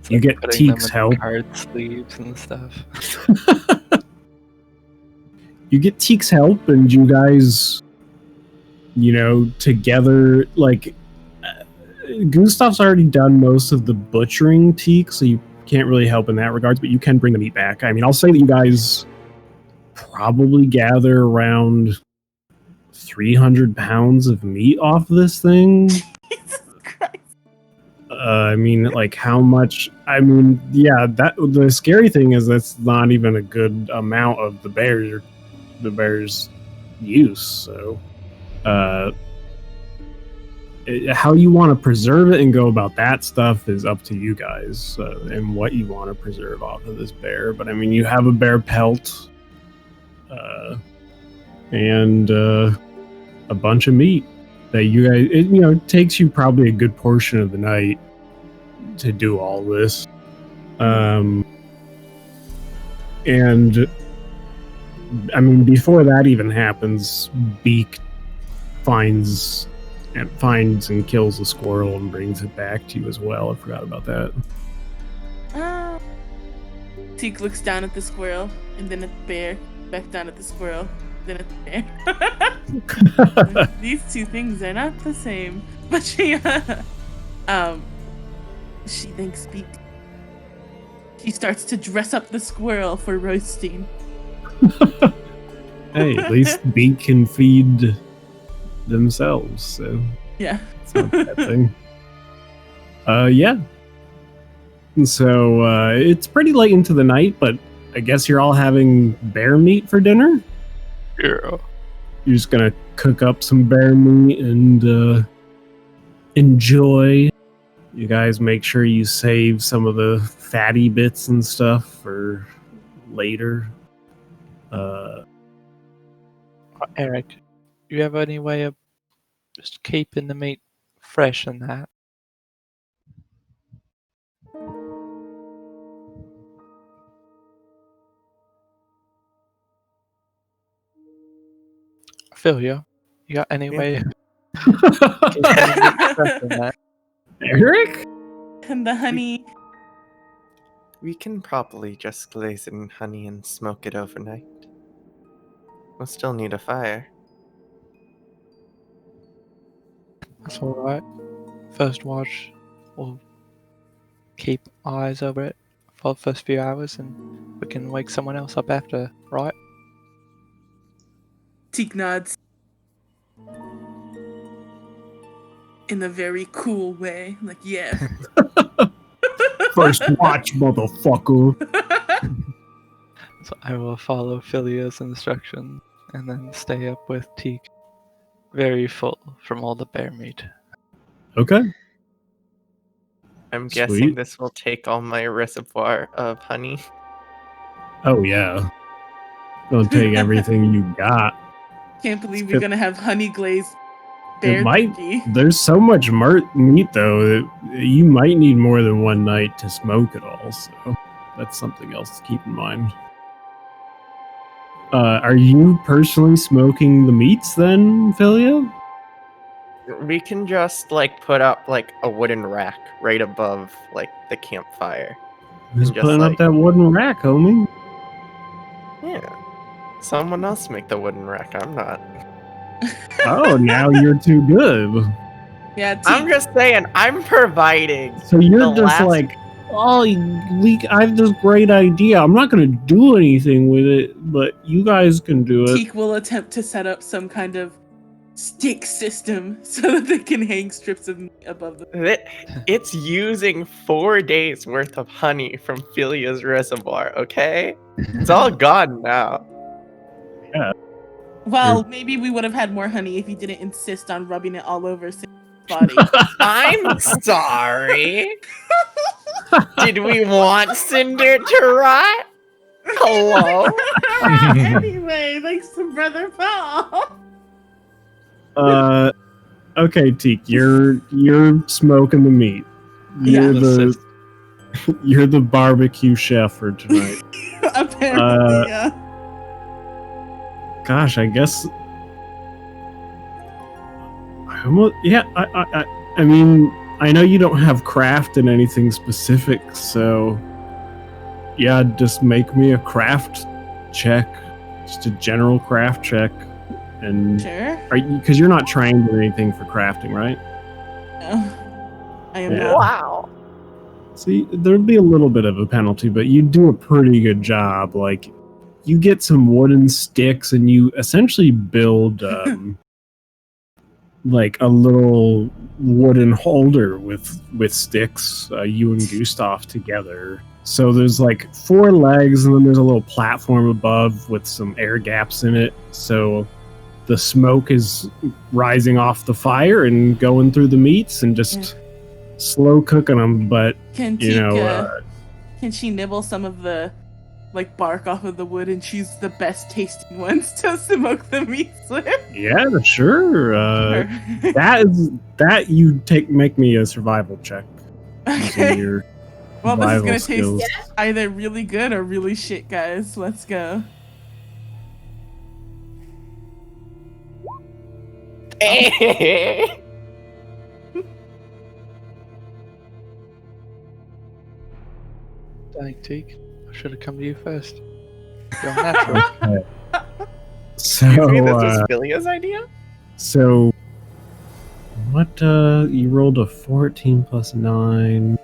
Speaker 1: you
Speaker 3: like
Speaker 1: get
Speaker 3: putting them
Speaker 1: Teak's
Speaker 3: in
Speaker 1: help.
Speaker 3: card sleeves and stuff.
Speaker 1: You get Teak's help, and you guys, together, like, Gustav's already done most of the butchering, Teak, so you can't really help in that regards, but you can bring the meat back. I mean, I'll say that you guys probably gather around 300 pounds of meat off this thing.
Speaker 4: Jesus Christ.
Speaker 1: I mean, like how much? I mean, yeah. That the scary thing is that's not even a good amount of the bear's use. So, how you want to preserve it and go about that stuff is up to you guys and what you want to preserve off of this bear. But I mean, you have a bear pelt, and a bunch of meat that you guys. It takes you probably a good portion of the night to do all this. And I mean, before that even happens, Beak finds and kills a squirrel and brings it back to you as well. I forgot about that.
Speaker 4: Teak looks down at the squirrel and then at the bear, back down at the squirrel, then at the bear. These two things are not the same. But she thinks Beak. She starts to dress up the squirrel for roasting.
Speaker 1: Hey, at least Beak can feed themselves, so
Speaker 4: Yeah.
Speaker 1: it's not a bad thing. Yeah. And so it's pretty late into the night, but I guess you're all having bear meat for dinner?
Speaker 3: Yeah.
Speaker 1: You're just gonna cook up some bear meat and enjoy. You guys make sure you save some of the fatty bits and stuff for later.
Speaker 3: Eric, you have any way of just keeping the meat fresh and that? I feel you. You got any way of keeping the meat fresh and that?
Speaker 1: Eric?
Speaker 4: And the honey.
Speaker 5: We can probably just glaze it in honey and smoke it overnight. We'll still need a fire.
Speaker 3: That's alright. First watch, we'll keep eyes over it for the first few hours and we can wake someone else up after, right?
Speaker 4: Teak nods. In a very cool way. Like, yeah.
Speaker 1: First watch, motherfucker.
Speaker 3: So I will follow Philia's instructions and then stay up with Teak. Very full from all the bear meat.
Speaker 1: Okay.
Speaker 5: I'm guessing
Speaker 1: Sweet.
Speaker 5: this will take all my reservoir of honey.
Speaker 1: Oh, yeah. It'll take everything you got.
Speaker 4: Can't believe
Speaker 1: It's
Speaker 4: we're
Speaker 1: good.
Speaker 4: gonna have honey glazed bear
Speaker 1: It might.
Speaker 4: jerky.
Speaker 1: There's so much meat, though, that you might need more than one night to smoke it all. So that's something else to keep in mind. Are you personally smoking the meats then, Philia?
Speaker 5: We can just put up a wooden rack right above the campfire.
Speaker 1: Who's
Speaker 5: just,
Speaker 1: putting up that wooden rack, homie?
Speaker 5: Yeah. Someone else make the wooden rack. I'm not.
Speaker 1: Oh, now you're too good.
Speaker 4: Yeah, Teak.
Speaker 5: I'm just saying, I'm providing.
Speaker 1: So you're
Speaker 5: The
Speaker 1: just
Speaker 5: last-
Speaker 1: like, oh, I have this great idea. I'm not going to do anything with it, but you guys can do it.
Speaker 4: Teak will attempt to set up some kind of stick system so that they can hang strips of meat above the.
Speaker 5: It's using 4 days worth of honey from Philia's reservoir, okay? It's all gone now.
Speaker 4: Well, maybe we would have had more honey if you didn't insist on rubbing it all over Cinder's body.
Speaker 5: I'm sorry. Did we want Cinder to rot? Hello?
Speaker 4: Anyway, thanks to Brother Paul.
Speaker 1: Okay, Teak, you're smoking the meat. You're
Speaker 4: Yeah.
Speaker 1: you're the barbecue chef for tonight.
Speaker 4: Apparently, yeah.
Speaker 1: Gosh, I guess. I mean, I know you don't have craft in anything specific, so yeah, just make me a craft check, just a general craft check, and
Speaker 4: Sure.
Speaker 1: because you're not trained in anything for crafting, right?
Speaker 4: I am
Speaker 1: Yeah.
Speaker 4: not.
Speaker 5: Wow.
Speaker 1: See, there'd be a little bit of a penalty, but you do a pretty good job. Like, you get some wooden sticks and you essentially build like a little wooden holder with sticks, you and Gustav together. So there's like 4 legs, and then there's a little platform above with some air gaps in it. So the smoke is rising off the fire and going through the meats and just slow cooking them. But
Speaker 4: Can
Speaker 1: you
Speaker 4: can she nibble some of the like bark off of the wood and choose the best tasting ones to smoke the meats with?
Speaker 1: yeah, sure. That you make me a survival check. Using
Speaker 4: Okay.
Speaker 1: your
Speaker 4: Well, this is
Speaker 1: survival
Speaker 4: gonna
Speaker 1: skills.
Speaker 4: taste either really good or really shit, guys. Let's go.
Speaker 3: Dang, Teak. I should have come to you first. You're natural.
Speaker 1: So,
Speaker 5: This was Philia's idea?
Speaker 1: so what? You rolled a 14 plus 9.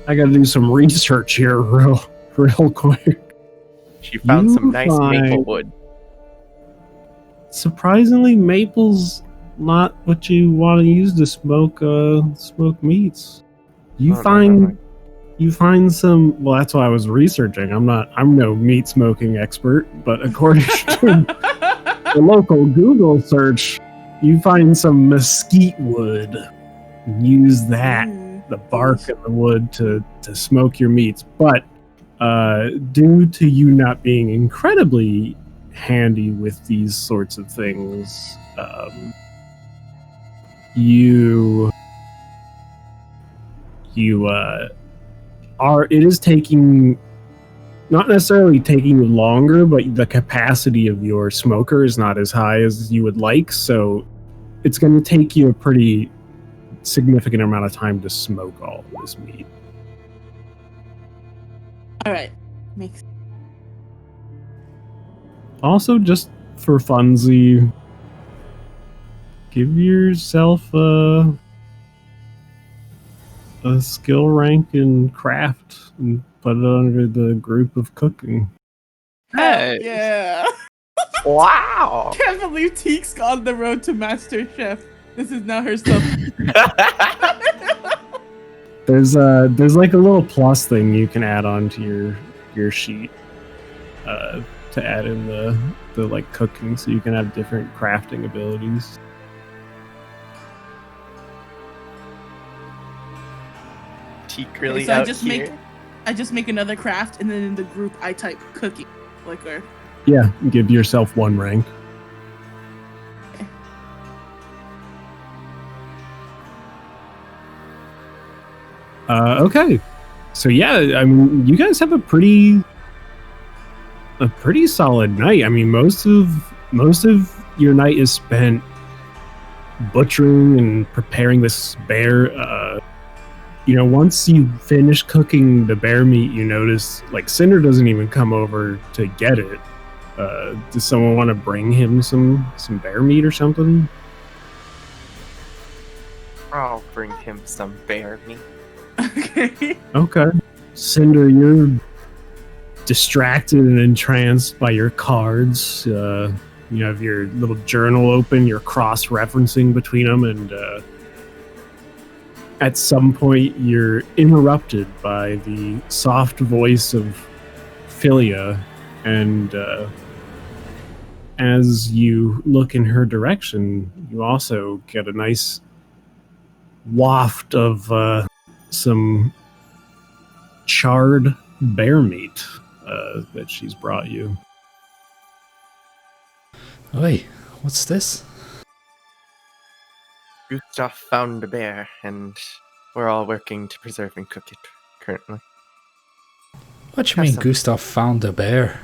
Speaker 1: I gotta do some research here, real quick.
Speaker 5: She found
Speaker 1: You
Speaker 5: some nice
Speaker 1: find-
Speaker 5: maple wood.
Speaker 1: Surprisingly, maple's not what you want to use to smoke meats. You
Speaker 5: Oh,
Speaker 1: find
Speaker 5: never
Speaker 1: you find some. Well, that's why I was researching. I'm no meat smoking expert, but according to the local Google search, you find some mesquite wood. Use that, the bark of the wood, to smoke your meats. But due to you not being incredibly handy with these sorts of things, you are. It is taking, not necessarily taking you longer, but the capacity of your smoker is not as high as you would like. So it's going to take you a pretty significant amount of time to smoke all of this meat.
Speaker 4: All right. Makes
Speaker 1: Also, just for funsy, give yourself a skill rank in craft and put it under the group of cooking.
Speaker 3: Hey.
Speaker 4: yeah.
Speaker 5: Wow!
Speaker 4: Can't believe Teek's on the road to Master Chef. This is now her stuff.
Speaker 1: There's like a little plus thing you can add on to your sheet to add in the like cooking, so you can have different crafting abilities.
Speaker 5: Teak really
Speaker 4: So
Speaker 5: out
Speaker 4: I
Speaker 5: here.
Speaker 4: just make another craft, and then in the group I type cooking, like or
Speaker 1: Yeah, give yourself 1 rank. Okay. So yeah, I mean, you guys have a pretty solid night. I mean, most of your night is spent butchering and preparing this bear. Once you finish cooking the bear meat, you notice like Cinder doesn't even come over to get it. Does someone want to bring him some bear meat or something?
Speaker 5: I'll bring him some bear meat.
Speaker 4: okay.
Speaker 1: Okay. Cinder, you're distracted and entranced by your cards. You have your little journal open, you're cross-referencing between them, and at some point you're interrupted by the soft voice of Philia, and as you look in her direction, you also get a nice waft of some charred bear meat that she's brought you.
Speaker 6: Oi, what's this?
Speaker 5: Gustav found a bear, and we're all working to preserve and cook it currently.
Speaker 6: What do you
Speaker 5: Have
Speaker 6: mean
Speaker 5: some.
Speaker 6: Gustav found a bear?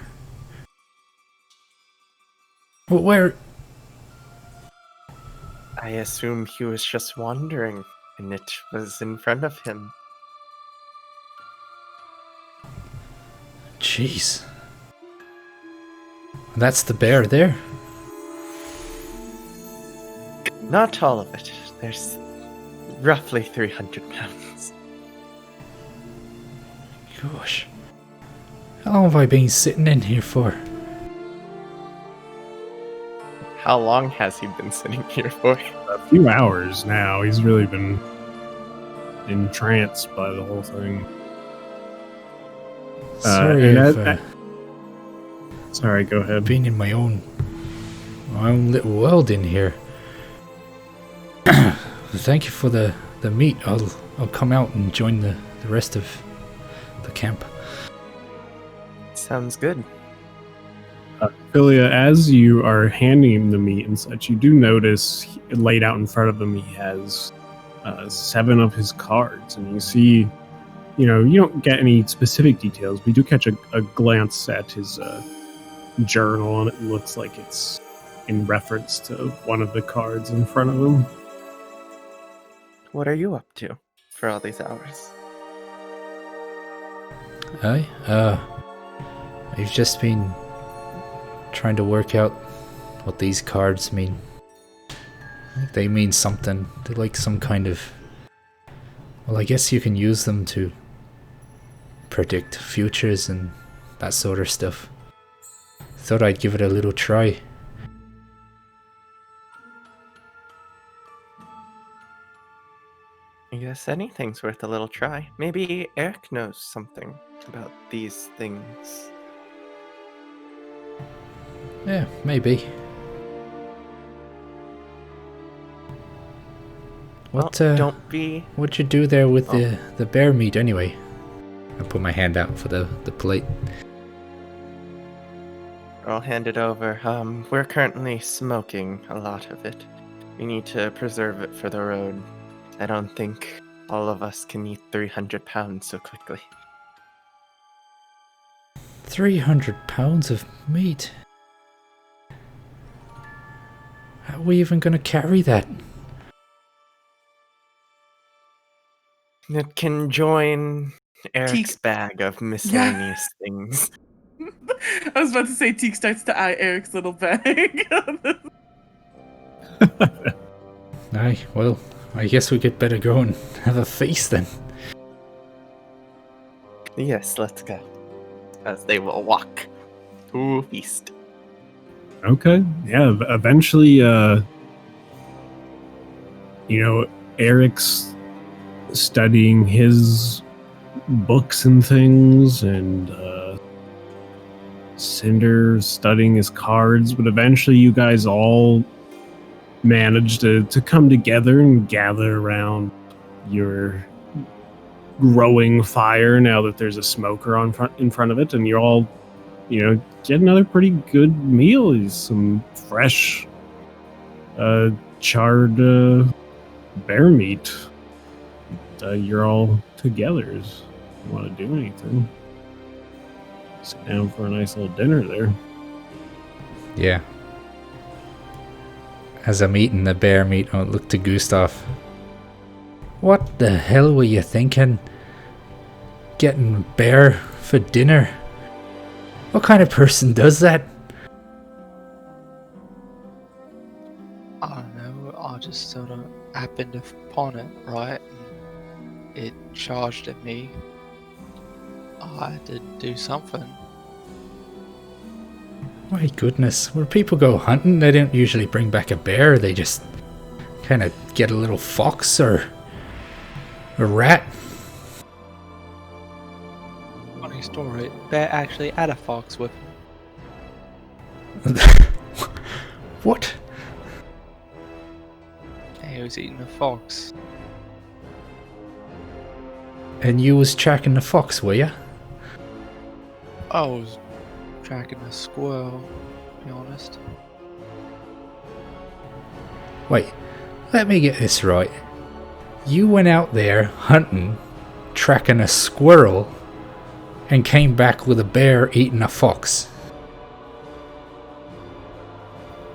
Speaker 6: Where?
Speaker 5: I assume he was just wandering, and it was in front of him.
Speaker 6: Jeez. That's the bear there?
Speaker 5: Not all of it. There's roughly 300 pounds.
Speaker 6: Gosh. How long have I been sitting in here for?
Speaker 5: How long has he been sitting here for?
Speaker 1: A few hours now. He's really been entranced by the whole thing.
Speaker 6: Sorry,
Speaker 1: and
Speaker 6: I've
Speaker 1: sorry, go ahead.
Speaker 6: been in my own little world in here. Thank you for the meat. I'll come out and join the rest of the camp.
Speaker 5: Sounds good.
Speaker 1: Philia, as you are handing him the meat and such, you do notice laid out in front of him he has 7 of his cards, and you see, you don't get any specific details, but you do catch a glance at his journal, and it looks like it's in reference to one of the cards in front of him.
Speaker 5: What are you up to for all these hours?
Speaker 6: I've just been trying to work out what these cards mean. I think they mean something. They're like some kind of... Well, I guess you can use them to predict futures and that sort of stuff. Thought I'd give it a little try.
Speaker 5: I guess anything's worth a little try. Maybe Eric knows something about these things.
Speaker 6: Yeah, maybe. What,
Speaker 5: Well, don't be...
Speaker 6: What'd you do there with the bear meat anyway? I put my hand out for the plate.
Speaker 5: I'll hand it over. We're currently smoking a lot of it. We need to preserve it for the road. I don't think all of us can eat 300 pounds so quickly.
Speaker 6: 300 pounds of meat? How are we even gonna carry that?
Speaker 5: It can join Eric's
Speaker 4: Teak.
Speaker 5: bag of miscellaneous things.
Speaker 4: I was about to say Teak starts to eye Eric's little bag.
Speaker 6: Aye, well, I guess we could better go and have a feast then.
Speaker 5: Yes, let's go. As they will walk to feast.
Speaker 1: Okay. Yeah, eventually, Eric's studying his books and things, and Cinder studying his cards, but eventually you guys all manage to come together and gather around your growing fire now that there's a smoker in front of it, and you're all, get another pretty good meal. Some fresh, charred bear meat. You're all together. If you want to do anything, sit down for a nice little dinner there.
Speaker 6: Yeah. As I'm eating the bear meat, I'll look to Gustav. What the hell were you thinking? Getting bear for dinner? What kind of person does that?
Speaker 3: I don't know, I just sort of happened upon it, right? And it charged at me. I had to do something.
Speaker 6: My goodness, when people go hunting, they don't usually bring back a bear, they just kind of get a little fox or a rat.
Speaker 3: Funny story, bear actually had a fox with him.
Speaker 6: What?
Speaker 3: He was eating a fox.
Speaker 6: And you was tracking the fox, were ya?
Speaker 3: I was tracking a squirrel, to be honest.
Speaker 6: Wait, let me get this right. You went out there hunting, tracking a squirrel, and came back with a bear eating a fox.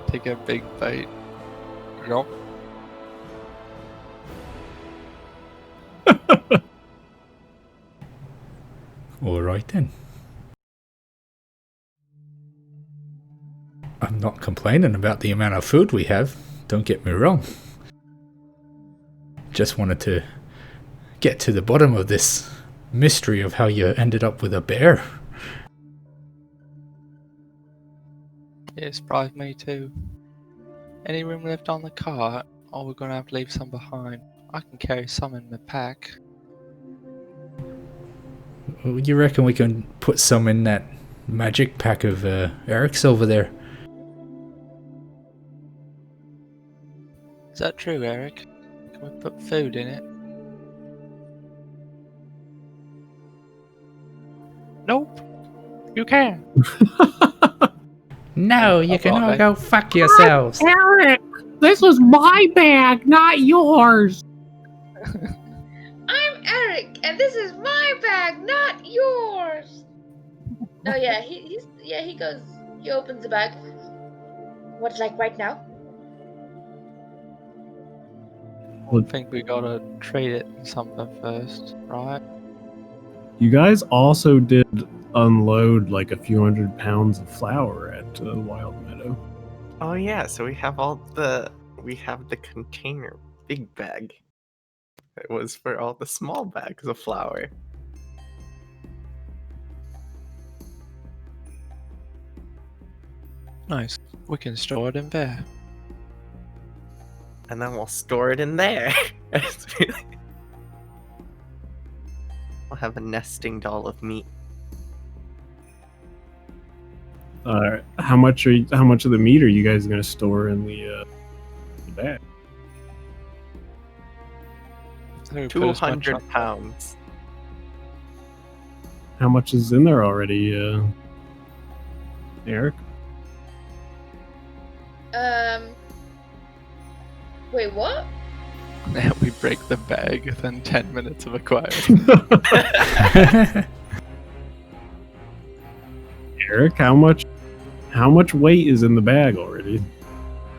Speaker 3: Take a big bite. Yup.
Speaker 6: Alright then. I'm not complaining about the amount of food we have, don't get me wrong. Just wanted to get to the bottom of this mystery of how you ended up with a bear.
Speaker 3: It surprised me too. Any room left on the cart, or we're gonna have to leave some behind? I can carry some in my pack.
Speaker 6: You reckon we can put some in that magic pack of Eric's over there?
Speaker 3: Is that true, Eric? Can we put food in it? Nope. You can.
Speaker 6: No, you can all
Speaker 3: Okay.
Speaker 6: go fuck yourselves.
Speaker 1: Eric, this is my bag, not yours.
Speaker 2: I'm Eric, and this is my bag, not yours. Oh yeah, he goes. He opens the bag. What's like right now?
Speaker 3: I think we gotta treat it something first, right?
Speaker 1: You guys also did unload like a few 100 pounds of flour at Wild Meadow.
Speaker 5: Oh yeah, so we have the container big bag. It was for all the small bags of flour.
Speaker 3: Nice. We can store it in there.
Speaker 5: And then we'll store it in there. We'll have a nesting doll of meat.
Speaker 1: How much of the meat are you guys going to store in the bag?
Speaker 3: I think we put as much
Speaker 5: 200
Speaker 3: on-
Speaker 5: pounds.
Speaker 1: How much is in there already, Eric?
Speaker 2: Wait, what?
Speaker 3: Now we break the bag within 10 minutes of acquiring.
Speaker 1: Eric, how much weight is in the bag already?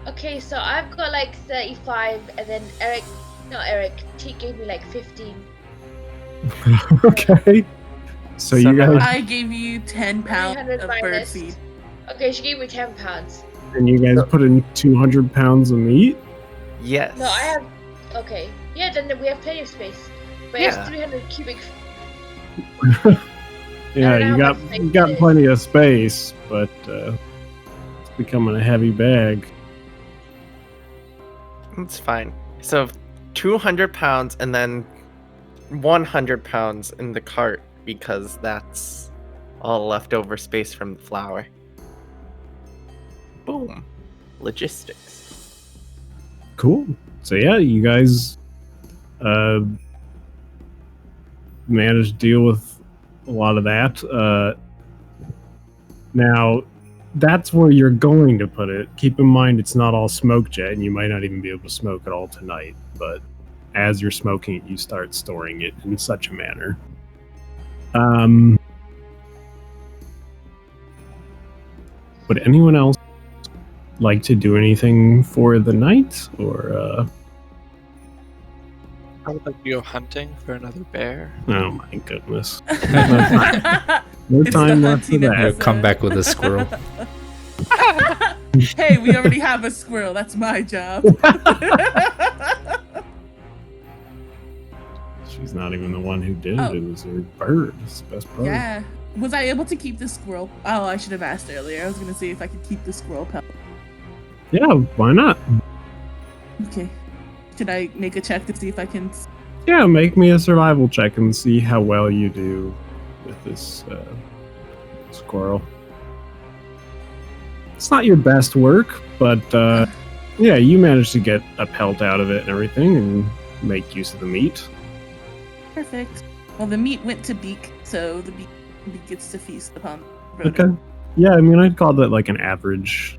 Speaker 2: Okay, so I've got like 35, and then T gave me like 15.
Speaker 1: Okay. So you
Speaker 5: now
Speaker 1: guys
Speaker 4: I gave you 10 pounds
Speaker 2: 300
Speaker 4: of bird
Speaker 2: minus-
Speaker 4: feed.
Speaker 2: Okay, she gave me 10 pounds.
Speaker 1: put in 200 pounds of meat?
Speaker 5: Yes.
Speaker 2: No, I have. Okay, yeah, then we have plenty of space. But
Speaker 5: Yeah.
Speaker 2: it's 300 cubic.
Speaker 1: Yeah,
Speaker 2: know
Speaker 1: you
Speaker 2: how
Speaker 1: got
Speaker 2: much space
Speaker 1: you got
Speaker 2: it is.
Speaker 1: plenty of space, but it's becoming a heavy bag.
Speaker 5: It's fine. So 200 pounds and then 100 pounds in the cart because that's all leftover space from the flour. Boom. Logistics.
Speaker 1: Cool. So yeah, you guys managed to deal with a lot of that. Now, that's where you're going to put it. Keep in mind it's not all smoke jet, and you might not even be able to smoke it all tonight. But as you're smoking it, you start storing it in such a manner. Would anyone else like to do anything for the night, or
Speaker 3: I would like to go hunting for another bear.
Speaker 1: oh my goodness, no
Speaker 4: It's
Speaker 1: time
Speaker 4: the
Speaker 1: left for
Speaker 4: hunting
Speaker 1: that.
Speaker 6: He'll come back with a squirrel.
Speaker 4: Hey, we already have a squirrel. That's my job.
Speaker 1: She's not even the one who did
Speaker 4: Oh.
Speaker 1: it. It was her bird. It's the best bird.
Speaker 4: Yeah. Was I able to keep the squirrel? Oh, I should have asked earlier. I was gonna see if I could keep the squirrel pelt.
Speaker 1: Yeah, why not?
Speaker 4: Okay. Should I make a check to see if I can?
Speaker 1: Yeah, make me a survival check and see how well you do with this squirrel. It's not your best work, but yeah, you managed to get a pelt out of it and everything and make use of the meat.
Speaker 4: Perfect. Well, the meat went to Beak, so the Beak gets to feast upon Rhoda.
Speaker 1: Okay. Yeah, I mean, I'd call that like an average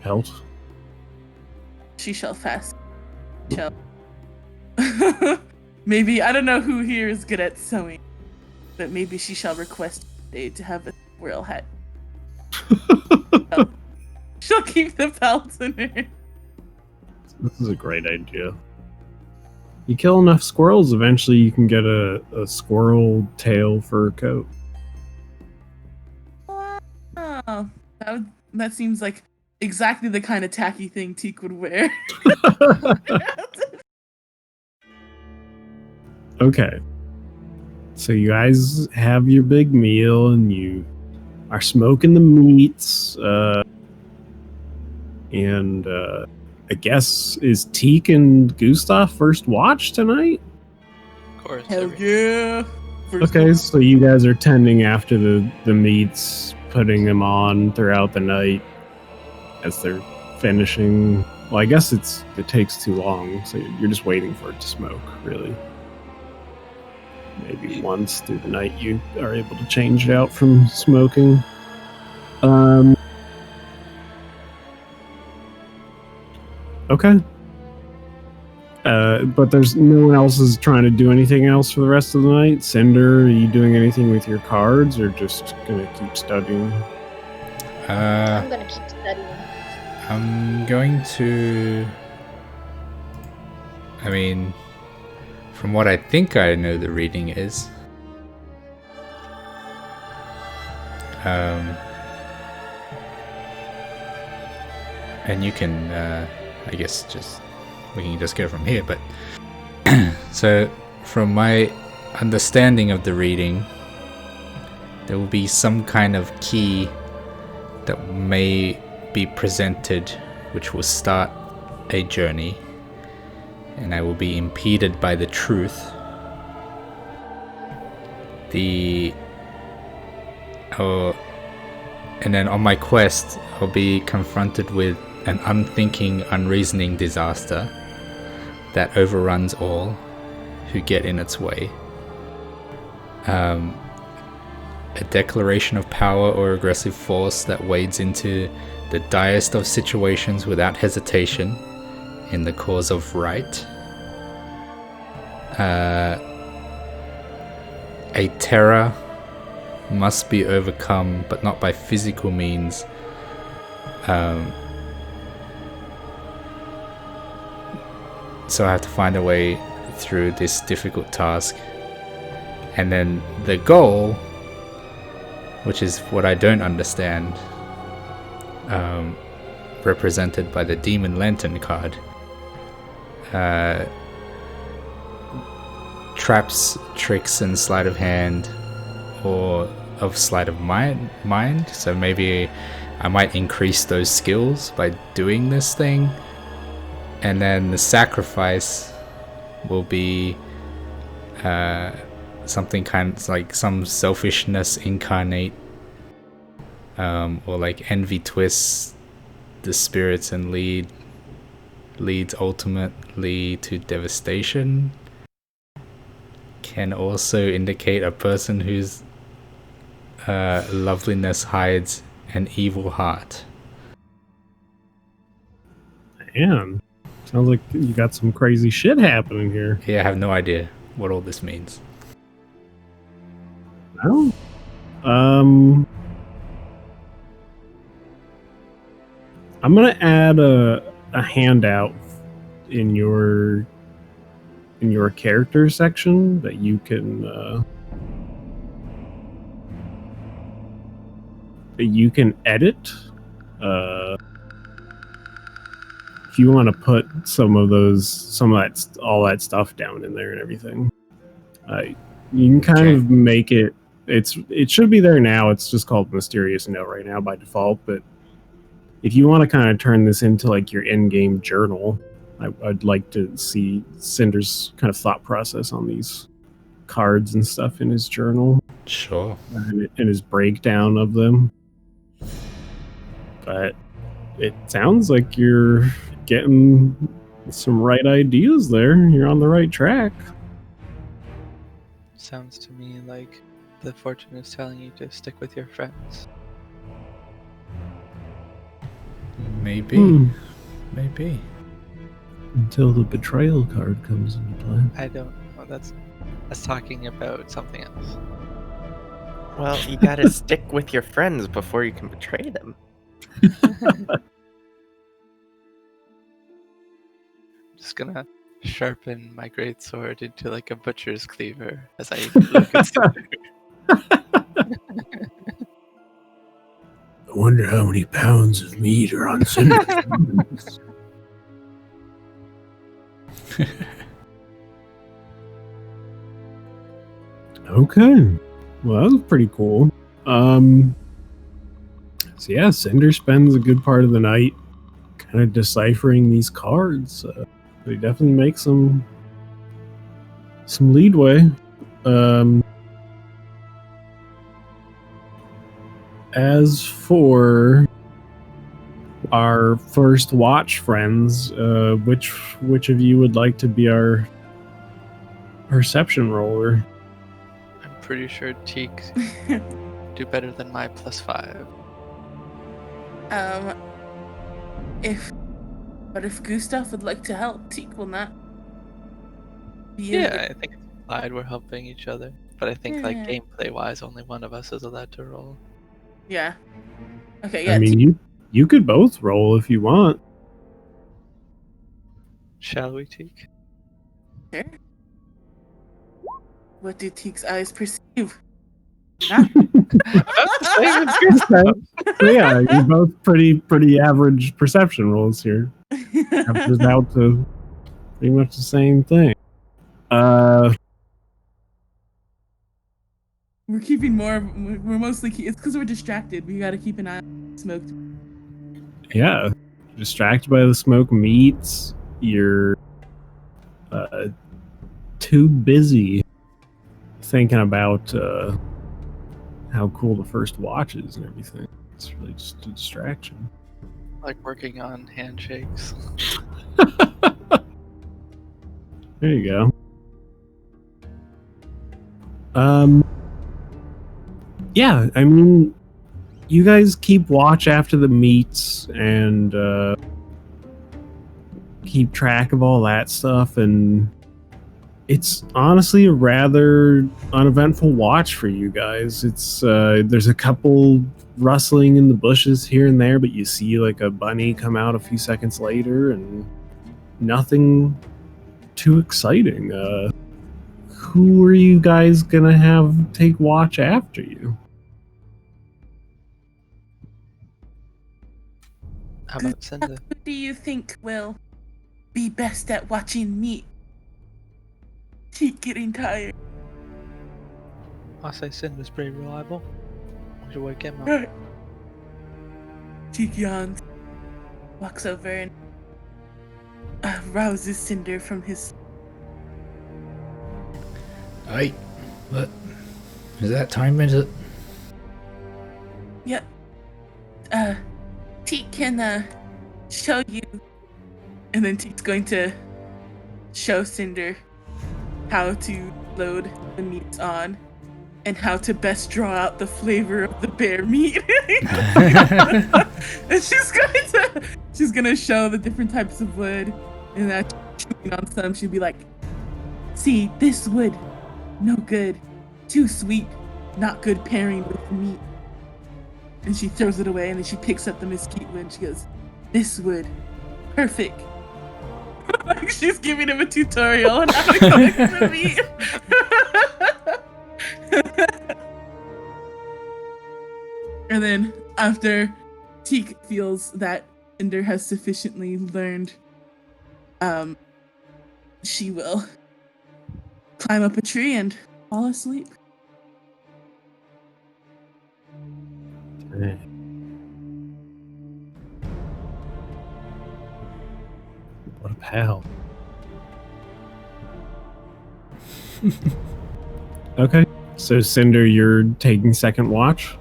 Speaker 1: pelt.
Speaker 4: She shall fast. Shall. Maybe, I don't know who here is good at sewing, but maybe she shall request today to have a squirrel hat. She'll keep the pelts in her.
Speaker 1: This is a great idea. You kill enough squirrels, eventually you can get a squirrel tail fur coat.
Speaker 4: Oh, that seems like exactly the kind of tacky thing Teak would wear.
Speaker 1: Okay. So you guys have your big meal and you are smoking the meats. And I guess, is Teak and Gustav first watch tonight?
Speaker 3: Of course.
Speaker 4: Hell yeah. First
Speaker 1: Okay,
Speaker 4: one.
Speaker 1: so you guys are tending after the meats, putting them on throughout the night as they're finishing. Well, I guess it takes too long, so you're just waiting for it to smoke, really. Maybe once through the night you are able to change it out from smoking. Okay. But there's no one else is trying to do anything else for the rest of the night. Cinder, are you doing anything with your cards, or just gonna keep studying?
Speaker 2: I'm gonna keep studying.
Speaker 6: I'm going to. I mean, from what I think I know the reading is. And you can, I guess, we can just go from here. But so, from my understanding of the reading, there will be some kind of key that may be presented, which will start a journey, and I will be impeded by the truth. And then on my quest, I'll be confronted with an unthinking, unreasoning disaster that overruns all who get in its way. A declaration of power or aggressive force that wades into the direst of situations without hesitation in the cause of right. A terror must be overcome, but not by physical means. So I have to find a way through this difficult task. And then the goal, which is what I don't understand, represented by the Demon Lantern card, traps, tricks, and sleight of hand, or of sleight of mind. So maybe I might increase those skills by doing this thing. And then the sacrifice will be something kind of like some selfishness incarnate, or like envy twists the spirits and leads ultimately to devastation. Can also indicate a person whose loveliness hides an evil heart.
Speaker 1: Man, sounds like you got some crazy shit happening here.
Speaker 6: Yeah, I have no idea what all this means.
Speaker 1: Well, I'm gonna add a handout in your character section that you can edit. If you want to put all that stuff down in there and everything, you can kind of make it. It should be there now. It's just called Mysterious Note right now by default. But if you want to kind of turn this into like your in-game journal, I'd like to see Cinder's kind of thought process on these cards and stuff in his journal.
Speaker 6: Sure.
Speaker 1: And his breakdown of them. But it sounds like you're getting some right ideas there. You're on the right track.
Speaker 3: Sounds to me like the fortune is telling you to stick with your friends.
Speaker 6: Maybe. Maybe.
Speaker 1: Until the betrayal card comes into play.
Speaker 3: I don't know. That's talking about something else.
Speaker 5: Well, you gotta stick with your friends before you can betray them.
Speaker 3: Just gonna sharpen my greatsword into like a butcher's cleaver as I look at Cinder.
Speaker 1: I wonder how many pounds of meat are on Cinder's bones. Okay. Well, that was pretty cool. So yeah, Cinder spends a good part of the night kind of deciphering these cards. They definitely make some leadway. As for our first watch friends, which of you would like to be our perception roller?
Speaker 3: I'm pretty sure Teak do better than my +5.
Speaker 4: If Gustav would like to help, Teak will not.
Speaker 3: Yeah, I think it's implied we're helping each other. But I think, like,
Speaker 4: Yeah.
Speaker 3: gameplay-wise, only one of us is allowed to roll.
Speaker 4: Yeah. Okay, yeah.
Speaker 1: I mean, you could both roll if you want.
Speaker 3: Shall we, Teak?
Speaker 4: Sure. What do Teak's eyes perceive? Nah.
Speaker 1: So yeah, you're both pretty average perception rolls here. Averages out to pretty much the same thing.
Speaker 4: We're keeping more. We're mostly. It's because we're distracted. We gotta keep an eye on smoke.
Speaker 1: Yeah, distracted by the smoke meats. You're too busy thinking about how cool the first watch is and everything. It's really just a distraction.
Speaker 3: Like working on handshakes.
Speaker 1: There you go. Yeah, I mean, you guys keep watch after the meets and keep track of all that stuff, and it's honestly a rather uneventful watch for you guys. It's there's a couple rustling in the bushes here and there, but you see like a bunny come out a few seconds later, and nothing too exciting. Who are you guys gonna have take watch after you?
Speaker 3: How about Cinda?
Speaker 4: Who do you think will be best at watching meat? Teak getting tired.
Speaker 3: I say Cinda's pretty reliable. We should wake him up.
Speaker 4: Teak yawns, walks over and rouses Cinder from his.
Speaker 6: Hey, what? Is that time, is it?
Speaker 4: Yep. Teak can show you, and then Teak's going to show Cinder how to load the meats on and how to best draw out the flavor of the bear meat. And she's gonna show the different types of wood, and that chewing on some, she'd be like, "See, this wood, no good, too sweet, not good pairing with meat." And she throws it away, and then she picks up the mesquite wood, and she goes, "This wood, perfect." Like she's giving him a tutorial on how to cook the meat. And then after Teak feels that Cinder has sufficiently learned, she will climb up a tree and fall asleep.
Speaker 1: Dang. What a pal. Okay, so Cinder, you're taking second watch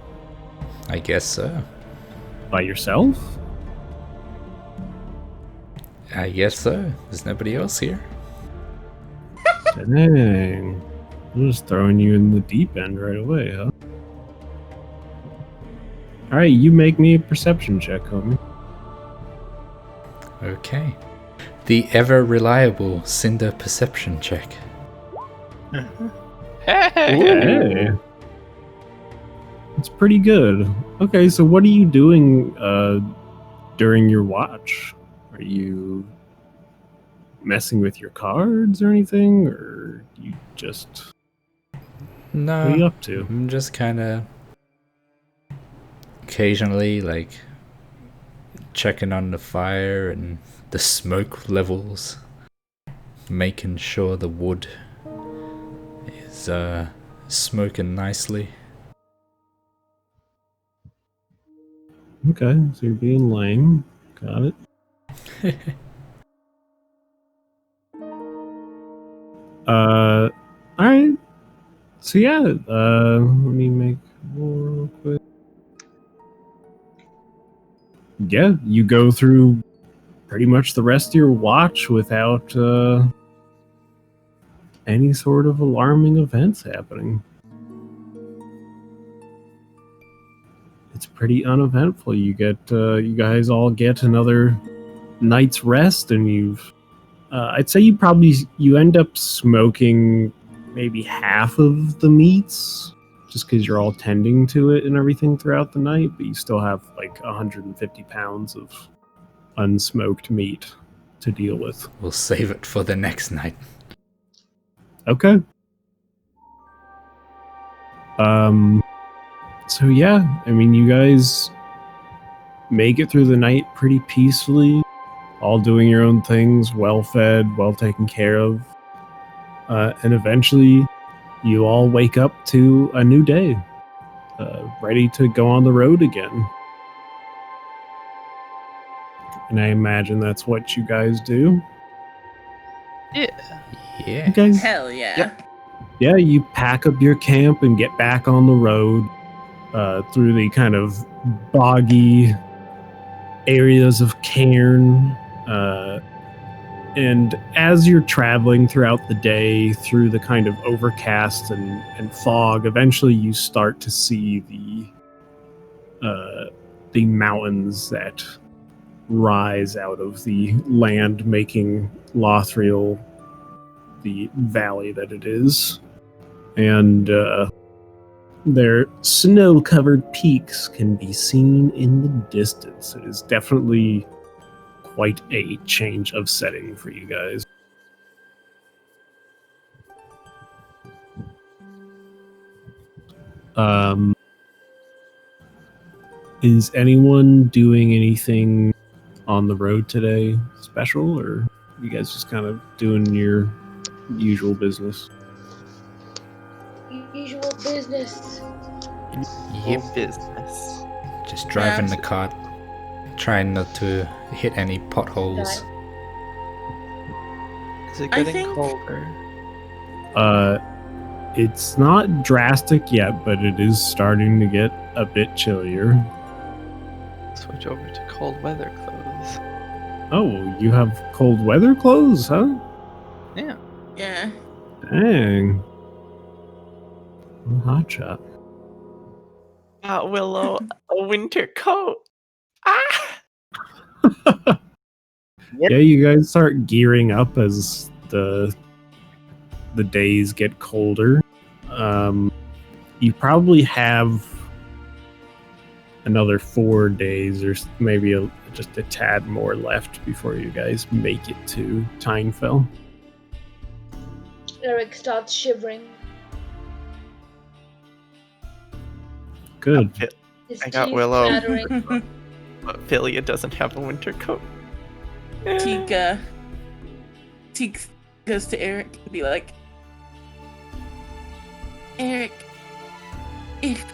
Speaker 6: I guess so.
Speaker 1: by yourself?
Speaker 6: I guess so. There's nobody else here.
Speaker 1: Dang. I'm just throwing you in the deep end right away, huh? Alright, you make me a perception check, homie.
Speaker 6: Okay. The ever reliable Cinder perception check.
Speaker 1: Hey! It's pretty good. Okay, so what are you doing during your watch? Are you messing with your cards or anything? Or you just...
Speaker 6: No.
Speaker 1: What are you up to?
Speaker 6: I'm just kind of occasionally like checking on the fire and the smoke levels, making sure the wood is smoking nicely.
Speaker 1: Okay, so you're being lame. Got it. Alright. So yeah, let me make more real quick. Yeah, you go through pretty much the rest of your watch without any sort of alarming events happening. It's pretty uneventful. You guys all get another night's rest, and I'd say you end up smoking maybe half of the meats, just because you're all tending to it and everything throughout the night, but you still have like 150 pounds of unsmoked meat to deal with.
Speaker 6: We'll save it for the next night.
Speaker 1: Okay. So yeah, I mean, you guys make it through the night pretty peacefully, all doing your own things, well fed, well taken care of. And eventually you all wake up to a new day, ready to go on the road again. And I imagine that's what you guys do.
Speaker 3: Yeah.
Speaker 6: Yeah.
Speaker 1: Okay.
Speaker 4: Hell yeah.
Speaker 5: Yep.
Speaker 1: Yeah, you pack up your camp and get back on the road through the kind of boggy areas of Cairn. And as you're traveling throughout the day through the kind of overcast and fog, eventually you start to see the mountains that rise out of the land, making Lothriel the valley that it is. And their snow-covered peaks can be seen in the distance. It is definitely quite a change of setting for you guys. Is anyone doing anything on the road today special, or you guys just kind of doing your usual business?
Speaker 2: Usual business.
Speaker 6: Yep.
Speaker 5: Business.
Speaker 6: Just driving the cart, trying not to hit any potholes.
Speaker 3: Is it
Speaker 4: I
Speaker 3: getting
Speaker 4: think-
Speaker 3: colder?
Speaker 1: It's not drastic yet, but it is starting to get a bit chillier.
Speaker 3: Switch over to cold weather clothes.
Speaker 1: Oh, you have cold weather clothes, huh?
Speaker 3: Yeah.
Speaker 4: Yeah.
Speaker 1: Dang. Hot shot.
Speaker 5: Willow, a winter coat. Ah!
Speaker 1: Yeah, you guys start gearing up as the days get colder. You probably have another 4 days, or maybe just a tad more left before you guys make it to Tynefell.
Speaker 2: Eric starts shivering.
Speaker 1: Good.
Speaker 2: His
Speaker 5: I got
Speaker 2: teeth
Speaker 5: Willow.
Speaker 2: chattering.
Speaker 5: But Philia doesn't have a winter coat.
Speaker 4: Teak goes to Eric and be like, Eric, if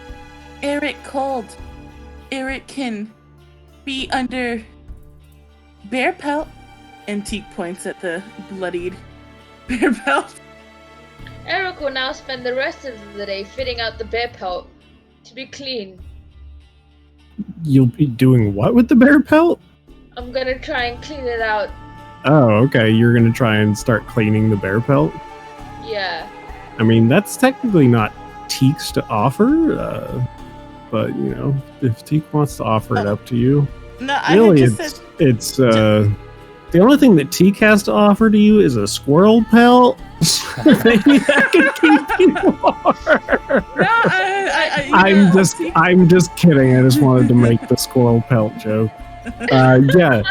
Speaker 4: Eric cold, Eric can be under bear pelt. And Teak points at the bloodied bear pelt.
Speaker 2: Eric will now spend the rest of the day fitting out the bear pelt to be clean.
Speaker 1: You'll be doing what with the bear pelt?
Speaker 2: I'm gonna try and clean it out.
Speaker 1: Oh, okay. You're gonna try and start cleaning the bear pelt?
Speaker 2: Yeah.
Speaker 1: I mean, that's technically not Teek's to offer, but, you know, if Teek wants to offer it up to you.
Speaker 4: No, I
Speaker 1: Really,
Speaker 4: had just said
Speaker 1: it's the only thing that Teek has to offer to you is a squirrel pelt. Maybe that could keep you warm.
Speaker 4: no,
Speaker 1: I'm just kidding. I just wanted to make the squirrel pelt joke. Yeah.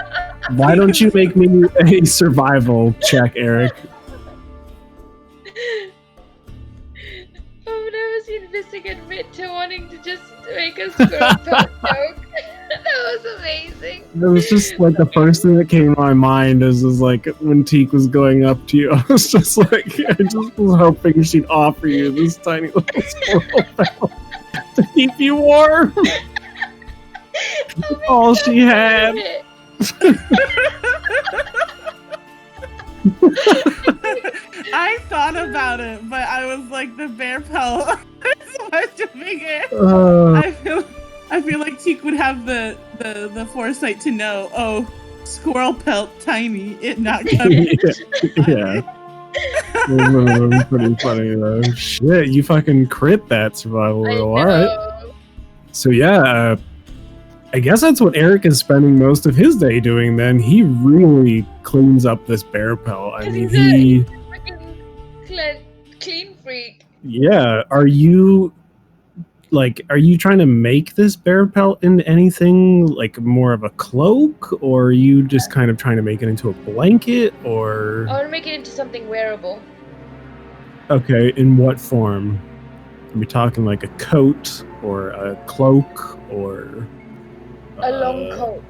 Speaker 1: Why don't you make me a survival check, Eric?
Speaker 2: I've never seen Visig admit to wanting to just make a squirrel pelt joke. That was amazing.
Speaker 1: It was just like the first thing that came to my mind is like when Teek was going up to you. I was just like, I just was hoping she'd offer you this tiny little squirrel pelt to keep you warm. All she had.
Speaker 4: I thought about it, but I was like, the bear pelt is much bigger. I feel like Teak would have the foresight to know. Oh, squirrel pelt, tiny. It not coming.
Speaker 1: Yeah. Pretty funny though. Shit, you fucking crit that survival roll. All right. So yeah, I guess that's what Eric is spending most of his day doing. Then he really cleans up this bear pelt. I mean,
Speaker 2: he's a freaking clean freak.
Speaker 1: Yeah. Are you trying to make this bear pelt into anything like more of a cloak, or are you just kind of trying to make it into a blanket, or?
Speaker 2: I want to make it into something wearable.
Speaker 1: Okay, in what form? Are we talking like a coat or a cloak or
Speaker 2: A long coat.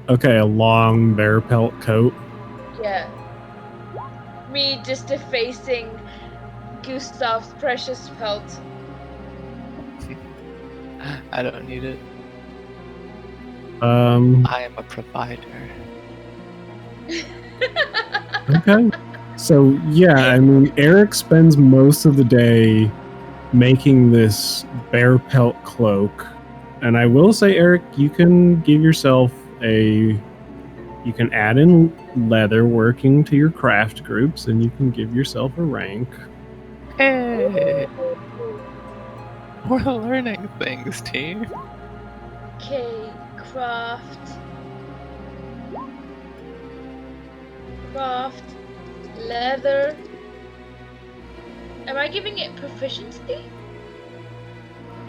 Speaker 1: Okay, a long bear pelt coat.
Speaker 2: Yeah. Me just defacing Gustav's precious pelt.
Speaker 3: I don't need it. I am a provider.
Speaker 1: Okay. So yeah, I mean, Eric spends most of the day making this bear pelt cloak, and I will say, Eric, you can give yourself you can add in leather working to your craft groups, and you can give yourself a rank.
Speaker 3: Hey, we're learning things, team.
Speaker 2: Okay, craft, leather. Am I giving it proficiency?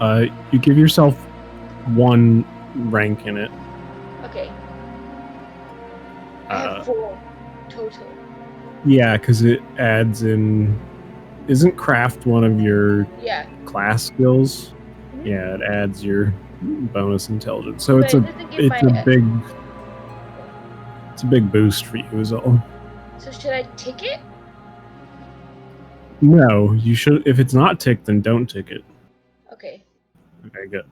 Speaker 1: You give yourself one rank in it.
Speaker 2: Okay. I have 4 total.
Speaker 1: Yeah, because it adds in. Isn't craft one of your class skills?
Speaker 2: Mm-hmm.
Speaker 1: Yeah, it adds your bonus intelligence. So
Speaker 2: But
Speaker 1: it's a big boost for you is all.
Speaker 2: So should I tick it?
Speaker 1: No, you should. If it's not ticked, then don't tick it.
Speaker 2: Okay.
Speaker 1: Okay, good.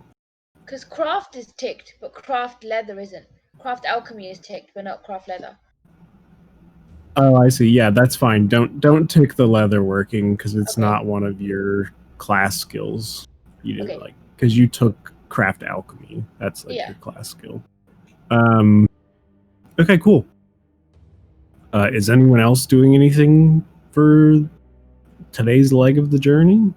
Speaker 2: Because craft is ticked, but craft leather isn't. Craft alchemy is ticked, but not craft leather.
Speaker 1: Oh, I see. Yeah, that's fine. Don't tick the leather working because it's not one of your class skills. You didn't because you took craft alchemy. That's like your class skill. Okay, cool. Is anyone else doing anything for today's leg of the journey?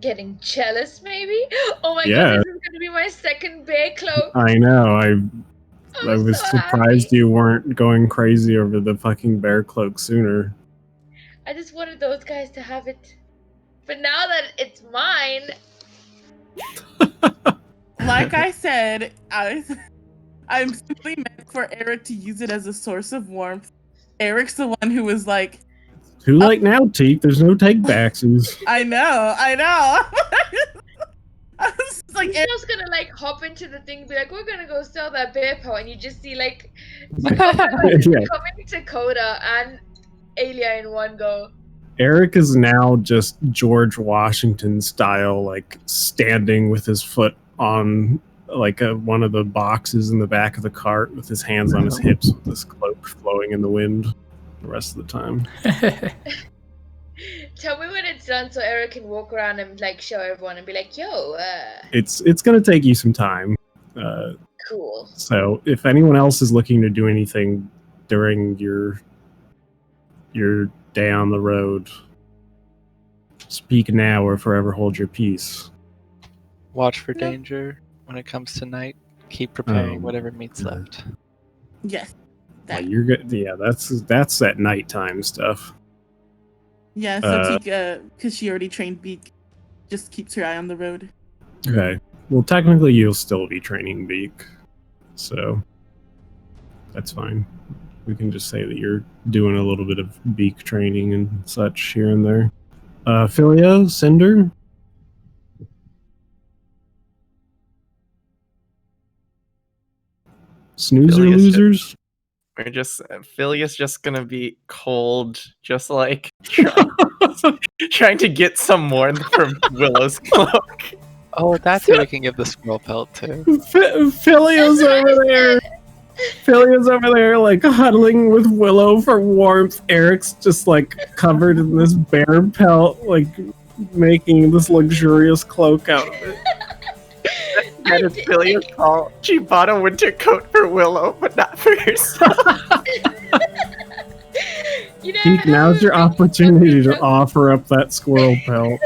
Speaker 2: Getting jealous, maybe? Oh my
Speaker 1: Yeah.
Speaker 2: god, this is gonna be my second bear cloak.
Speaker 1: I know. I was
Speaker 2: so
Speaker 1: surprised
Speaker 2: happy.
Speaker 1: you weren't going crazy over the fucking bear cloak sooner.
Speaker 2: I just wanted those guys to have it. But now that it's mine...
Speaker 4: Like I said, I'm simply meant for Eric to use it as a source of warmth. Eric's the one who was like...
Speaker 1: Too late now, Teak. There's no take-backsies.
Speaker 4: I know. I was
Speaker 2: like, Eric's gonna like hop into the thing, be like, "We're gonna go sell that bear pelt," and you just see like coming to Coda and Alia in one go.
Speaker 1: Eric is now just George Washington style, like standing with his foot on like one of the boxes in the back of the cart with his hands on his hips with this cloak flowing in the wind the rest of the time.
Speaker 2: Tell me when it's done so Eric can walk around and like show everyone and be like, "Yo,
Speaker 1: It's gonna take you some time.
Speaker 2: Cool.
Speaker 1: So if anyone else is looking to do anything during your day on the road, speak now or forever hold your peace.
Speaker 3: Watch for danger when it comes to night. Keep preparing whatever meat's left.
Speaker 4: Yes.
Speaker 1: You're good. Yeah, that's at nighttime stuff.
Speaker 4: Yeah, so Tika, because she already trained Beak, just keeps her eye on the road.
Speaker 1: Okay. Well, technically, you'll still be training Beak, so that's fine. We can just say that you're doing a little bit of Beak training and such here and there. Filio, Cinder? Snoozer losers?
Speaker 5: We're just Filia's just gonna be cold, just like trying to get some warmth from Willow's cloak.
Speaker 3: Oh, that's who we can give the squirrel pelt to.
Speaker 1: Philio's over there. Philio's over there, like huddling with Willow for warmth. Eric's just like covered in this bear pelt, like making this luxurious cloak out of it.
Speaker 5: That is Philia's fault. She bought a winter coat for Willow, but not for herself.
Speaker 2: You know,
Speaker 1: Teak, now's your opportunity to offer up that squirrel pelt.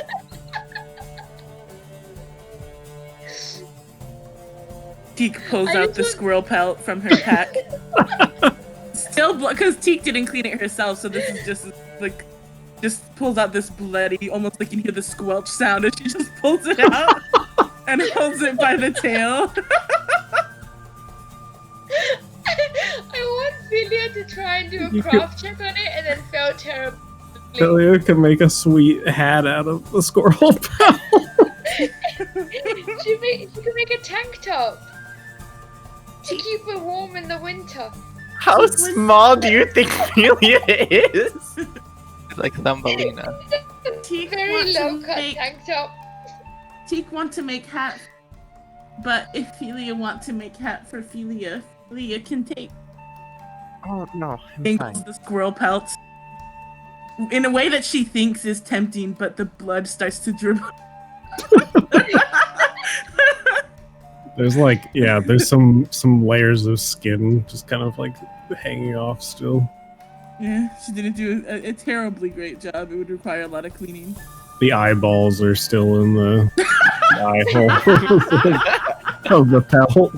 Speaker 4: Teak pulls
Speaker 2: I
Speaker 4: out
Speaker 2: just
Speaker 4: the
Speaker 2: want-
Speaker 4: squirrel pelt from her pack. Still, because Teak didn't clean it herself, so this is just like, just pulls out this bloody, almost like you can hear the squelch sound, and she just pulls it out and holds it by the tail.
Speaker 2: I want Philia to try and do a
Speaker 1: You
Speaker 2: craft check on it and then fail terribly.
Speaker 1: Philia can make a sweet hat out of the squirrel pelt.
Speaker 2: She can make a tank top to keep her warm in the winter.
Speaker 5: How small do you think Philia is?
Speaker 3: Like Thumbelina.
Speaker 4: Teak
Speaker 2: Very
Speaker 4: want to
Speaker 2: low cut
Speaker 4: make
Speaker 2: tank top.
Speaker 4: Teak want to make hat, but if Philia want to make hat for Philia, Philia can take
Speaker 5: Oh no, I'm
Speaker 4: ankles
Speaker 5: fine.
Speaker 4: the squirrel pelt in a way that she thinks is tempting, but the blood starts to drip.
Speaker 1: There's like, yeah, there's some layers of skin just kind of like hanging off still.
Speaker 4: Yeah, she didn't do a terribly great job. It would require a lot of cleaning.
Speaker 1: The eyeballs are still in the eye hole of the pelt.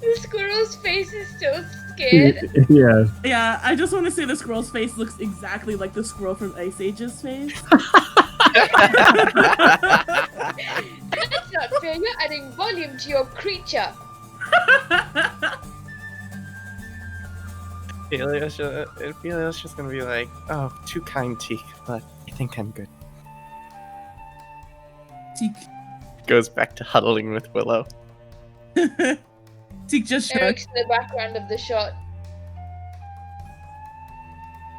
Speaker 2: The squirrel's face is still scared.
Speaker 1: Yeah.
Speaker 4: Yeah, I just want to say the squirrel's face looks exactly like the squirrel from Ice Age's face.
Speaker 2: That's not fair. You're adding volume to your creature.
Speaker 5: Philia's just gonna be like, oh, too kind, Teak, but I think I'm good.
Speaker 4: Teak,
Speaker 5: Goes back to huddling with Willow.
Speaker 4: Teak just
Speaker 2: Eric's
Speaker 4: shrugged.
Speaker 2: in the background of the shot.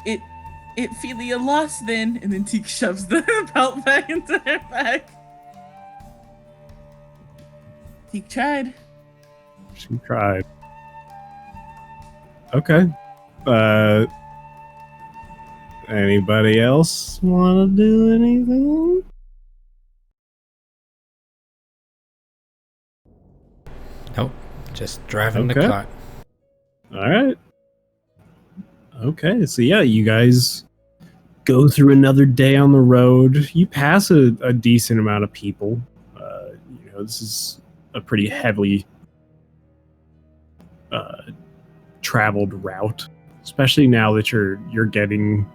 Speaker 4: It Philia lost then, and then Teak shoves the pelt back into her bag. Teak tried.
Speaker 1: She tried. Okay. Anybody else want to do anything?
Speaker 6: Nope. Just driving
Speaker 1: Okay.
Speaker 6: the cart.
Speaker 1: All right. Okay, so yeah, you guys go through another day on the road. You pass a decent amount of people. This is a pretty heavily traveled route, especially now that you're getting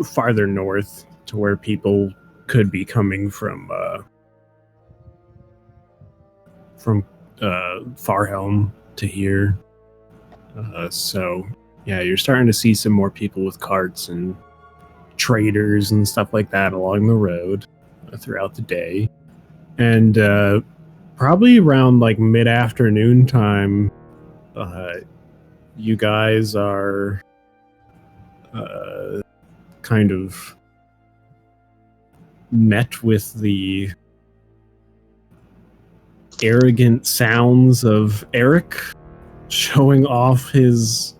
Speaker 1: farther north to where people could be coming from Farhelm to here. So yeah, you're starting to see some more people with carts and traders and stuff like that along the road throughout the day. And probably around like mid-afternoon time, you guys are kind of met with the arrogant sounds of Eric showing off his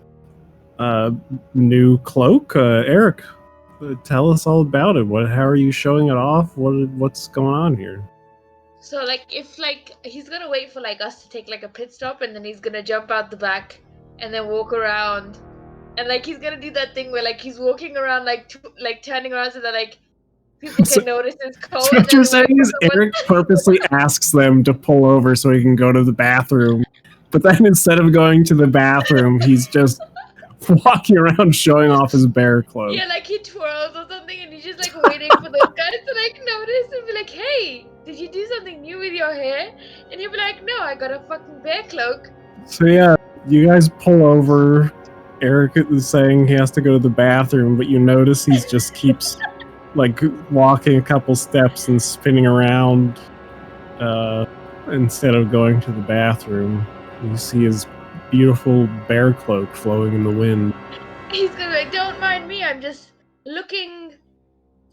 Speaker 1: new cloak. Eric, tell us all about it. How are you showing it off? What's going on here?
Speaker 2: So if he's gonna wait for us to take a pit stop, and then he's gonna jump out the back and then walk around, and he's gonna do that thing where he's walking around turning around so that people can notice his coat.
Speaker 1: So what you're saying is Eric purposely asks them to pull over so he can go to the bathroom, but then instead of going to the bathroom, he's just walking around showing off his bear clothes.
Speaker 2: Yeah, he twirls or something, and he's just waiting for those guys to notice and be like, "Hey, did you do something new with your hair?" And he'll be like, "No, I got a fucking bear cloak."
Speaker 1: So yeah, you guys pull over. Eric is saying he has to go to the bathroom, but you notice he just keeps walking a couple steps and spinning around instead of going to the bathroom. You see his beautiful bear cloak flowing in the wind.
Speaker 2: He's gonna be like, "Don't mind me, I'm just looking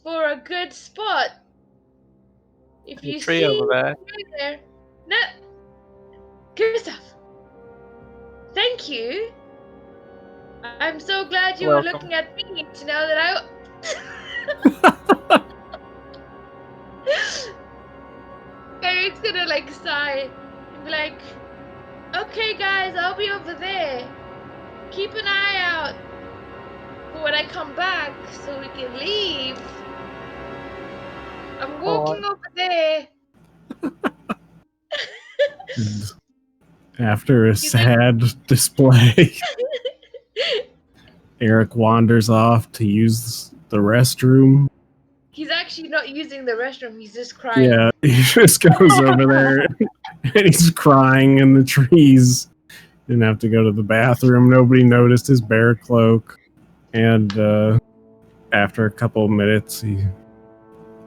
Speaker 2: for a good spot." If
Speaker 3: The
Speaker 2: you
Speaker 3: tree
Speaker 2: see
Speaker 3: over there.
Speaker 2: me there, no, Gustav. Thank you. I'm so glad you were
Speaker 3: Welcome.
Speaker 2: looking at me to know that I. Eric's gonna like sigh and be like, "Okay, guys, I'll be over there. Keep an eye out for when I come back so we can leave. I'm walking over there."
Speaker 1: And after a
Speaker 2: He's like-
Speaker 1: sad display, Eric wanders off to use the restroom.
Speaker 2: He's actually not using the restroom. He's just crying.
Speaker 1: Yeah, he just goes over there and he's crying in the trees. Didn't have to go to the bathroom. Nobody noticed his bear cloak. And after a couple of minutes, he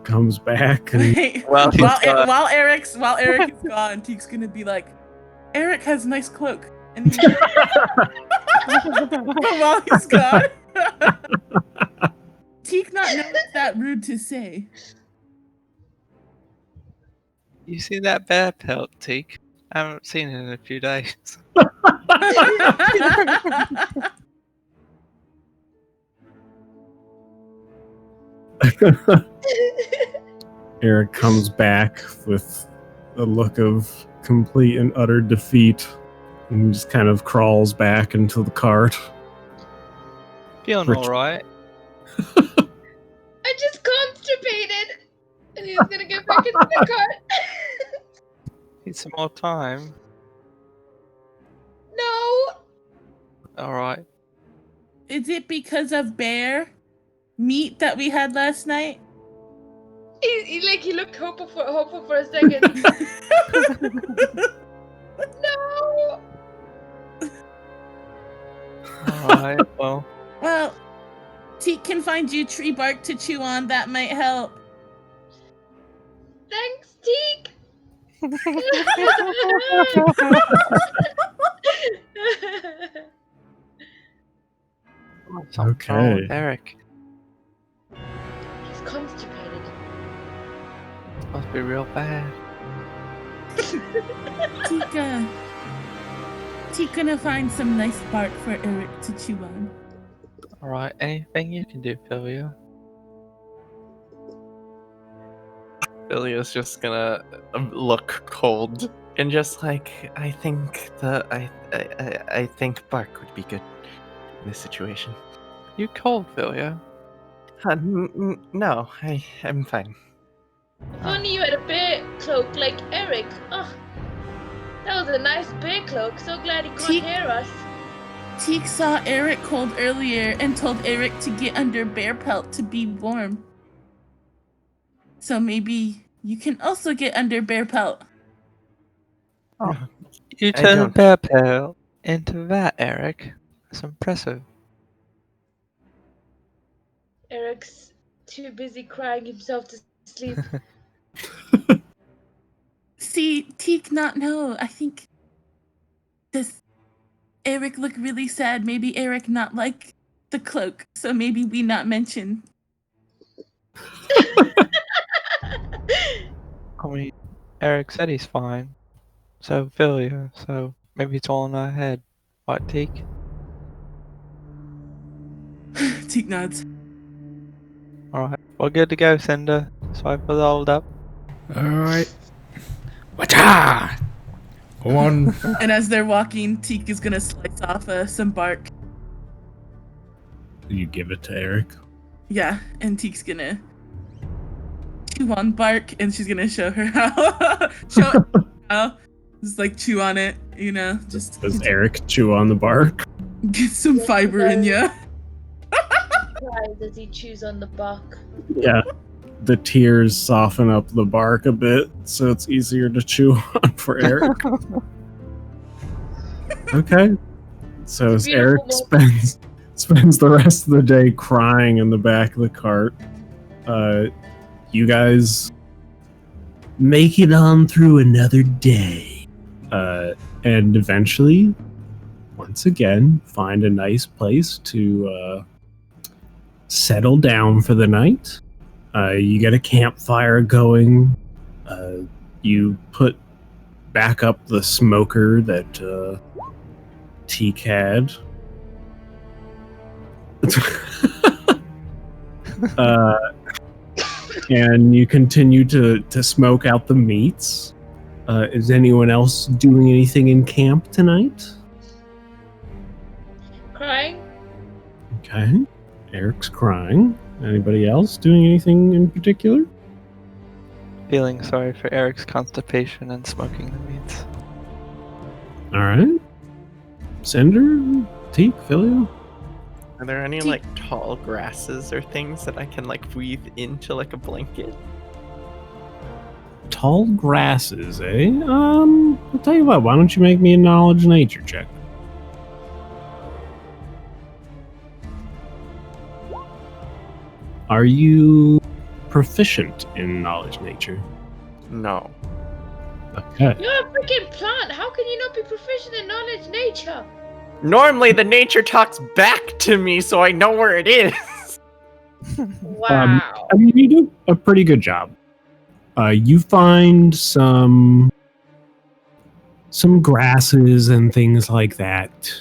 Speaker 1: comes back and
Speaker 4: Wait,
Speaker 3: Well, he's gone.
Speaker 4: while Eric is gone, Teek's gonna be like, Eric has a nice cloak. And he, while he's gone. Teek not know it's that rude to say.
Speaker 3: You see that bear pelt, Teak? I haven't seen it in a few days.
Speaker 1: Eric comes back with a look of complete and utter defeat and just kind of crawls back into the cart.
Speaker 3: Feeling
Speaker 1: Rich-
Speaker 3: alright.
Speaker 2: I'm just constipated. And he's gonna get back into the cart.
Speaker 3: Need some more time.
Speaker 2: No.
Speaker 3: Alright.
Speaker 4: Is it because of bear meat that we had last night?
Speaker 2: He looked hopeful for a second. No.
Speaker 3: Alright, well.
Speaker 4: Well, Teek can find you tree bark to chew on. That might help.
Speaker 2: Thanks, Teek.
Speaker 3: Something's wrong with
Speaker 1: Okay.
Speaker 3: Eric.
Speaker 2: He's constipated.
Speaker 3: Must be real bad.
Speaker 4: Teek gonna find some nice bark for Eric to chew on.
Speaker 3: Alright, anything you can do, Philia?
Speaker 5: Philia's just gonna look cold and just like, I think I think bark would be good in this situation.
Speaker 3: You cold, Philia?
Speaker 5: No, I'm fine.
Speaker 2: If only you had a bear cloak like Eric. Oh, that was a nice bear cloak. So glad he can't
Speaker 4: Teek-
Speaker 2: hear us.
Speaker 4: Teek saw Eric cold earlier and told Eric to get under bear pelt to be warm. So maybe you can also get under bear pelt.
Speaker 3: You
Speaker 5: I
Speaker 3: turned
Speaker 5: don't-
Speaker 3: bear pelt into that, Eric. That's impressive.
Speaker 2: Eric's too busy crying himself to sleep.
Speaker 4: See, Teek not know. I think does Eric look really sad? Maybe Eric not like the cloak, so maybe we not mention.
Speaker 3: I mean, Eric said he's fine. So Philia, so maybe it's all in our head. What, Teak?
Speaker 4: Teek nods.
Speaker 3: Alright, we're good to go, Cinder. Sorry for the hold up.
Speaker 6: Alright. Wacha! Go on.
Speaker 4: And as they're walking, Teek is gonna slice off some bark.
Speaker 1: You give it to Eric.
Speaker 4: Yeah, and Teek's gonna chew on bark, and she's gonna show her how. Show it how. Just like chew on it, you know. Just
Speaker 1: Does Eric chew on the bark?
Speaker 4: get some fiber in ya.
Speaker 2: Why does he choose on the bark?
Speaker 1: Yeah. The tears soften up the bark a bit, so it's easier to chew on for Eric. Okay. So as Eric spends the rest of the day crying in the back of the cart, you guys make it on through another day. And eventually, once again, find a nice place to settle down for the night. You get a campfire going. You put back up the smoker that Teak had. And you continue to smoke out the meats. Is anyone else doing anything in camp tonight?
Speaker 2: Crying?
Speaker 1: Okay. Eric's crying. Anybody else doing anything in particular?
Speaker 3: Feeling sorry for Eric's constipation and smoking the meats.
Speaker 1: Alright. Cinder? Teak? Filio?
Speaker 5: Are there any like tall grasses or things that I can like weave into like a blanket?
Speaker 1: Tall grasses, eh? I'll tell you what, why don't you make me a knowledge nature check? Are you proficient in knowledge nature?
Speaker 5: No.
Speaker 1: Okay.
Speaker 2: You're a freaking plant. How can you not be proficient in knowledge nature?
Speaker 5: Normally the nature talks back to me so I know where it is.
Speaker 2: Wow.
Speaker 1: I mean, you do a pretty good job. You find some grasses and things like that.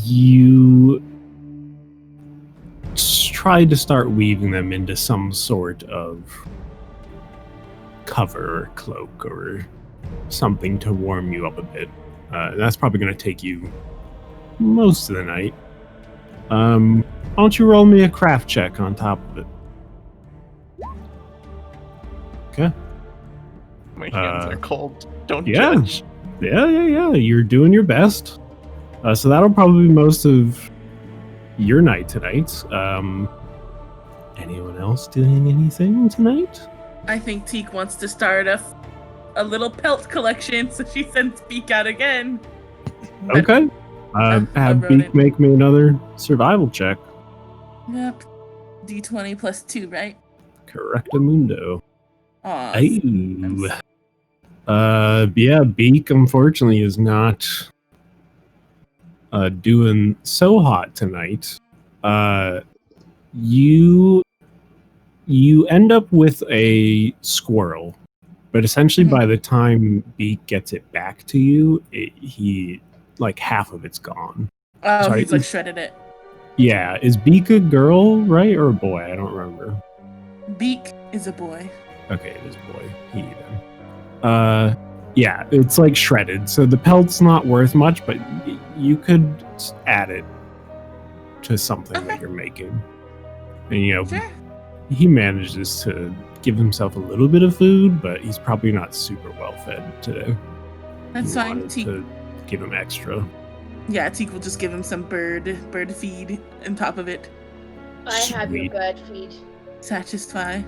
Speaker 1: You tried to start weaving them into some sort of cover or cloak or something to warm you up a bit. That's probably going to take you most of the night. Why don't you roll me a craft check on top of it? Okay.
Speaker 5: My hands are cold. Don't
Speaker 1: yeah.
Speaker 5: judge.
Speaker 1: Yeah. You're doing your best. So that'll probably be most of your night tonight. Anyone else doing anything tonight?
Speaker 4: I think Teak wants to start a little pelt collection, so she sends Beak out again.
Speaker 1: Okay. Have Beak make me another survival check.
Speaker 4: Yep. D20 plus 2, right?
Speaker 1: Correctamundo.
Speaker 4: Aw.
Speaker 1: Ooh. Yeah, Beak unfortunately is not doing so hot tonight. You end up with a squirrel, but essentially by the time Beak gets it back to you, he like half of it's gone.
Speaker 4: Oh,
Speaker 1: Sorry,
Speaker 4: he's like shredded it.
Speaker 1: Yeah, is Beak a girl, right, or a boy? I don't remember.
Speaker 4: Beak is a boy.
Speaker 1: Okay, it is a boy. He then. Yeah, it's like shredded, so the pelt's not worth much, but you could add it to something that you're making. And
Speaker 4: Sure.
Speaker 1: he manages to give himself a little bit of food, but he's probably not super well fed today.
Speaker 4: That's
Speaker 1: You
Speaker 4: fine.
Speaker 1: wanted
Speaker 4: Teak.
Speaker 1: to give him extra.
Speaker 4: Yeah, Teak will just give him some bird feed on top of it.
Speaker 2: I have your
Speaker 1: Sweet.
Speaker 2: bird feed.
Speaker 4: Satisfy.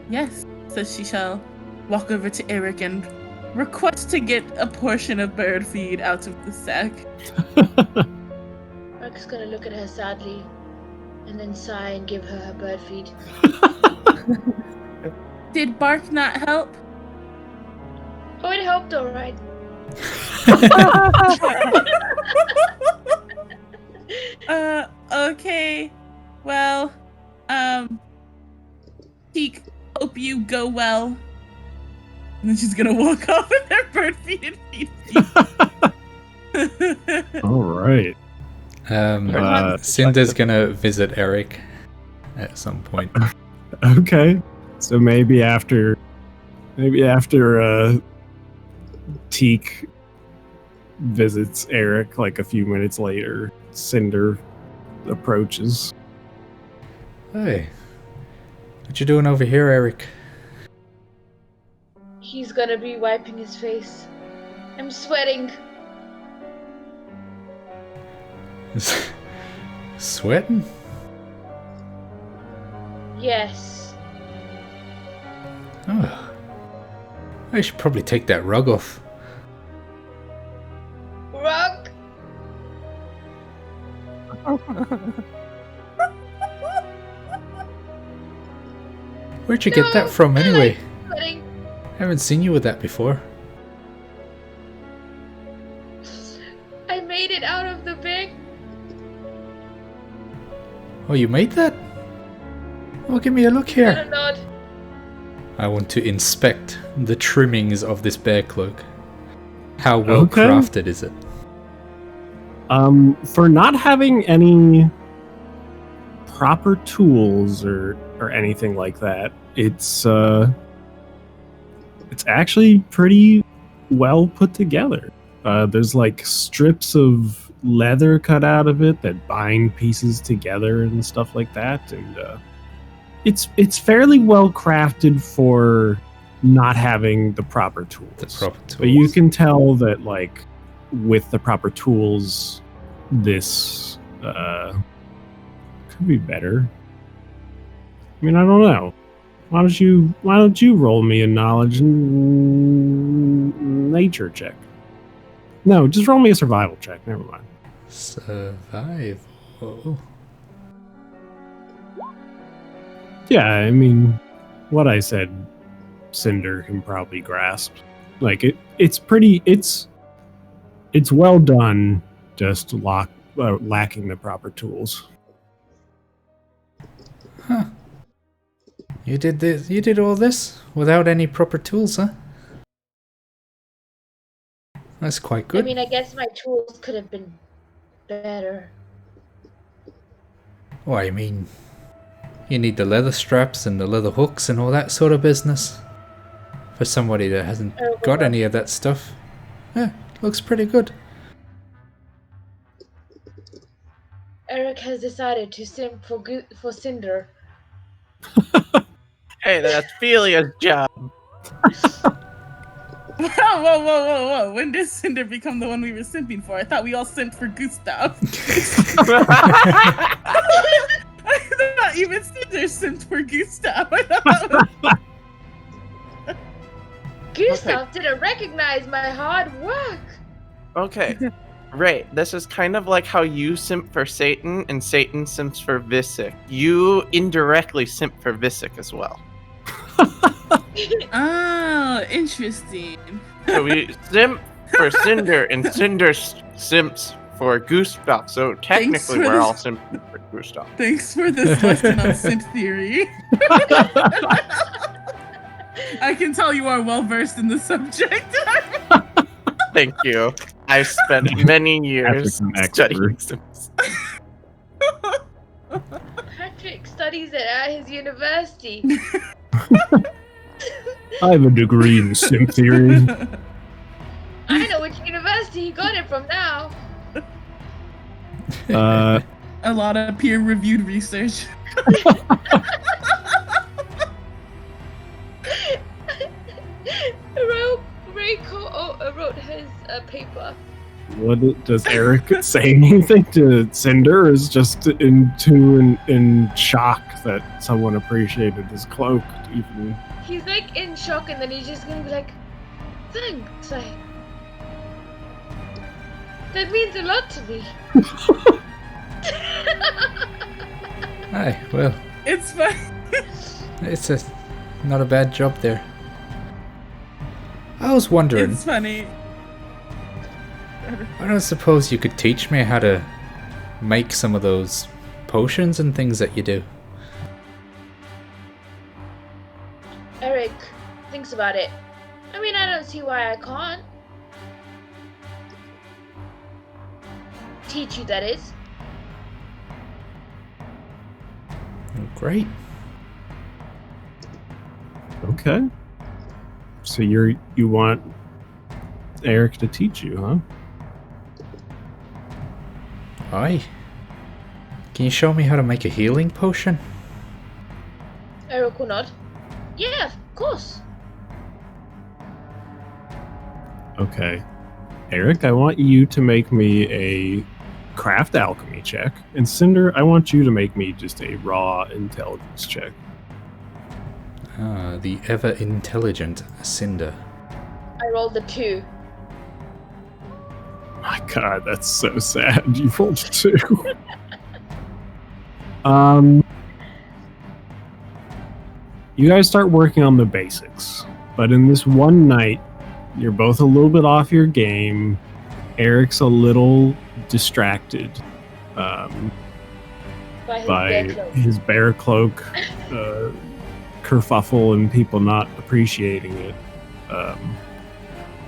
Speaker 4: Yes. So she shall walk over to Eric and request to get a portion of bird feed out of the sack.
Speaker 2: Eric's gonna look at her sadly and then sigh and give her bird feed.
Speaker 4: Did bark not help?
Speaker 2: Oh, it helped alright.
Speaker 4: Okay. Well, Teak, hope you go well. And then she's gonna walk off with her bird feed and feed Teak.
Speaker 1: All right.
Speaker 6: Cinder's gonna visit Eric at some point.
Speaker 1: Okay. So maybe after Teak visits Eric like a few minutes later, Cinder approaches.
Speaker 6: Hey, what you doing over here, Eric?
Speaker 2: He's gonna be wiping his face. I'm sweating.
Speaker 6: Sweating?
Speaker 2: Yes.
Speaker 6: Oh, I should probably take that rug off.
Speaker 2: Rug!
Speaker 6: Where'd you get that from anyway?
Speaker 2: Sweating.
Speaker 6: I haven't seen you with that before.
Speaker 2: I made it out of the bag.
Speaker 6: Oh, you made that? Oh, give me a look
Speaker 2: Got
Speaker 6: here.
Speaker 2: a nod.
Speaker 6: I want to inspect the trimmings of this bear cloak. How well
Speaker 1: Okay.
Speaker 6: crafted is it?
Speaker 1: For not having any proper tools or anything like that, it's actually pretty well put together. There's like strips of leather cut out of it that bind pieces together and stuff like that, and it's fairly well crafted for not having the proper tools.
Speaker 6: The proper tools.
Speaker 1: But you can tell that, like, with the proper tools, this could be better. I mean, I don't know. Why don't you roll me a knowledge and nature check? No, just roll me a survival check. Never mind.
Speaker 6: Survival.
Speaker 1: Yeah, I mean, what I said, Cinder can probably grasp. Like it's well done. Just lacking the proper tools.
Speaker 6: Huh. You did this. You did all this without any proper tools, huh? That's quite good.
Speaker 2: I mean, I guess my tools could have been better.
Speaker 6: Well, I mean, you need the leather straps and the leather hooks and all that sort of business. For somebody that hasn't got any of that stuff. Yeah, looks pretty good.
Speaker 2: Eric has decided to simp for Cinder.
Speaker 5: Hey, that's Philia's job.
Speaker 4: Whoa. When did Cinder become the one we were simping for? I thought we all simped for Gustav. I thought even Cinder simped for Gustav.
Speaker 2: Gustav didn't recognize my hard work.
Speaker 5: Okay. Right. This is kind of like how you simp for Satan and Satan simps for Visick. You indirectly simp for Visick as well.
Speaker 4: Oh, interesting.
Speaker 5: So we simp for Cinder and Cinder simps for Gustav. So technically we're all simping for Gustav.
Speaker 4: Thanks for this lesson on simp theory. I can tell you are well versed in the subject.
Speaker 5: Thank you. I've spent many years studying simps.
Speaker 2: Patrick studies it at his university.
Speaker 1: I have a degree in sim theory.
Speaker 2: I know which university he got it from now.
Speaker 4: A lot of peer-reviewed research.
Speaker 2: wrote his paper.
Speaker 1: Does Eric say anything to Cinder, or is just in shock that someone appreciated his cloak? Even
Speaker 2: He's like in shock, and then he's just gonna be like, "Thanks, that means a lot to me."
Speaker 6: Aye, well,
Speaker 4: It's fine.
Speaker 6: it's not a bad job there. I was wondering,
Speaker 4: It's funny.
Speaker 6: I don't suppose you could teach me how to make some of those potions and things that you do.
Speaker 2: Eric thinks about it. I mean, I don't see why I can't. Teach you, that is.
Speaker 6: Great.
Speaker 1: okay. So you want Eric to teach you, huh?
Speaker 6: Aye. Can you show me how to make a healing potion?
Speaker 2: Eric will nod. Yeah, of course.
Speaker 1: Okay. Eric, I want you to make me a craft alchemy check. And Cinder, I want you to make me just a raw intelligence check.
Speaker 6: Ah, the ever-intelligent Cinder.
Speaker 2: I rolled a 2.
Speaker 1: My god, that's so sad. You rolled a 2. You guys start working on the basics. But in this one night, you're both a little bit off your game. Eric's a little distracted
Speaker 2: By his
Speaker 1: by
Speaker 2: bear cloak.
Speaker 1: his bear cloak kerfuffle and people not appreciating it.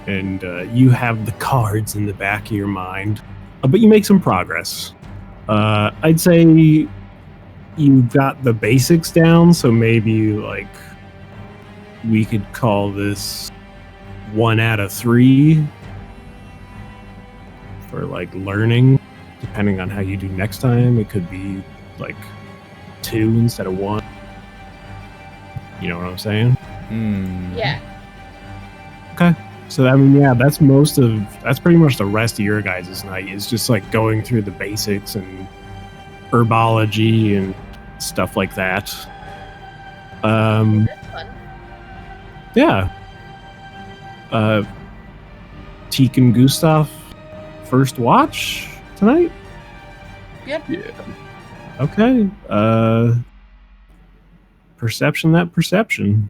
Speaker 1: And you have the cards in the back of your mind, but you make some progress. I'd say you got the basics down, so maybe like we could call this 1 out of 3 for like learning. Depending on how you do next time, it could be like 2 instead of 1. You know what I'm saying?
Speaker 2: Yeah.
Speaker 1: Okay. So I mean, yeah, that's pretty much the rest of your guys' night is just like going through the basics and herbology and stuff like that.
Speaker 2: That's fun.
Speaker 1: Yeah. Teak and Gustav, first watch tonight?
Speaker 4: Yep.
Speaker 1: Yeah. Okay. Perception.
Speaker 4: Perception.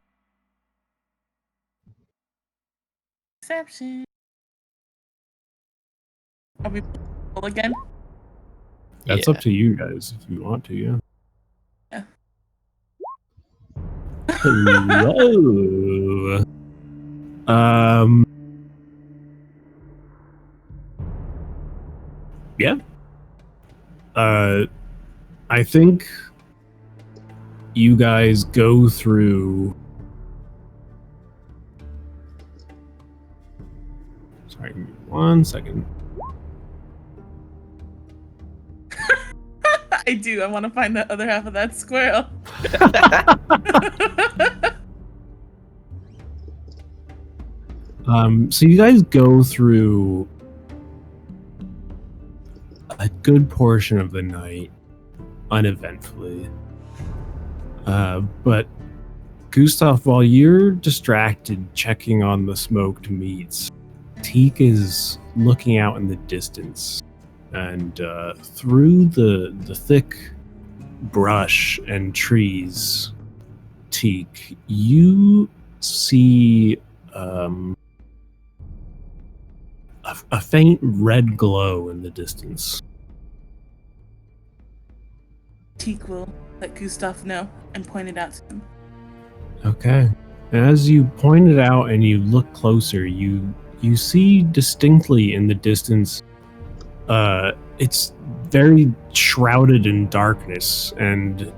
Speaker 4: Are we roll again?
Speaker 1: That's up to you guys if you want to, yeah.
Speaker 4: Yeah.
Speaker 1: Hello. Yeah. I think you guys go through. Sorry, give me 1 second.
Speaker 4: I do. I want to find the other half of that squirrel.
Speaker 1: So you guys go through a good portion of the night uneventfully. But Gustav, while you're distracted checking on the smoked meats, Teak is looking out in the distance, and through the thick brush and trees, Teak, you see a faint red glow in the distance.
Speaker 4: Teak will let Gustav know and point it out to him.
Speaker 1: Okay. And as you point it out and you look closer, you see distinctly in the distance, it's very shrouded in darkness, and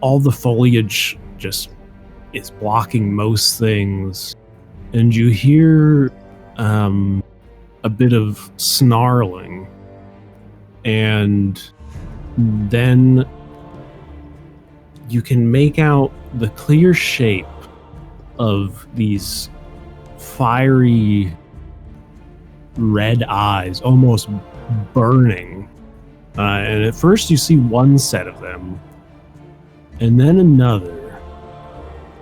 Speaker 1: all the foliage just is blocking most things. And you hear a bit of snarling, and then you can make out the clear shape of these fiery red eyes, almost burning. And at first you see one set of them, and then another,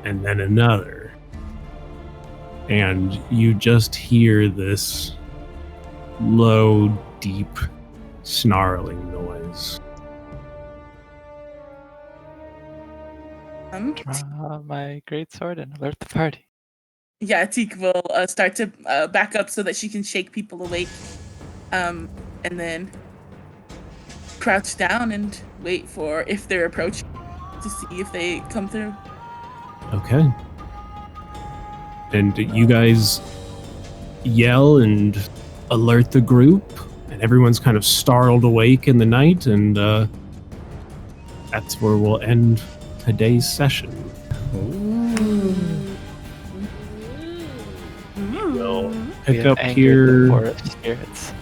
Speaker 1: and then another. And you just hear this low, deep, snarling noise.
Speaker 3: Draw my greatsword and alert the party.
Speaker 4: Yeah, Teak will start to back up so that she can shake people awake. And then crouch down and wait for if they're approaching to see if they come through.
Speaker 1: Okay. And you guys yell and alert the group, and everyone's kind of startled awake in the night, and that's where we'll end today's session. We'll pick up here.
Speaker 3: Forest spirits.